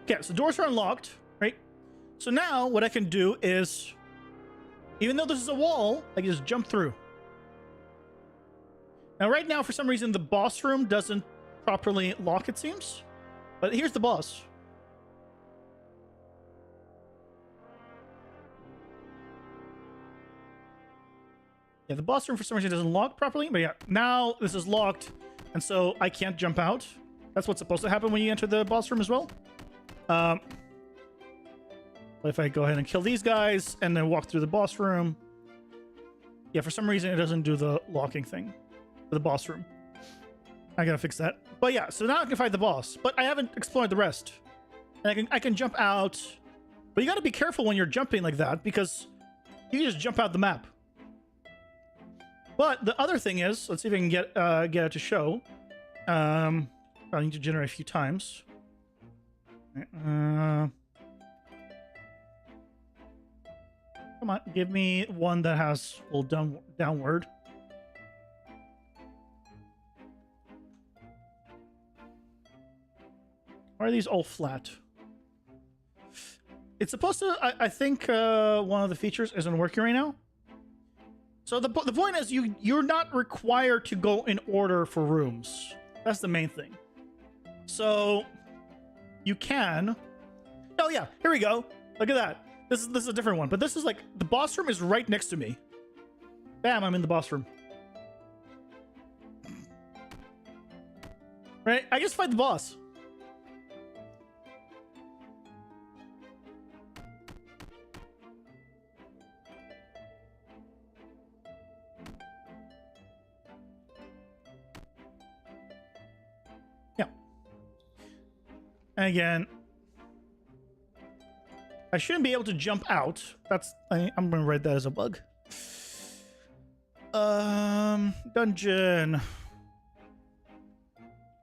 Okay, so doors are unlocked, right? So now what I can do is, even though this is a wall, I can just jump through. Now, right now, for some reason, the boss room doesn't properly lock, it seems. But here's the boss. Yeah, the boss room for some reason doesn't lock properly. But yeah, now this is locked, and so I can't jump out. That's what's supposed to happen when you enter the boss room as well. But if I go ahead and kill these guys and then walk through the boss room, yeah, for some reason it doesn't do the locking thing for the boss room. I gotta fix that. But yeah, so now I can fight the boss, but I haven't explored the rest. And I can jump out, but you gotta be careful when you're jumping like that because you can just jump out the map. But the other thing is, let's see if I can get it to show. I need to generate a few times. Come on, give me one that has a little downward. Why are these all flat? It's supposed to, I think one of the features isn't working right now. So the point is you're not required to go in order for rooms. That's the main thing. So you can, oh yeah, here we go. Look at that. This is a different one, but this is like, the boss room is right next to me. Bam, I'm in the boss room. Right, I just fight the boss. Yeah. And again, I shouldn't be able to jump out. I'm gonna write that as a bug. Dungeon.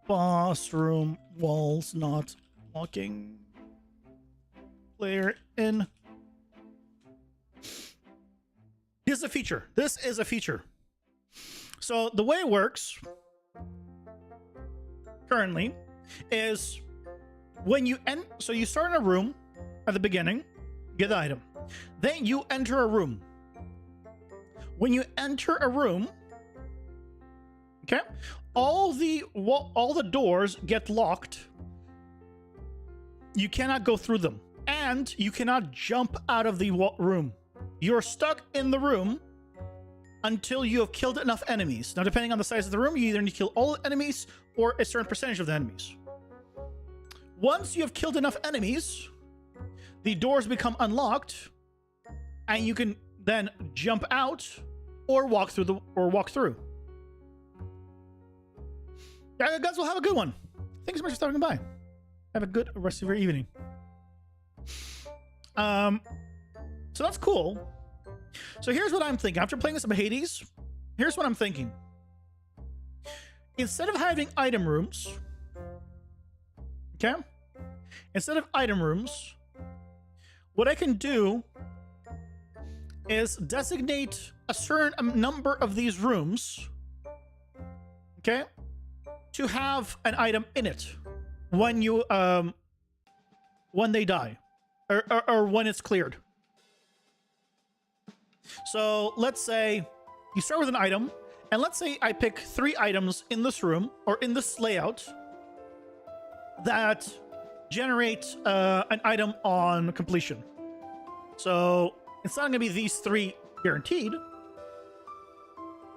Boss room walls not locking. Player in. This is a feature. This is a feature. So the way it works currently is when you so you start in a room at the beginning, get the item. Then you enter a room. When you enter a room, okay, all the doors get locked. You cannot go through them, and you cannot jump out of the room. You're stuck in the room until you have killed enough enemies. Now, depending on the size of the room, you either need to kill all the enemies or a certain percentage of the enemies. Once you have killed enough enemies, the doors become unlocked, and you can then jump out or walk through Yeah, guys, will have a good one. Thanks so much for stopping by. Have a good rest of your evening. So that's cool. So here's what I'm thinking. After playing this in Hades, here's what I'm thinking. Instead of having item rooms, okay? Instead of item rooms, what I can do is designate a certain number of these rooms, okay, to have an item in it when you when they die or when it's cleared. So let's say you start with an item, and let's say I pick 3 items in this room or in this layout that generate an item on completion. So it's not going to be these 3 guaranteed,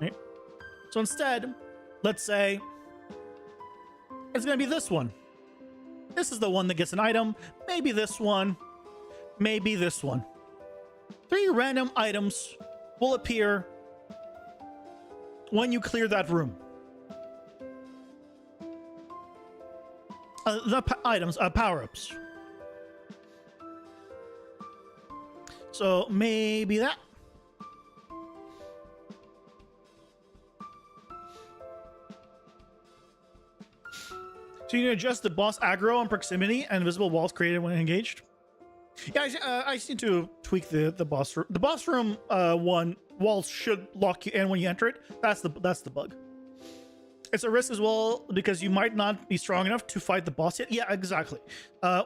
right? So instead, let's say it's going to be this one. This is the one that gets an item. Maybe this one. Maybe this one. 3 random items will appear when you clear that room. The items, power-ups. So maybe that. So you can adjust the boss aggro on proximity and invisible walls created when engaged. Yeah, I just need to tweak the boss room. The boss room one walls should lock you in when you enter it. That's the bug. It's a risk as well because you might not be strong enough to fight the boss yet. Yeah, exactly.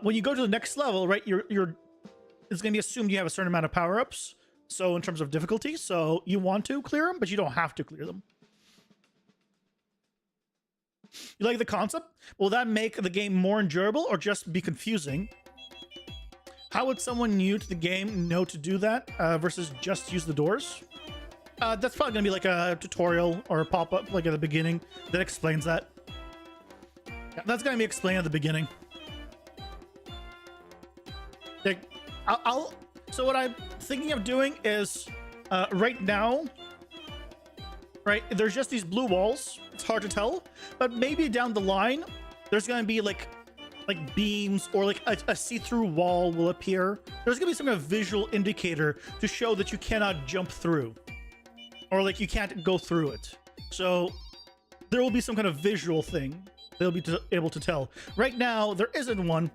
When you go to the next level, right, it's gonna be assumed you have a certain amount of power-ups. So in terms of difficulty, so you want to clear them, but you don't have to clear them. You like the concept? Will that make the game more enjoyable or just be confusing? How would someone new to the game know to do that versus just use the doors? That's probably gonna be like a tutorial or a pop-up like at the beginning that explains that. Yeah, that's gonna be explained at the beginning. Like, so what I'm thinking of doing is right now, right, there's just these blue walls. It's hard to tell, but maybe down the line there's gonna be like beams or like a see-through wall will appear. There's gonna be some kind of visual indicator to show that you cannot jump through or like you can't go through it. So there will be some kind of visual thing they'll be able to tell. Right now there isn't one,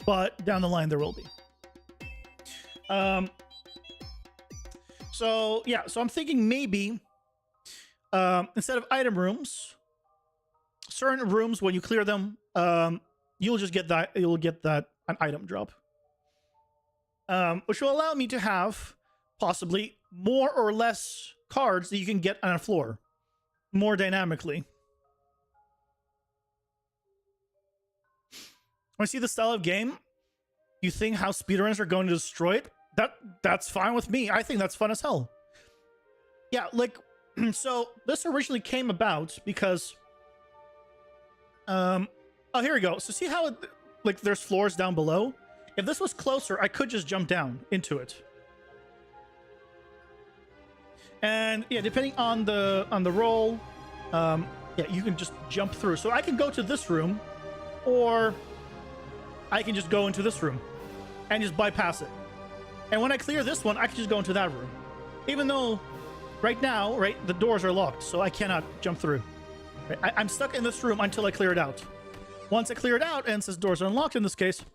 but down the line there will be. So yeah, so I'm thinking maybe instead of item rooms, certain rooms when you clear them, you'll get that an item drop, which will allow me to have possibly more or less cards that you can get on a floor more dynamically. When I see the style of game, you think how speedrunners are going to destroy it? That's fine with me. I think that's fun as hell. Yeah, like, so this originally came about because oh, here we go. So see how like there's floors down below? If this was closer, I could just jump down into it. And yeah, depending on the roll, yeah, you can just jump through. So I can go to this room, or I can just go into this room and just bypass it. And when I clear this one, I can just go into that room. Even though right now, right, the doors are locked, so I cannot jump through. Right? I'm stuck in this room until I clear it out. Once I clear it out, and since doors are unlocked in this case,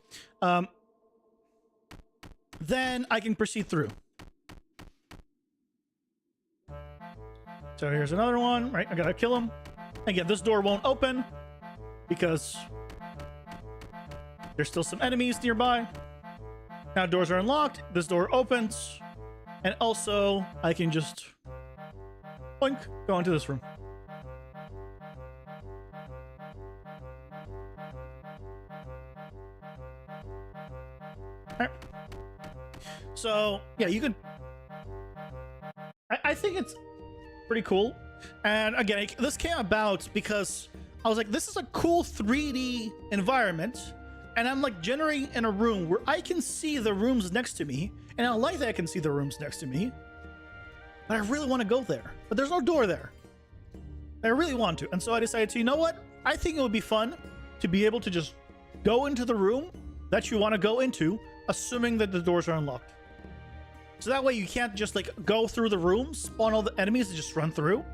then I can proceed through. So here's another one, right? I gotta kill him. Again, this door won't open because there's still some enemies nearby. Now doors are unlocked. This door opens. And also, I can just boink, go into this room. Alright. So, yeah, you can... I think it's pretty cool. And again, this came about because I was like, this is a cool 3D environment. And I'm like generating in a room where I can see the rooms next to me. And I like that I can see the rooms next to me. But I really want to go there. But there's no door there. I really want to. And so I decided to, you know what? I think it would be fun to be able to just go into the room that you want to go into, assuming that the doors are unlocked. So that way you can't just like go through the room, spawn all the enemies and just run through.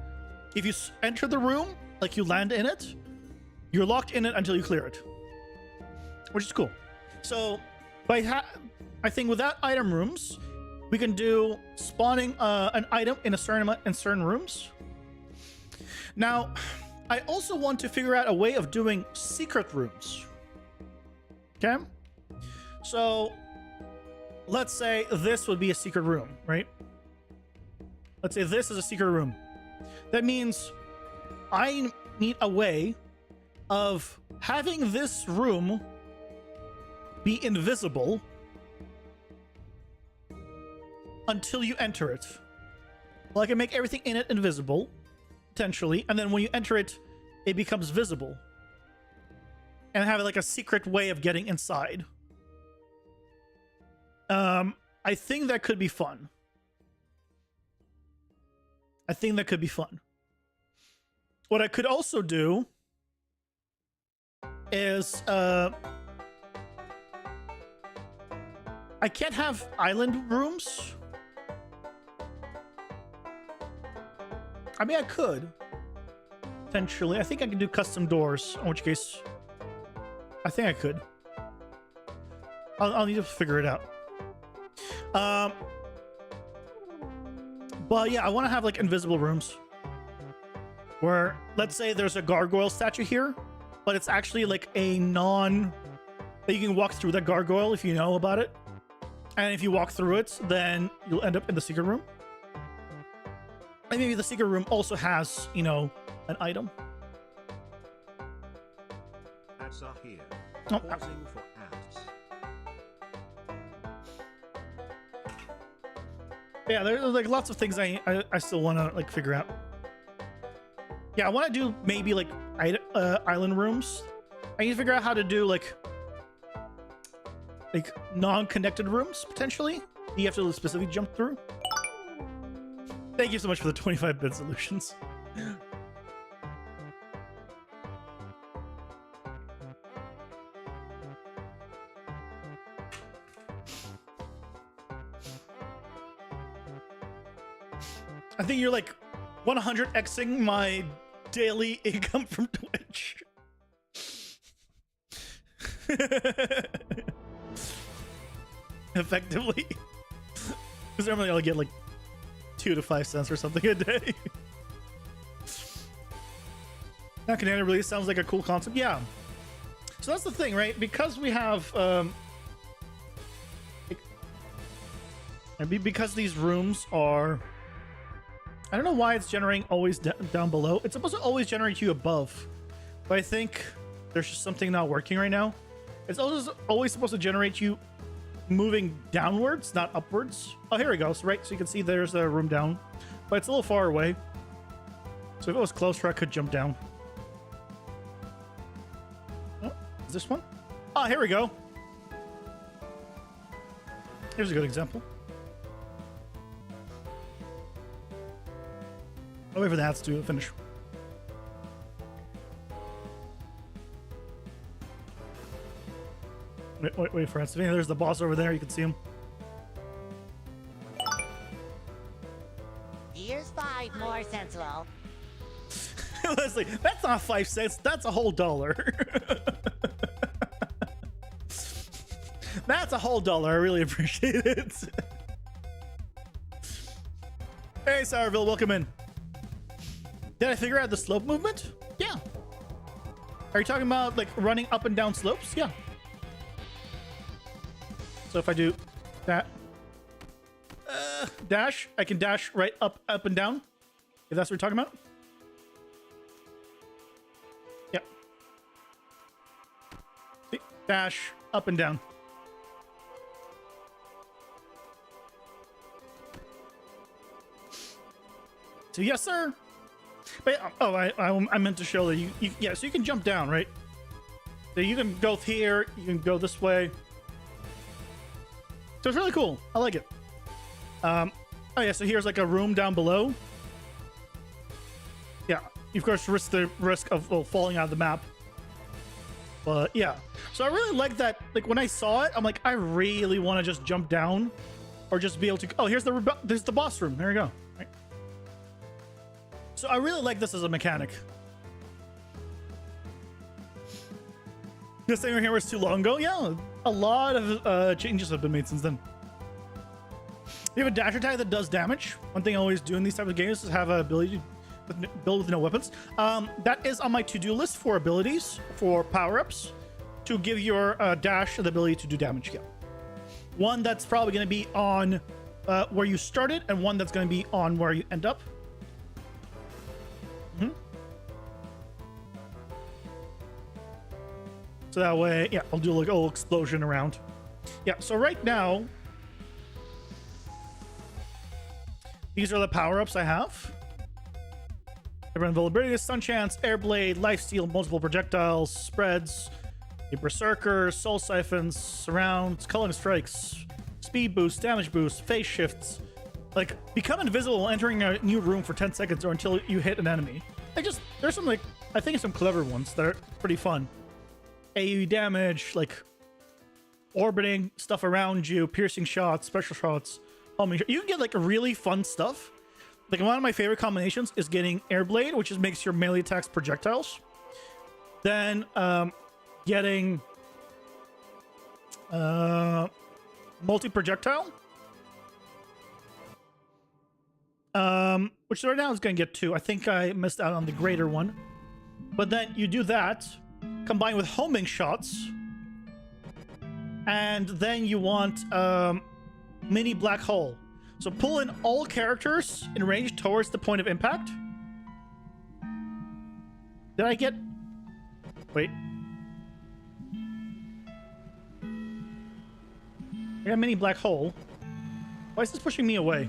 If you enter the room, like you land in it, you're locked in it until you clear it. Which is cool. So I think without item rooms, we can do spawning an item in certain rooms. Now, I also want to figure out a way of doing secret rooms. Okay? So let's say this would be a secret room, right? Let's say this is a secret room. That means I need a way of having this room be invisible until you enter it. Well, I can make everything in it invisible, potentially, and then when you enter it, it becomes visible. And have like a secret way of getting inside. I think that could be fun. I think that could be fun. What I could also do is I I can't have island rooms. I mean, I could. Potentially. I think I can do custom doors, in which case I think I could. I'll need to figure it out. But yeah, I want to have like invisible rooms where, let's say there's a gargoyle statue here, but it's actually like a that you can walk through that gargoyle if you know about it. And if you walk through it, then you'll end up in the secret room. And maybe the secret room also has, you know, an item. Ads are here. Oh, Pausing for ads. yeah, there's like lots of things I still want to like figure out. Yeah, I want to do maybe like island rooms. I need to figure out how to do like non-connected rooms potentially. You have to specifically jump through. Thank you so much for the 25-bit solutions. I think you're like 100xing my daily income from Twitch. Effectively. Because normally I'll get like 2 to 5 cents or something a day. That Canada really sounds like a cool concept. Yeah. So that's the thing, right? Because we have because these rooms are, I don't know why it's generating always down below. It's supposed to always generate you above, but I think there's just something not working right now. It's always supposed to generate you moving downwards, not upwards. Oh, here it goes, right? So you can see there's a room down, but it's a little far away. So if it was closer, I could jump down. Oh, is this one? Oh, here we go. Here's a good example. I'll wait for the ads to finish. Wait for ads. There's the boss over there. You can see him. Here's 5 more, Sensible. Leslie, that's not 5 cents. That's a whole $1. That's a whole $1. I really appreciate it. Hey, Sourville, welcome in. Did I figure out the slope movement? Yeah. Are you talking about like running up and down slopes? Yeah. So if I do that dash, I can dash right up and down. If that's what we're talking about. Yep. See? Dash up and down. So yes, sir. But oh, I meant to show that you yeah. So you can jump down, right? So you can go here. You can go this way. So it's really cool. I like it. Oh yeah, so here's like a room down below. Yeah, you of course risk the risk of falling out of the map. But yeah, so I really like that. Like when I saw it, I'm like, I really want to just jump down, or just be able to. Oh, there's the boss room. There you go. Right. So I really like this as a mechanic. This thing right here was too long ago. Yeah, a lot of changes have been made since then. You have a dash attack that does damage. One thing I always do in these types of games is have an ability to build with no weapons. That is on my to-do list for abilities, for power-ups, to give your dash the ability to do damage. Yeah. One that's probably going to be on where you started, and one that's going to be on where you end up. Mm-hmm. So that way, yeah, I'll do like a little explosion around. Yeah, so right now, these are the power-ups I have. Invulnerability, stun chance, air blade, lifesteal, multiple projectiles, spreads, a berserker, soul siphons, surrounds, culling strikes, speed boost, damage boost, phase shifts. Like, become invisible while entering a new room for 10 seconds or until you hit an enemy. There's some, like, I think some clever ones that are pretty fun. AoE damage, like, orbiting stuff around you, piercing shots, special shots, homing. You can get like really fun stuff. Like one of my favorite combinations is getting Airblade, which just makes your melee attacks projectiles. Then getting multi-projectile. Which right now is going to get 2. I think I missed out on the greater one. But then you do that, combined with homing shots. And then you want mini black hole. So pull in all characters in range towards the point of impact. Did I get... Wait. I got mini black hole. Why is this pushing me away?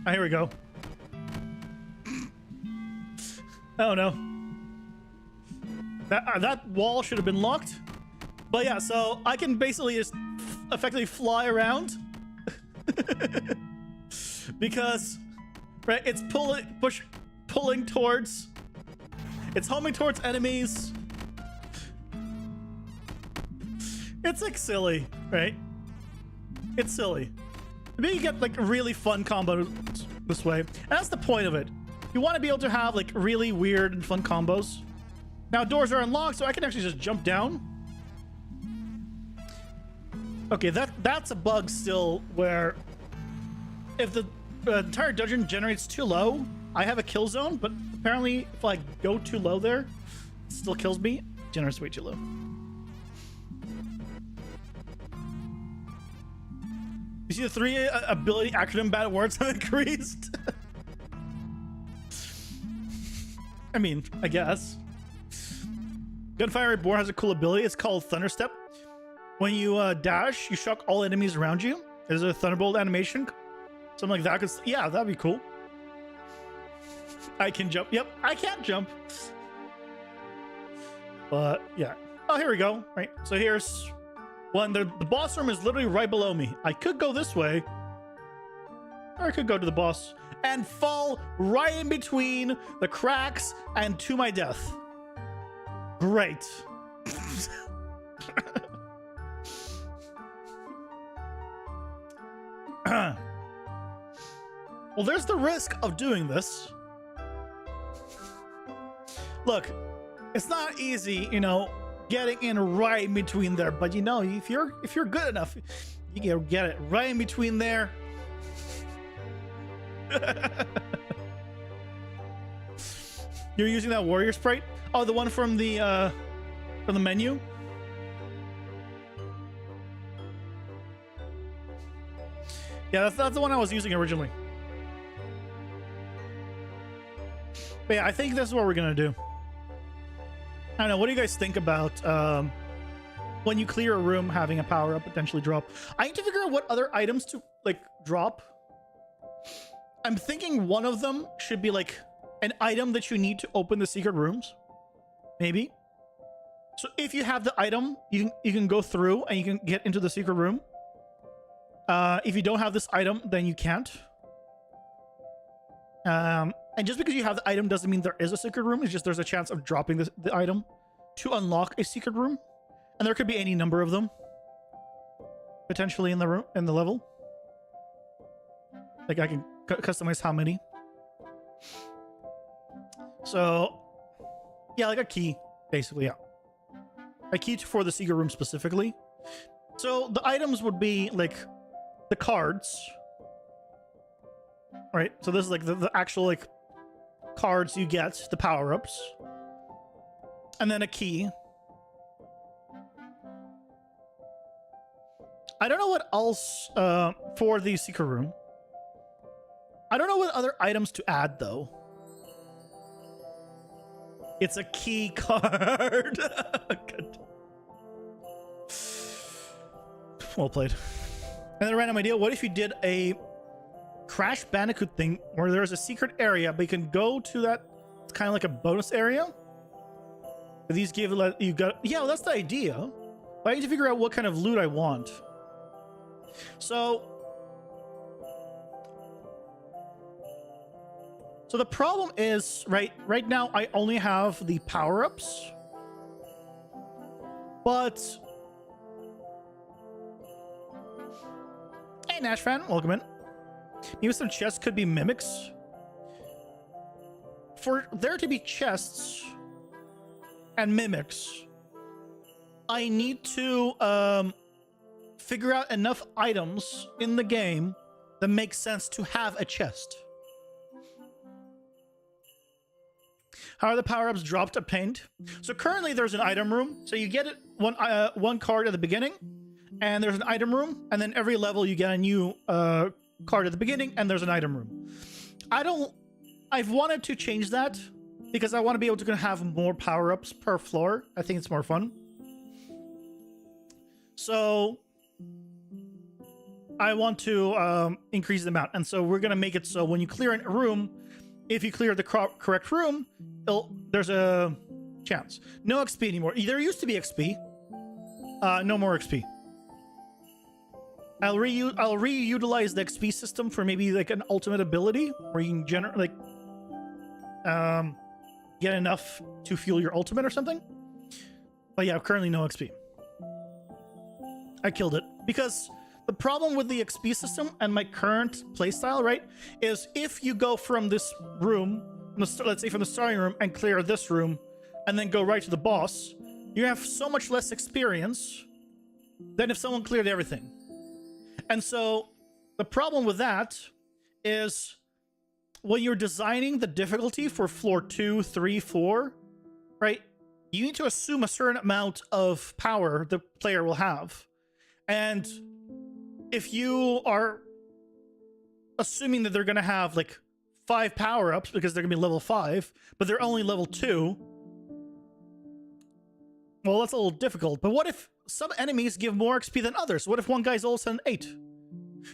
Ah, here we go. Oh no. That wall should have been locked. But yeah, so I can basically just effectively fly around. Because, right, it's pulling towards... It's homing towards enemies. It's like silly, right? It's silly. Maybe you get like a really fun combo this way. And that's the point of it. You want to be able to have like really weird and fun combos. Now doors are unlocked, so I can actually just jump down. Okay, that's a bug still where if the entire dungeon generates too low, I have a kill zone, but apparently if I go too low there, it still kills me. It generates way too low. You see the 3 ability acronym bad words have increased? I mean, I guess. Gunfire Reborn has a cool ability. It's called Thunderstep. When you dash, you shock all enemies around you. There's a Thunderbolt animation. Something like that. Cause, yeah, that'd be cool. I can jump. Yep, I can't jump. But, yeah. Oh, here we go. Right. So here's... one. The boss room is literally right below me. I could go this way. Or I could go to the boss and fall right in between the cracks and to my death. Great. Well, there's the risk of doing this. Look, it's not easy, you know, getting in right in between there, but you know, if you're good enough, you can get it right in between there. You're using that warrior sprite? Oh, the one from the menu? Yeah, that's the one I was using originally. But yeah, I think this is what we're gonna do. I don't know. What do you guys think about when you clear a room having a power up potentially drop? I need to figure out what other items to like drop. I'm thinking one of them should be like an item that you need to open the secret rooms. Maybe. So if you have the item, you can go through and you can get into the secret room. If you don't have this item, then you can't. And just because you have the item doesn't mean there is a secret room. It's just there's a chance of dropping the item to unlock a secret room. And there could be any number of them potentially in the room, in the level. Like I can customize how many. So yeah, like a key, basically, yeah. A key for the secret room specifically. So the items would be like the cards. Right, so this is like the actual like cards you get, the power-ups. And then a key. I don't know what else for the secret room. I don't know what other items to add though. It's a key card. Good. Well played. And then a random idea, what if you did a Crash Bandicoot thing where there's a secret area, but you can go to that. It's kind of like a bonus area. These give you got, yeah, well, that's the idea. But I need to figure out what kind of loot I want. So the problem is right now I only have the power-ups. But hey, Nash fan, welcome in. Maybe some chests could be mimics. For there to be chests and mimics, I need to figure out enough items in the game that make sense to have a chest. How are the power-ups dropped obtained? So currently there's an item room. So you get it one card at the beginning, and there's an item room, and then every level you get a new card at the beginning, and there's an item room. I've wanted to change that because I want to be able to have more power-ups per floor. I think it's more fun. So I want to increase the amount, and so we're gonna make it so when you clear a room, if you clear the correct room, there's a chance. No XP anymore. There used to be XP. No more XP. I'll reutilize the XP system for maybe like an ultimate ability where you can generate get enough to fuel your ultimate or something. But yeah, currently no XP. I killed it because the problem with the XP system and my current playstyle, right, is if you go from this room, let's say from the starting room, and clear this room, and then go right to the boss, you have so much less experience than if someone cleared everything. And so the problem with that is when you're designing the difficulty for floor 2, 3, 4, right, you need to assume a certain amount of power the player will have. And if you are assuming that they're going to have like 5 power-ups because they're going to be level 5, but they're only level 2, well, that's a little difficult. But what if some enemies give more XP than others? What if one guy's all of a sudden 8?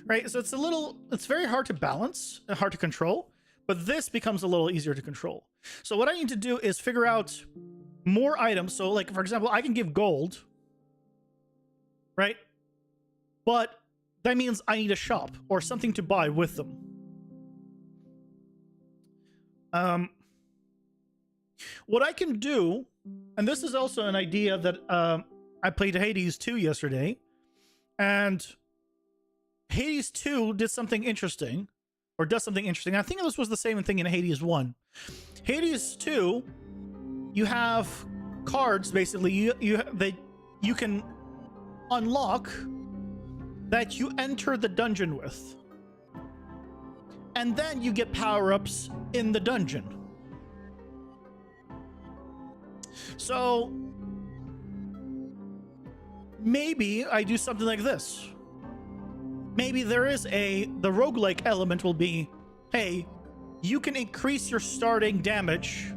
Right? So it's very hard to balance and hard to control, but this becomes a little easier to control. So what I need to do is figure out more items. So like, for example, I can give gold, right? But that means I need a shop or something to buy with them. What I can do, and this is also an idea that I played Hades 2 yesterday, and Hades 2 did something interesting, or does something interesting. I think this was the same thing in Hades 1. Hades 2, you have cards, basically, you can unlock that you enter the dungeon with. And then you get power-ups in the dungeon. So maybe I do something like this. Maybe there is the roguelike element will be, hey, you can increase your starting damage.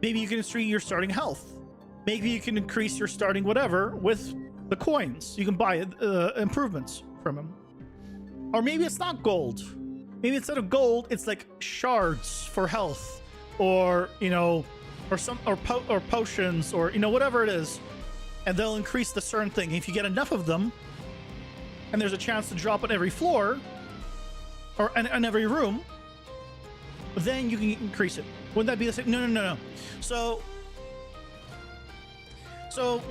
Maybe you can increase your starting health. Maybe you can increase your starting whatever with the coins. You can buy improvements from them. Or maybe it's not gold. Maybe instead of gold, it's like shards for health, or or potions, or whatever it is, and they'll increase the certain thing. If you get enough of them, and there's a chance to drop on every floor, or in every room, then you can increase it. Wouldn't that be the same? No. So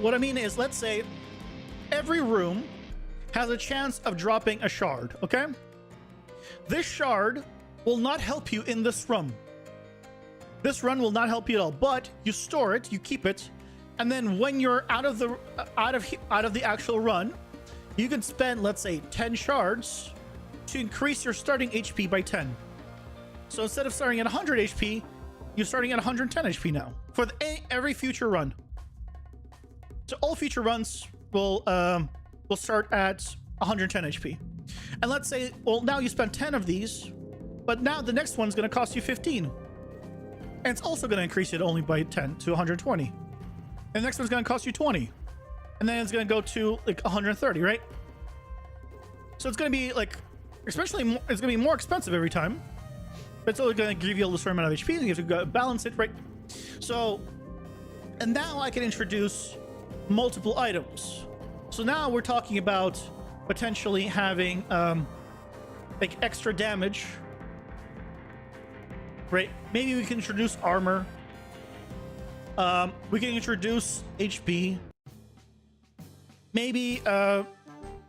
what I mean is, let's say every room has a chance of dropping a shard, okay? This shard will not help you in this run. This run will not help you at all, but you store it, you keep it, and then when you're out of the actual run, you can spend, let's say, 10 shards to increase your starting HP by 10. So instead of starting at 100 HP, you're starting at 110 HP now for every future run. So all future runs will start at 110 HP. And let's say, well, now you spent 10 of these, but now the next one's going to cost you 15. And it's also going to increase it only by 10 to 120. And the next one's going to cost you 20. And then it's going to go to like 130, right? So it's going to be like, it's going to be more expensive every time. But it's only going to give you a certain amount of HP, and you have to balance it, right? So, and now I can introduce multiple items. So now we're talking about potentially having like extra damage, right? Maybe we can introduce armor. We can introduce HP, maybe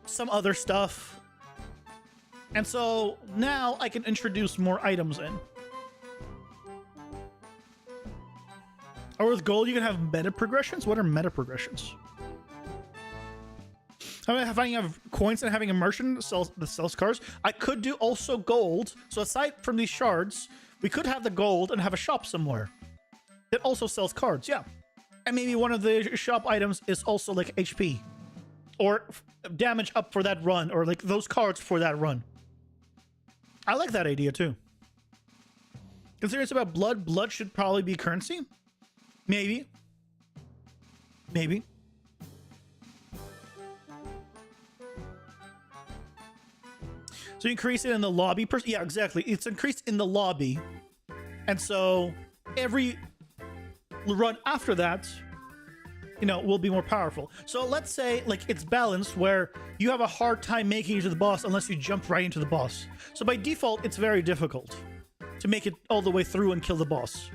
some other stuff. And so now I can introduce more items in. Or with gold, you can have meta progressions. What are meta progressions? Having have coins and having a merchant that sells cards. I could do also gold. So aside from these shards, we could have the gold and have a shop somewhere that also sells cards. Yeah. And maybe one of the shop items is also like HP or damage up for that run, or like those cards for that run. I like that idea too. Considering it's about blood, blood should probably be currency. Maybe. Maybe. So you increase it in the lobby. Yeah, exactly. It's increased in the lobby. And so every run after that, you know, will be more powerful. So let's say like it's balanced where you have a hard time making it to the boss unless you jump right into the boss. So by default, it's very difficult to make it all the way through and kill the boss.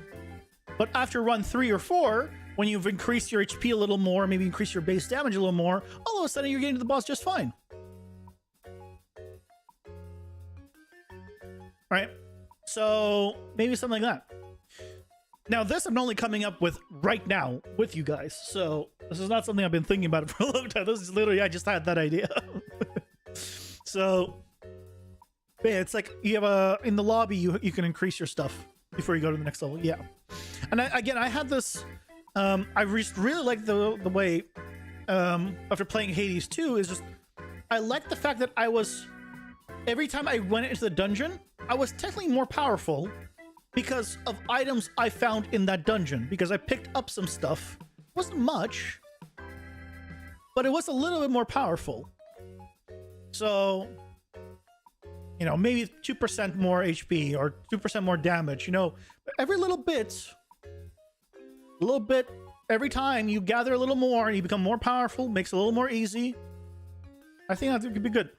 But after run 3 or 4, when you've increased your HP a little more, maybe increase your base damage a little more, all of a sudden you're getting to the boss just fine. Right? So maybe something like that. Now this I'm only coming up with right now with you guys. So this is not something I've been thinking about for a long time. This is literally, I just had that idea. So yeah, it's like you have in the lobby, you can increase your stuff before you go to the next level. Yeah. And I had this, I just really like the way, after playing Hades 2 is just, I like the fact that every time I went into the dungeon, I was technically more powerful because of items I found in that dungeon, because I picked up some stuff. It wasn't much, but it was a little bit more powerful. So, you know, maybe 2% more HP or 2% more damage, you know, every little bit, every time you gather a little more and you become more powerful, makes it a little more easy. I think that could be good.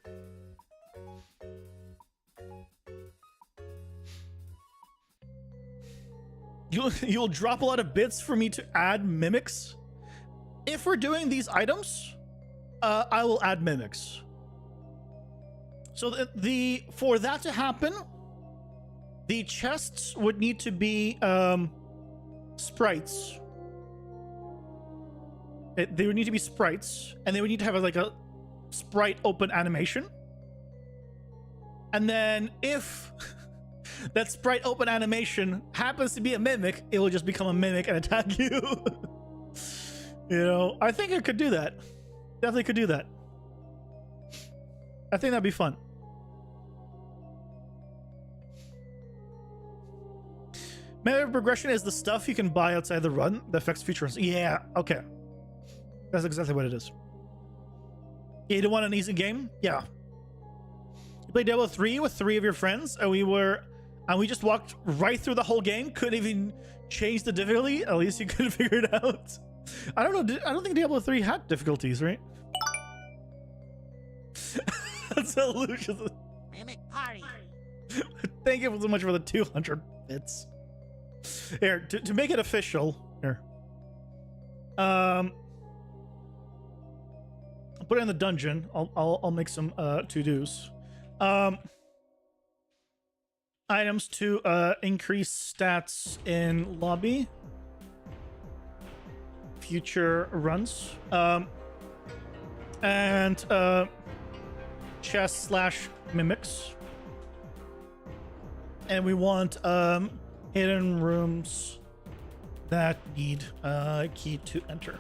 You'll drop a lot of bits for me to add mimics. If we're doing these items, I will add mimics. So for that to happen, the chests would need to be sprites. They would need to be sprites, and they would need to have like a sprite open animation. And then if that sprite open animation happens to be a mimic, it will just become a mimic and attack you. You know, I think it could do that. Definitely could do that. I think that'd be fun. Meta progression is the stuff you can buy outside the run that affects future runs. Yeah, okay. That's exactly what it is. You don't want an easy game? Yeah. You played Diablo 3 with 3 of your friends, and we just walked right through the whole game. Couldn't even change the difficulty. At least you couldn't figure it out. I don't know. I don't think Diablo 3 had difficulties, right? That's a Lucius. Mimic party. Thank you so much for the 200 bits. Here, to make it official, here. I'll put it in the dungeon. I'll make some to-dos. Items to increase stats in lobby. Future runs. And chest / mimics. And we want hidden rooms that need a key to enter.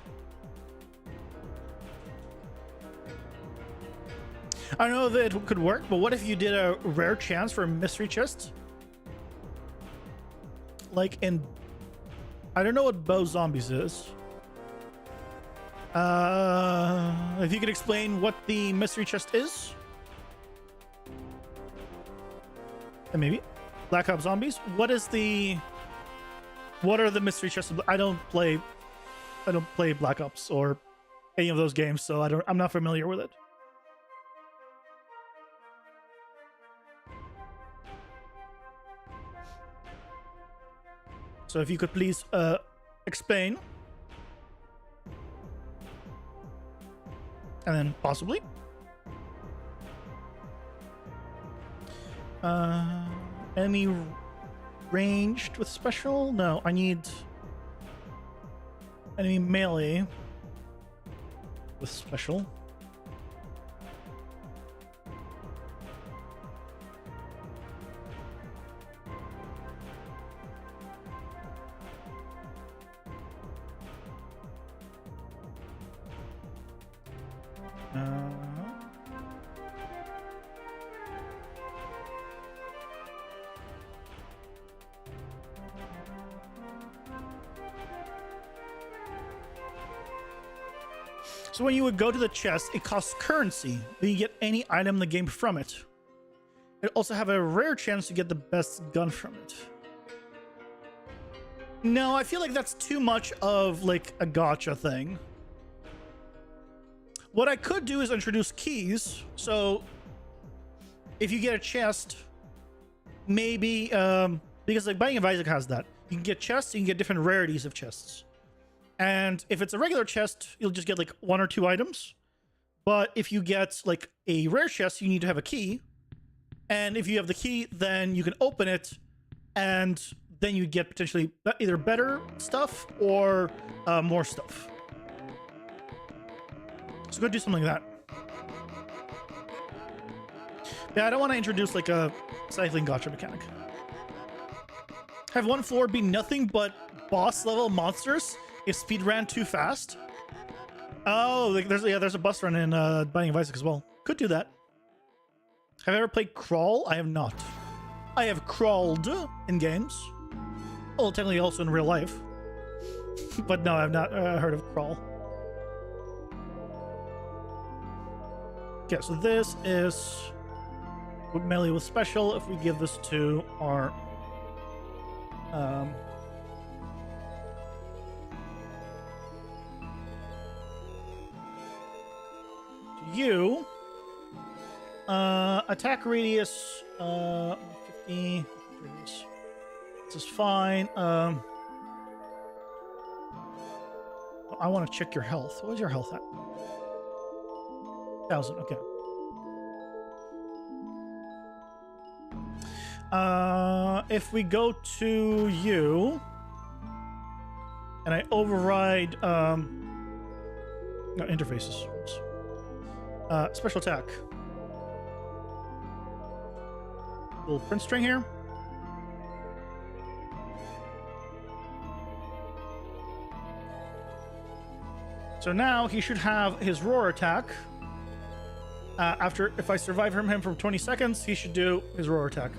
I know that it could work, but what if you did a rare chance for a mystery chest? Like in... I don't know what Bow Zombies is. If you could explain what the mystery chest is? And maybe Black Ops Zombies. What are the mystery chests? I don't play Black Ops or any of those games, so I'm not familiar with it. So if you could please explain. And then possibly. Enemy ranged with special? No, I need enemy melee with special. So when you would go to the chest, it costs currency, but you get any item in the game from it. It also have a rare chance to get the best gun from it. No, I feel like that's too much of like a gacha thing. What I could do is introduce keys. So if you get a chest, maybe because like Binding of Isaac has that. You can get chests, you can get different rarities of chests. And if it's a regular chest, you'll just get like 1 or 2 items. But if you get like a rare chest, you need to have a key. And if you have the key, then you can open it, and then you get potentially either better stuff or more stuff. So go do something like that. Yeah, I don't want to introduce like a cycling gacha mechanic. Have one floor be nothing but boss level monsters if speed ran too fast. Oh, like there's a bus run in Binding of Isaac as well. Could do that. Have I ever played Crawl? I have not. I have crawled in games. Well, technically also in real life. But no, I've not heard of Crawl. Okay, so this is melee with special. If we give this to our you, attack radius 50 radius. This is fine. I want to check your health. What is your health at? 1,000. Okay. If we go to you and I override no, interfaces. Special attack. Little print string here. So now he should have his roar attack. After, if I survive from him for 20 seconds, he should do his roar attack.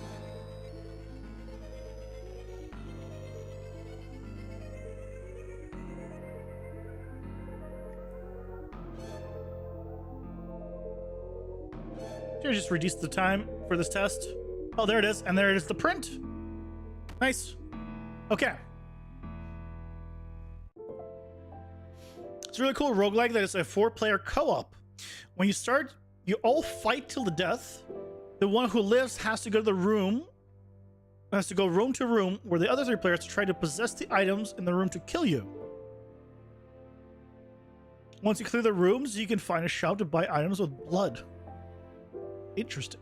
Should I just reduce the time for this test? Oh, there it is. And there it is, the print. Nice. Okay. It's a really cool roguelike that is a 4-player co-op. When you start, you all fight till the death. The one who lives has to go to the room, has to go room to room, where the other 3 players try to possess the items in the room to kill you. Once you clear the rooms, you can find a shop to buy items with blood. Interesting.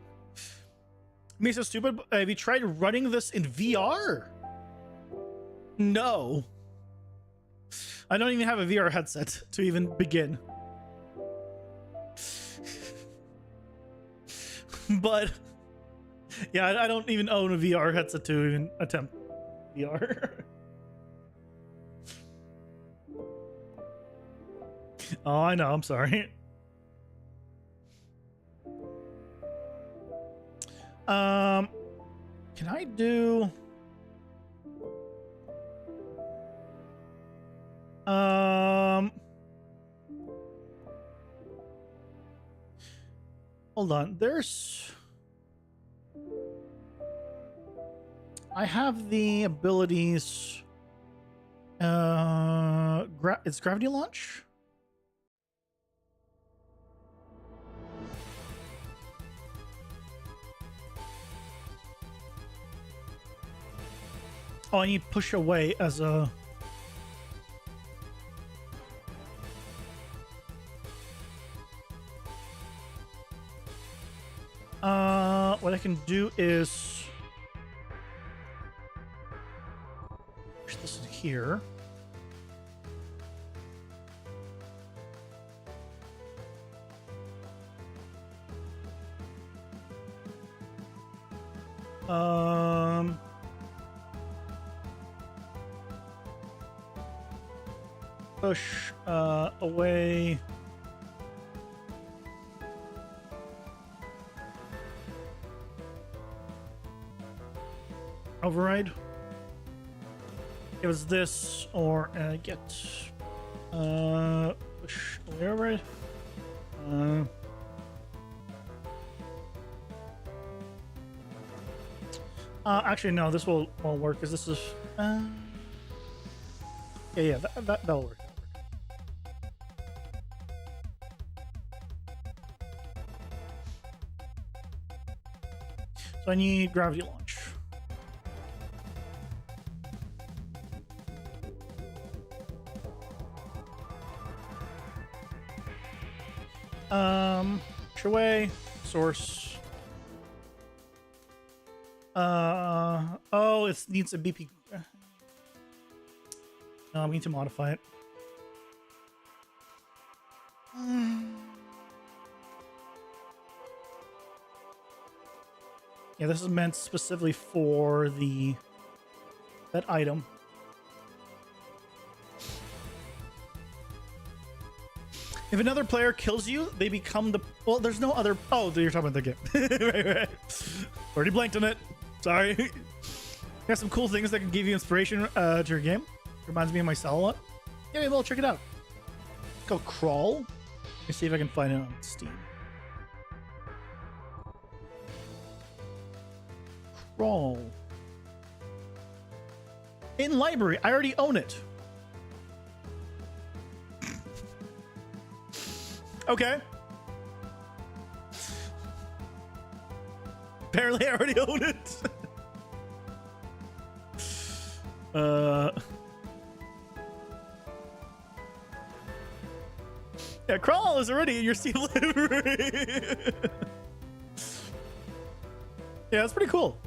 Me so stupid. Have you tried running this in VR? No. I don't even have a VR headset to even begin. But yeah, I don't even own a VR headset to even attempt VR. Oh, I know. I'm sorry. Can I do hold on, I have the abilities it's gravity launch. Oh, I need push away as a... what I can do is push this in here. Push away. Override. It was this or get push away override. Actually, no, this won't work because this is. Yeah, that'll work. So I need gravity launch. Push away, source. Oh, it needs a BP. No, we need to modify it. Yeah, this is meant specifically for that item. If another player kills you, they become the... Well, there's no other... Oh, you're talking about the game. right. Already blanked on it. Sorry. Got some cool things that can give you inspiration to your game. Reminds me of my cell a lot. Yeah, maybe I'll check it out. It's called Crawl. Let me see if I can find it on Steam. Crawl. In library. I already own it. Okay. Apparently I already own it. Yeah, Crawl is already in your Steam library. Yeah, that's pretty cool.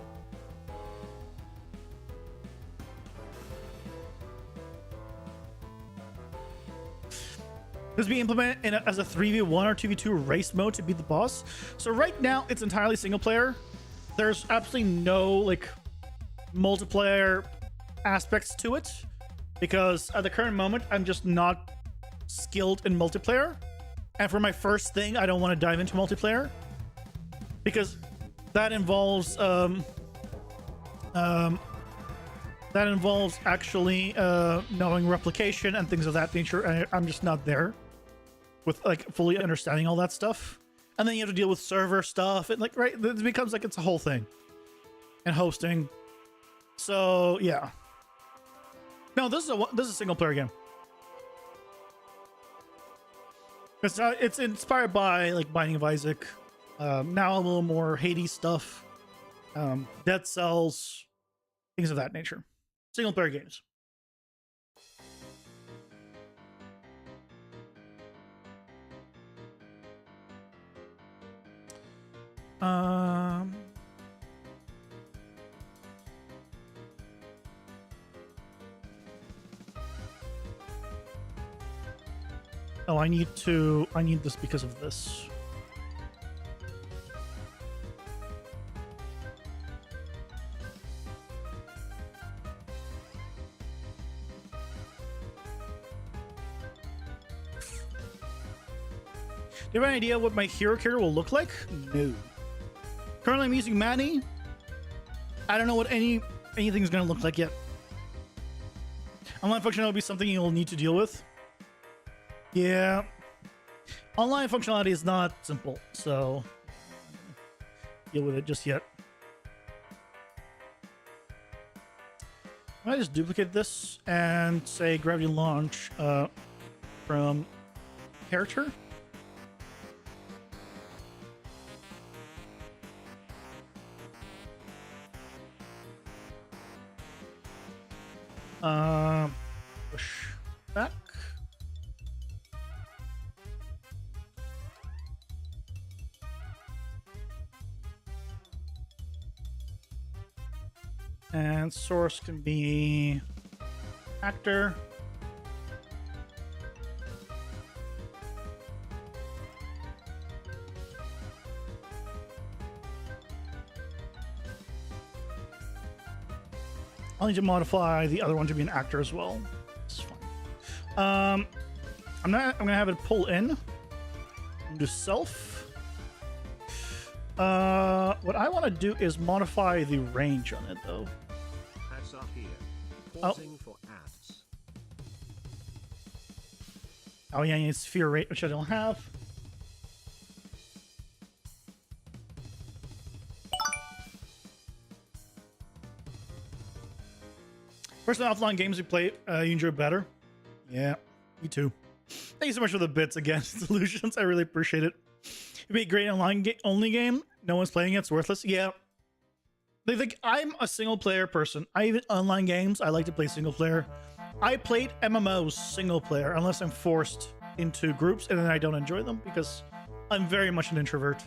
This being implemented as a 3v1 or 2v2 race mode to beat the boss. So right now it's entirely single player. There's absolutely no like multiplayer aspects to it because at the current moment I'm just not skilled in multiplayer, and for my first thing I don't want to dive into multiplayer because that involves actually knowing replication and things of that nature, and I'm just not there with like fully understanding all that stuff. And then you have to deal with server stuff and like, right, it becomes like it's a whole thing, and hosting. So yeah, no, this is a single player game. It's inspired by like Binding of Isaac, now a little more Hades stuff, Dead Cells, things of that nature. Single player games. Oh, I need this because of this. Do you have any idea what my hero character will look like? No. Currently I'm using Manny. I don't know what anything's gonna look like yet. Online functionality will be something you'll need to deal with. Yeah. Online functionality is not simple, so deal with it just yet. I just duplicate this and say gravity launch from character. Push back. And source can be actor. I'll need to modify the other one to be an actor as well. It's fine. I'm gonna have it pull in. Do self. What I want to do is modify the range on it though. Ads are here. Pausing for ads. Oh yeah, I need sphere rate, which I don't have. Personal offline games you play, you enjoy better. Yeah, me too. Thank you so much for the bits again, solutions. I really appreciate it. It'd be a great online only game. No one's playing it. It's worthless. Yeah. They think I'm a single player person. I even online games. I like to play single player. I played MMOs single player unless I'm forced into groups, and then I don't enjoy them because I'm very much an introvert.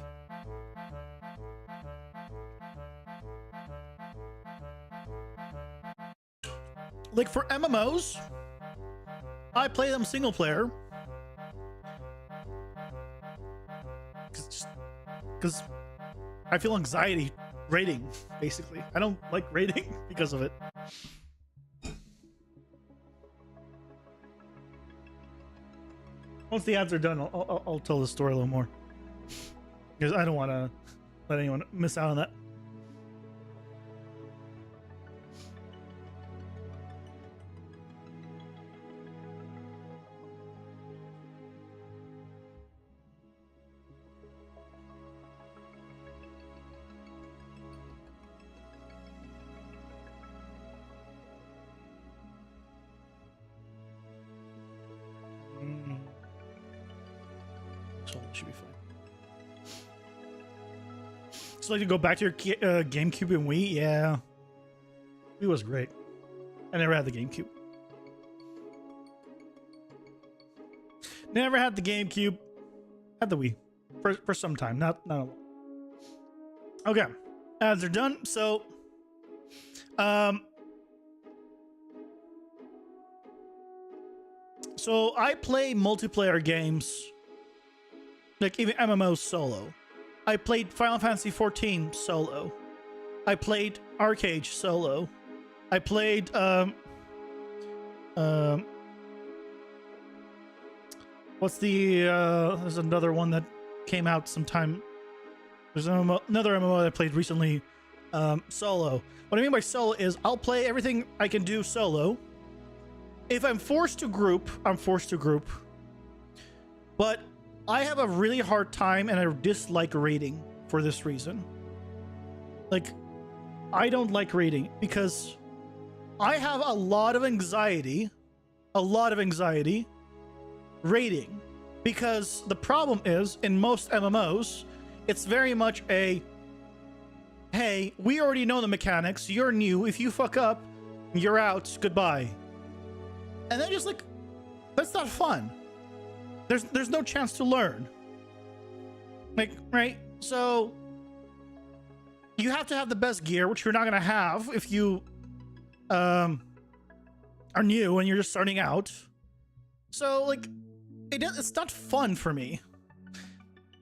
Like for MMOs, I play them single player because I feel anxiety raiding, basically. I don't like raiding because of it. Once the ads are done, I'll tell the story a little more because I don't want to let anyone miss out on that. So it should be fine. So like to go back to your GameCube and Wii, yeah, Wii was great. I never had the GameCube. Never had the GameCube. Had the Wii for some time, not a lot. Okay, ads are done. So, so I play multiplayer games. Like even MMOs solo. I played Final Fantasy XIV solo. I played Arcade solo. I played what's the there's another one that came out sometime. There's another MMO that I played recently solo. What I mean by solo is I'll play everything I can do solo. If I'm forced to group, I'm forced to group. But I have a really hard time and I dislike raiding for this reason. Like, I don't like raiding because I have a lot of anxiety raiding, because the problem is in most MMOs, it's very much a, hey, we already know the mechanics, you're new, if you fuck up, you're out, goodbye. And then just like, that's not fun. There's no chance to learn. Like, right? So you have to have the best gear, which you're not gonna have if you are new and you're just starting out. So like, it's not fun for me.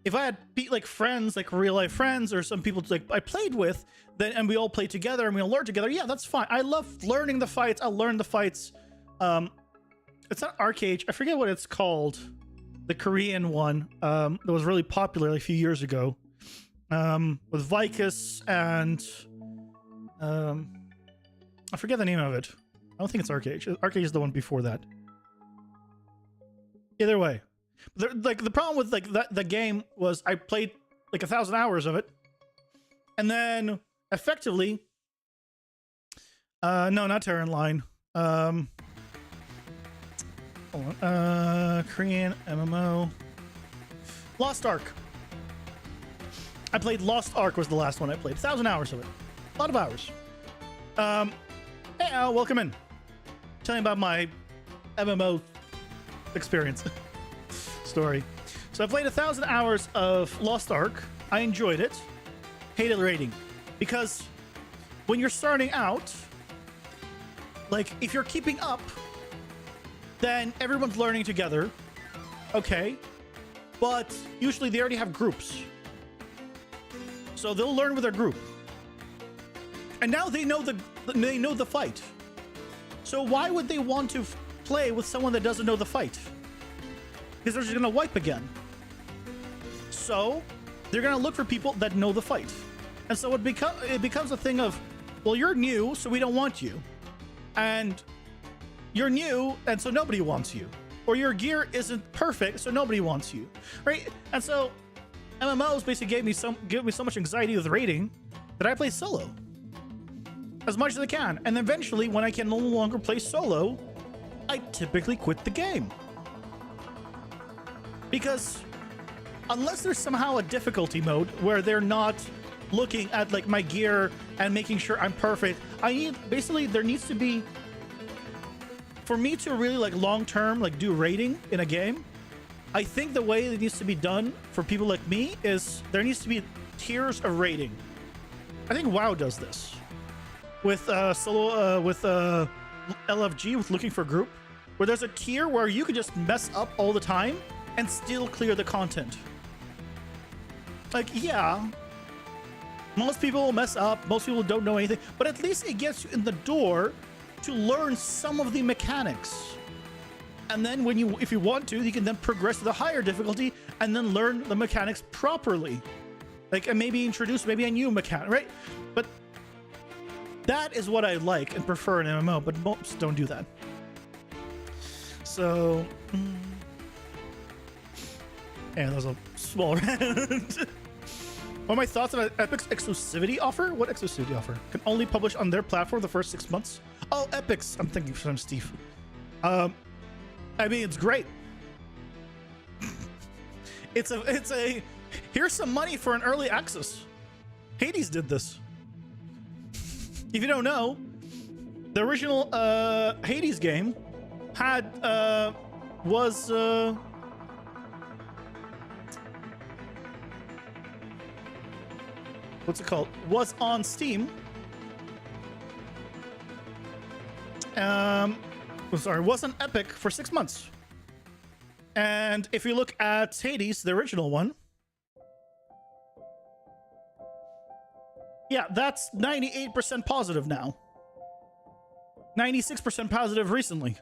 If I had like friends, like real life friends, or some people like I played with, then and we all play together and we all learn together, yeah, that's fine. I love learning the fights. I'll learn the fights. It's not Arcade. I forget what it's called. The Korean one that was really popular like, a few years ago, with Vicus and I forget the name of it. I don't think it's Arcade. Arcade is the one before that. Either way, like the problem with like the game was I played like 1,000 hours of it, and then effectively, no, not Terran Line. Korean MMO. Lost Ark. I played Lost Ark was the last one I played. 1,000 hours of it. A lot of hours. Hey Al, welcome in. Tell me about my MMO experience. Story. So I played 1,000 hours of Lost Ark. I enjoyed it. Hated raiding. Because when you're starting out, like if you're keeping up, then everyone's learning together. Okay. But usually they already have groups. So they'll learn with their group. And now they know the fight. So why would they want to play with someone that doesn't know the fight? Because they're just going to wipe again. So they're going to look for people that know the fight. And so it becomes a thing of, well, you're new, so we don't want you. And you're new, and so nobody wants you. Or your gear isn't perfect, so nobody wants you. Right? And so MMOs basically give me so much anxiety with raiding that I play solo as much as I can. And eventually, when I can no longer play solo, I typically quit the game. Because unless there's somehow a difficulty mode where they're not looking at like my gear and making sure I'm perfect, there needs to be, for me to really like long-term like do raiding in a game, I think the way it needs to be done for people like me is there needs to be tiers of raiding. I think WoW does this with LFG, with looking for group, where there's a tier where you could just mess up all the time and still clear the content. Like, yeah, most people will mess up, most people don't know anything, but at least it gets you in the door to learn some of the mechanics. And then if you want to, you can then progress to the higher difficulty and then learn the mechanics properly. Like, and maybe introduce maybe a new mechanic, right? But that is what I like and prefer in MMO, but most don't do that. So, yeah, that was a small rant. What are my thoughts about Epic's exclusivity offer? What exclusivity offer? Can only publish on their platform the first 6 months. Oh, Epic's. I'm thinking from Steve. I mean, it's great. It's a here's some money for an early access. Hades did this. If you don't know, the original Hades game was what's it called? Was on Steam. Was on Epic for 6 months. And if you look at Hades, the original one, yeah, that's 98% positive now. 96% positive recently.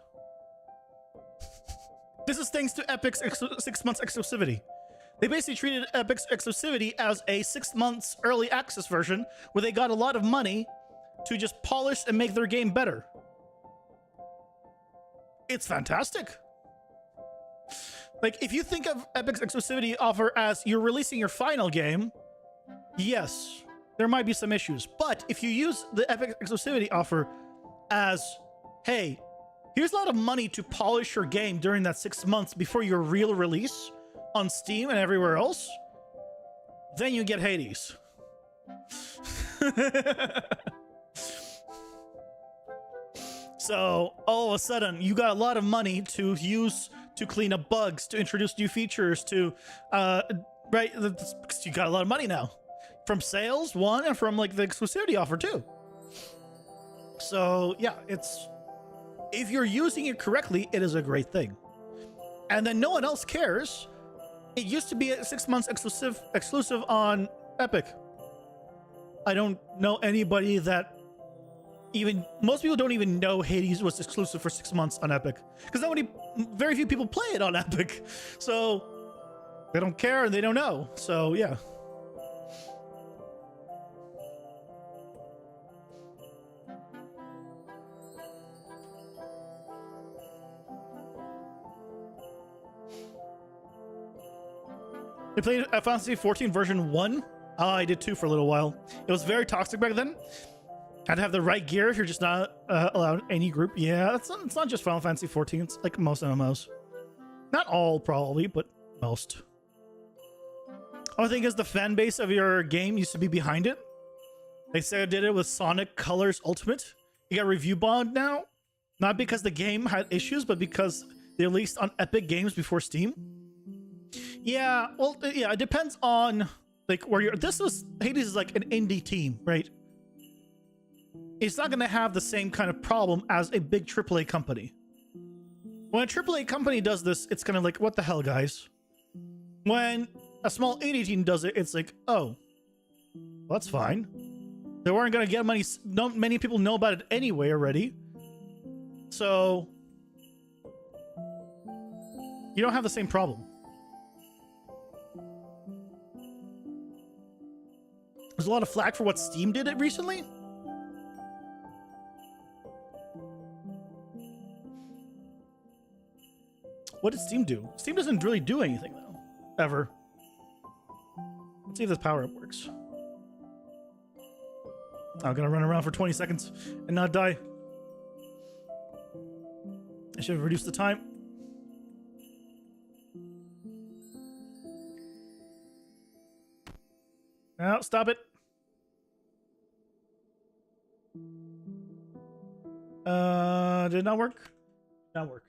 This is thanks to Epic's 6 months exclusivity. They basically treated Epic's exclusivity as a 6 months early access version where they got a lot of money to just polish and make their game better. It's fantastic. Like, if you think of Epic's exclusivity offer as you're releasing your final game, yes, there might be some issues. But if you use the Epic exclusivity offer as, hey, here's a lot of money to polish your game during that 6 months before your real release on Steam and everywhere else, then you get Hades. So all of a sudden you got a lot of money to use to clean up bugs, to introduce new features, to right, you got a lot of money now from sales, one, and from like the exclusivity offer too. So yeah, if you're using it correctly, it is a great thing. And then no one else cares. It used to be a 6 months exclusive on Epic. I don't know anybody that most people don't even know Hades was exclusive for 6 months on Epic, because very few people play it on Epic, so they don't care and they don't know. So yeah. I played Final Fantasy 14 version 1. I did 2 for a little while. It was very toxic back then. Had to have the right gear if you're just not allowed any group. Yeah, it's not just Final Fantasy 14. It's like most MMOs. Not all, probably, but most. Other thing is the fan base of your game used to be behind it. They said I did it with Sonic Colors Ultimate. You got review bond now. Not because the game had issues, but because they released on Epic Games before Steam. Yeah, well, yeah, it depends on like where you're. Hades is like an indie team, right? it's not going to have the same kind of problem as a big AAA company. When a AAA company does this, it's kind of like, what the hell, guys? When a small indie team does it, it's like, oh, well, that's fine. They weren't going to get money. Not many people know about it anyway already. So you don't have the same problem. There's a lot of flack for what Steam did it recently. What did Steam do? Steam doesn't really do anything, though. Ever. Let's see if this power-up works. I'm gonna run around for 20 seconds and not die. I should have reduced the time. No, stop it. Did it not work? Not work.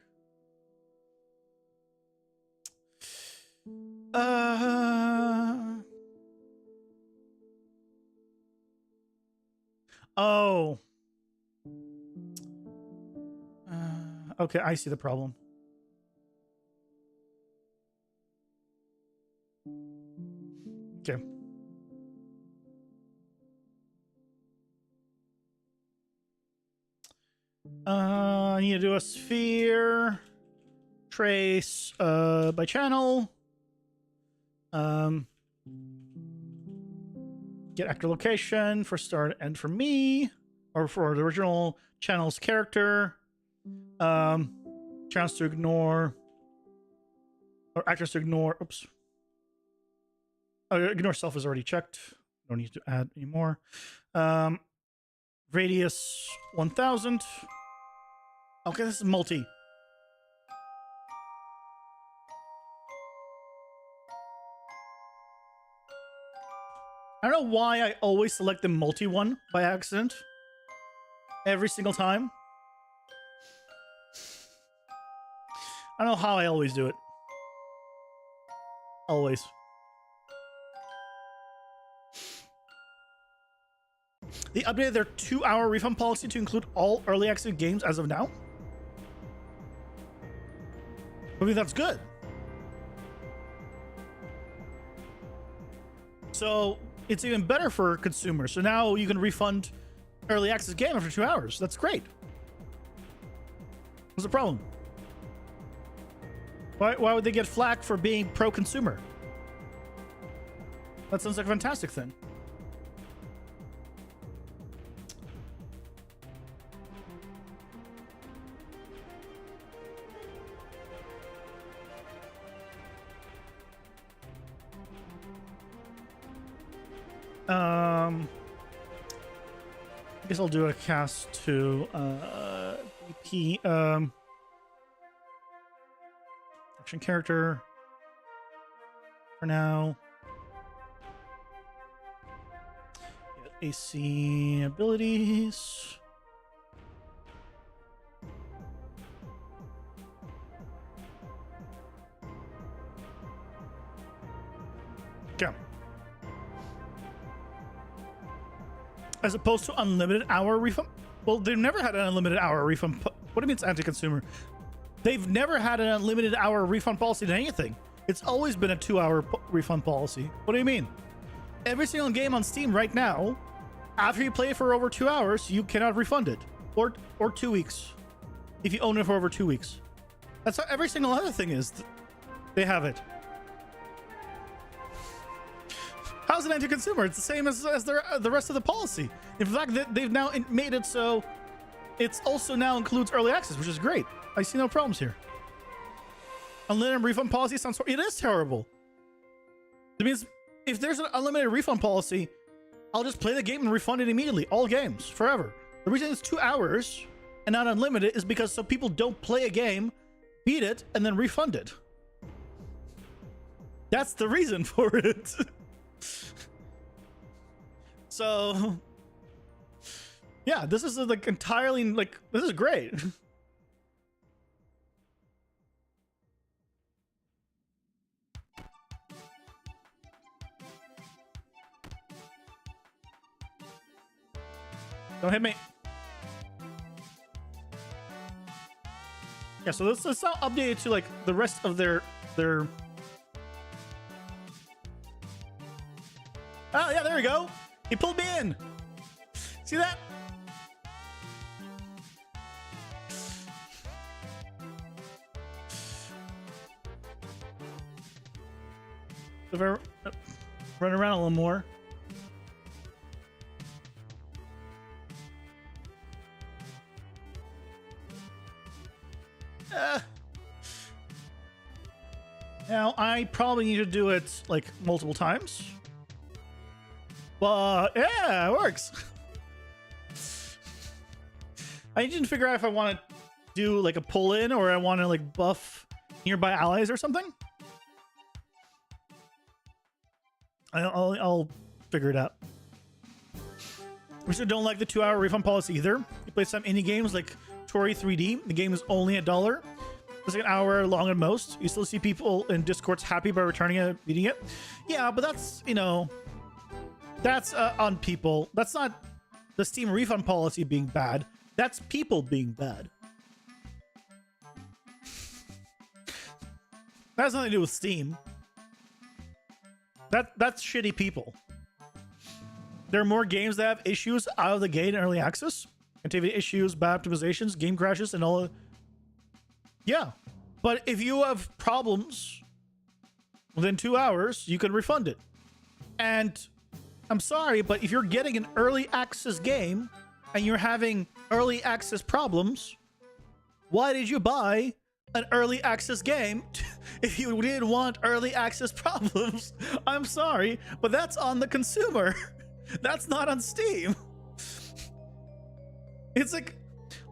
Oh. Okay, I see the problem. Okay. I need to do a sphere trace by channel. Get actor location for start and for me, or for the original channel's character. Chance to ignore, or actors to ignore. Oops. Ignore self is already checked. Don't need to add anymore. Radius 1000. Okay, this is multi. I don't know why I always select the multi one by accident. Every single time. I don't know how I always do it. Always. They updated their 2-hour refund policy to include all early access games as of now. I mean, that's good. So it's even better for consumers. So now you can refund early access game after 2 hours. That's great. What's the problem? Why would they get flack for being pro-consumer? That sounds like a fantastic thing. I guess I'll do a cast to BP action character for now. AC abilities. Go. As opposed to unlimited hour refund. Well, they've never had an unlimited hour refund. What do you mean it's anti-consumer? They've never had an unlimited hour refund policy to anything. It's always been a 2-hour refund policy. What do you mean? Every single game on Steam right now, after you play it for over 2 hours, you cannot refund it. Or 2 weeks. If you own it for over 2 weeks. That's how every single other thing is. They have it. How's it anti-consumer? It's the same as the rest of the policy. In fact, they've now made it so it's also now includes early access, which is great. I see no problems here. Unlimited refund policy sounds... It is terrible. It means if there's an unlimited refund policy, I'll just play the game and refund it immediately. All games, forever. The reason it's 2 hours and not unlimited is because some people don't play a game, beat it, and then refund it. That's the reason for it. So, yeah, this is like entirely like, this is great. Don't hit me. Yeah, so let's not update it to like the rest of their. Oh yeah, there we go. He pulled me in. See that? If I run around a little more. Now, I probably need to do it like multiple times. But yeah, it works. I need to figure out if I want to do like a pull in or I want to like buff nearby allies or something. I'll figure it out. We still don't like the 2-hour refund policy either. You play some indie games like Tori 3D. The game is only $1. It's like an hour long at most. You still see people in Discords happy by returning it, beating it. Yeah, but that's, you know, that's on people. That's not the Steam refund policy being bad. That's people being bad. That has nothing to do with Steam. That's shitty people. There are more games that have issues out of the gate in early access. Activity issues, bad optimizations, game crashes, and all. Yeah, but if you have problems within 2 hours, you can refund it. And I'm sorry, but if you're getting an early access game and you're having early access problems, why did you buy an early access game if you didn't want early access problems? I'm sorry, but that's on the consumer. That's not on Steam. It's like,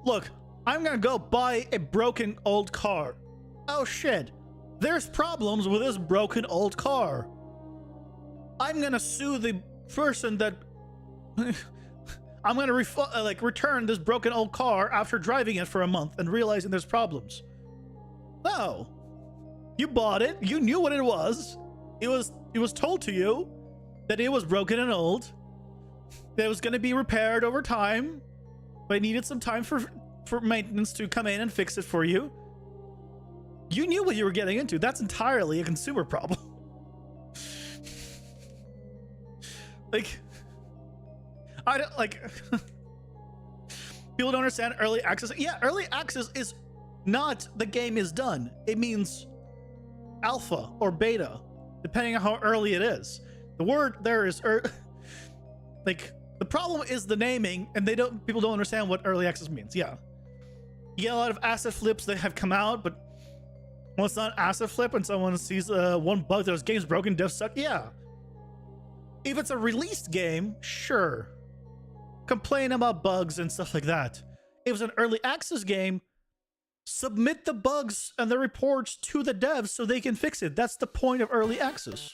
look, I'm gonna go buy a broken old car. Oh shit, there's problems with this broken old car. I'm gonna sue the person that I'm gonna return this broken old car after driving it for a month and realizing there's problems. No, you bought it. You knew what it was. It was told to you that it was broken and old. That it was gonna be repaired over time, but it needed some time for maintenance to come in and fix it for you. You knew what you were getting into. That's entirely a consumer problem. Like, I don't like. People don't understand early access. Yeah, early access is not the game is done. It means alpha or beta, depending on how early it is. The word there is like, the problem is the naming, and people don't understand what early access means. Yeah, you get a lot of asset flips that have come out, but well, it's not an asset flip when someone sees one bug that was game's broken, devs suck. Yeah, if it's a released game, sure, complain about bugs and stuff like that. If it's an early access game, submit the bugs and the reports to the devs so they can fix it. That's the point of early access.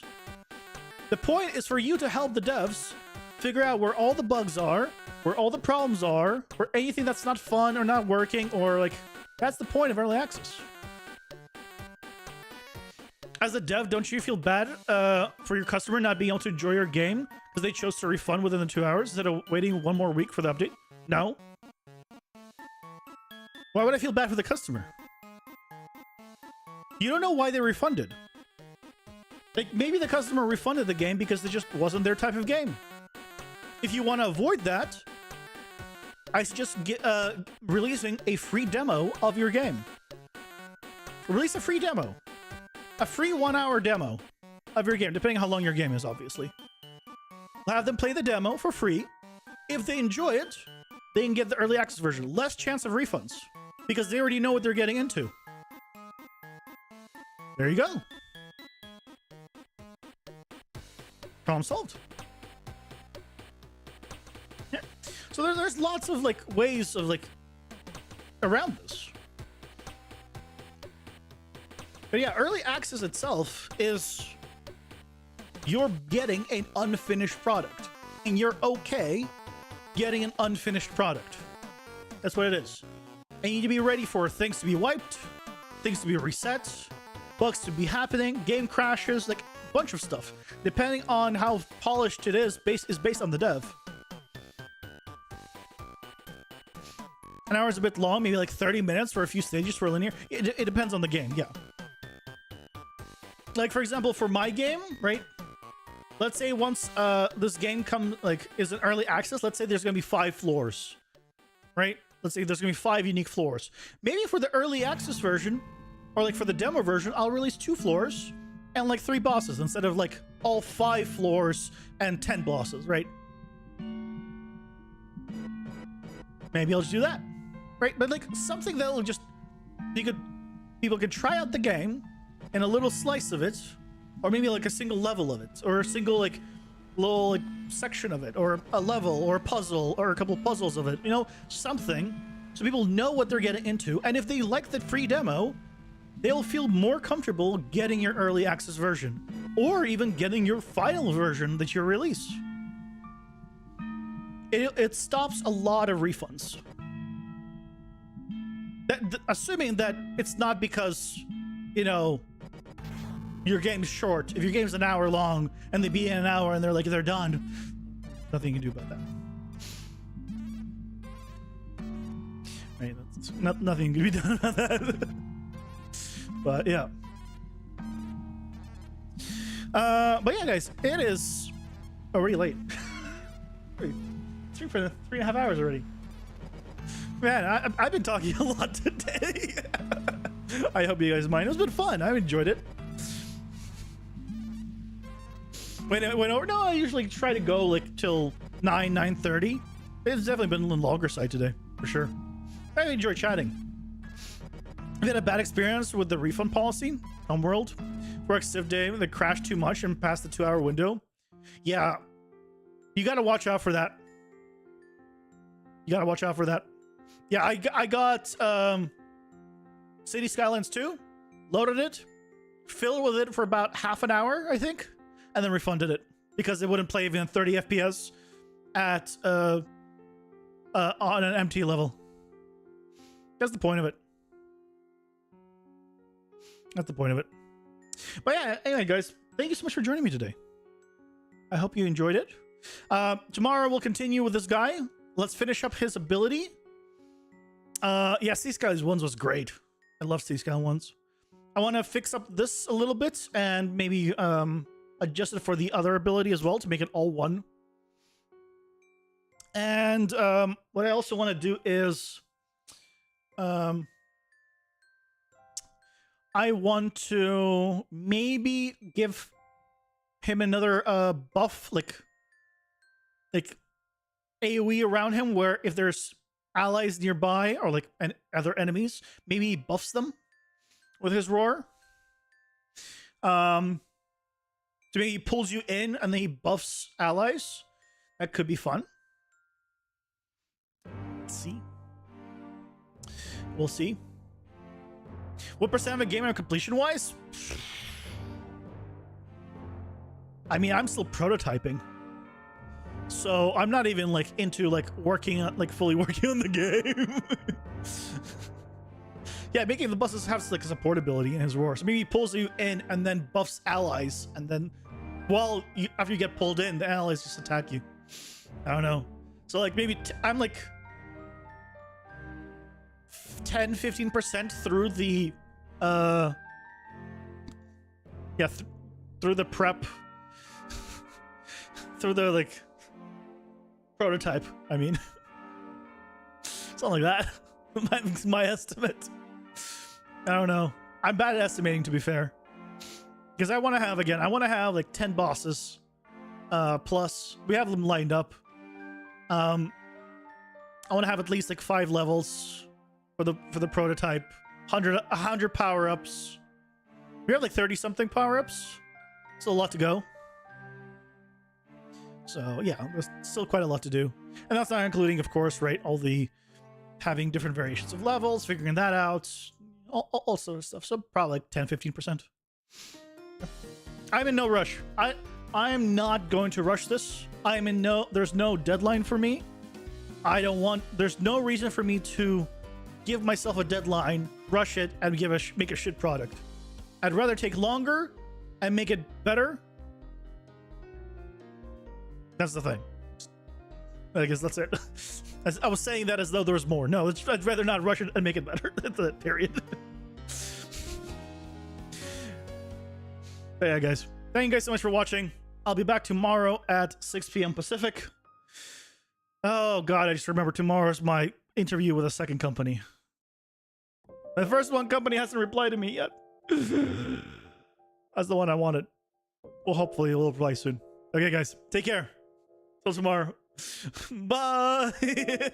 The point is for you to help the devs figure out where all the bugs are, where all the problems are, or anything that's not fun or not working, or like, that's the point of early access. As a dev, don't you feel bad for your customer not being able to enjoy your game because they chose to refund within the 2 hours instead of waiting one more week for the update? No. Why would I feel bad for the customer? You don't know why they refunded. Like, maybe the customer refunded the game because it just wasn't their type of game. If you want to avoid that, I suggest releasing a free demo of your game. Release a free demo. A free 1 hour demo of your game, depending on how long your game is, obviously. Have them play the demo for free. If they enjoy it, they can get the early access version. Less chance of refunds because they already know what they're getting into. There you go. Problem solved. Yeah. So there's lots of like ways of like around this. But yeah, early access itself is you're getting an unfinished product, and you're okay getting an unfinished product. That's what it is. And you need to be ready for things to be wiped, things to be reset, bugs to be happening, game crashes, like a bunch of stuff. Depending on how polished it is based on the dev. An hour is a bit long, maybe like 30 minutes for a few stages for linear. It depends on the game, yeah. Like, for example, for my game, right? Let's say once this game is in early access, let's say there's going to be 5 floors, right? Let's say there's going to be 5 unique floors. Maybe for the early access version, or like for the demo version, I'll release 2 floors and like 3 bosses instead of like all 5 floors and 10 bosses, right? Maybe I'll just do that, right? But like something that will just people could try out the game in a little slice of it, or maybe like a single level of it, or a single like little like section of it, or a level, or a puzzle, or a couple of puzzles of it. You know, something so people know what they're getting into, and if they like the free demo, they'll feel more comfortable getting your early access version, or even getting your final version that you release. It stops a lot of refunds. Assuming that it's not because, you know, your game's short. If your game's an hour long and they beat in an hour and they're done, nothing you can do about that. Right, that's nothing can be done about that. But yeah. But yeah, guys, it is already late. It's 3.5 hours already. Man, I've been talking a lot today. I hope you guys mind. It's been fun. I enjoyed it. When it went over, no, I usually try to go like till 9:30. It's definitely been a little longer side today, for sure. I enjoy chatting. I've had a bad experience with the refund policy on World. For Civ Day, they crashed too much and passed the 2-hour window. Yeah, you got to watch out for that. You got to watch out for that. Yeah, I got City Skylines 2, loaded it, filled with it for about half an hour, I think, and then refunded it because it wouldn't play even 30 FPS at on an empty level. That's the point of it. That's the point of it. But yeah, anyway, guys, thank you so much for joining me today. I hope you enjoyed it. Tomorrow we'll continue with this guy. Let's finish up his ability. Yeah, Sea Skies 1 was great. I love Sea Sky 1s. I want to fix up this a little bit and maybe adjust it for the other ability as well to make it all one. And what I also want to do is I want to maybe give him another buff, like AoE around him, where if there's allies nearby or like other enemies, maybe he buffs them with his roar. So maybe he pulls you in and then he buffs allies. That could be fun. Let's see. We'll see. What percent of a game am completion wise? I mean, I'm still prototyping. So I'm not even like into like working on like fully working on the game. Yeah, making the buses have like a support ability in his roar. So maybe he pulls you in and then buffs allies, and then after you get pulled in, the allies just attack you. I don't know. So like maybe I'm like 10-15% through the through the prep, through the like prototype, I mean. Something like that. my estimate. I don't know. I'm bad at estimating, to be fair. Because I want to have like 10 bosses. Plus, we have them lined up. I want to have at least like 5 levels for the prototype. 100 power-ups. We have like 30-something power-ups. Still a lot to go. So yeah, there's still quite a lot to do. And that's not including, of course, right, all the having different variations of levels, figuring that out, all sort of stuff. So probably like 10-15%. I'm in no rush. I am not going to rush this. There's no deadline for me. There's no reason for me to give myself a deadline, rush it, and make a shit product. I'd rather take longer and make it better. That's the thing. I guess that's it. As I was saying that as though there was more. No, I'd rather not rush it and make it better. That's a period. But yeah, guys. Thank you guys so much for watching. I'll be back tomorrow at 6 p.m. Pacific. Oh, God, I just remember tomorrow's my interview with a second company. The first one company hasn't replied to me yet. That's the one I wanted. Well, hopefully it'll reply soon. Okay, guys. Take care. Till tomorrow. Bye.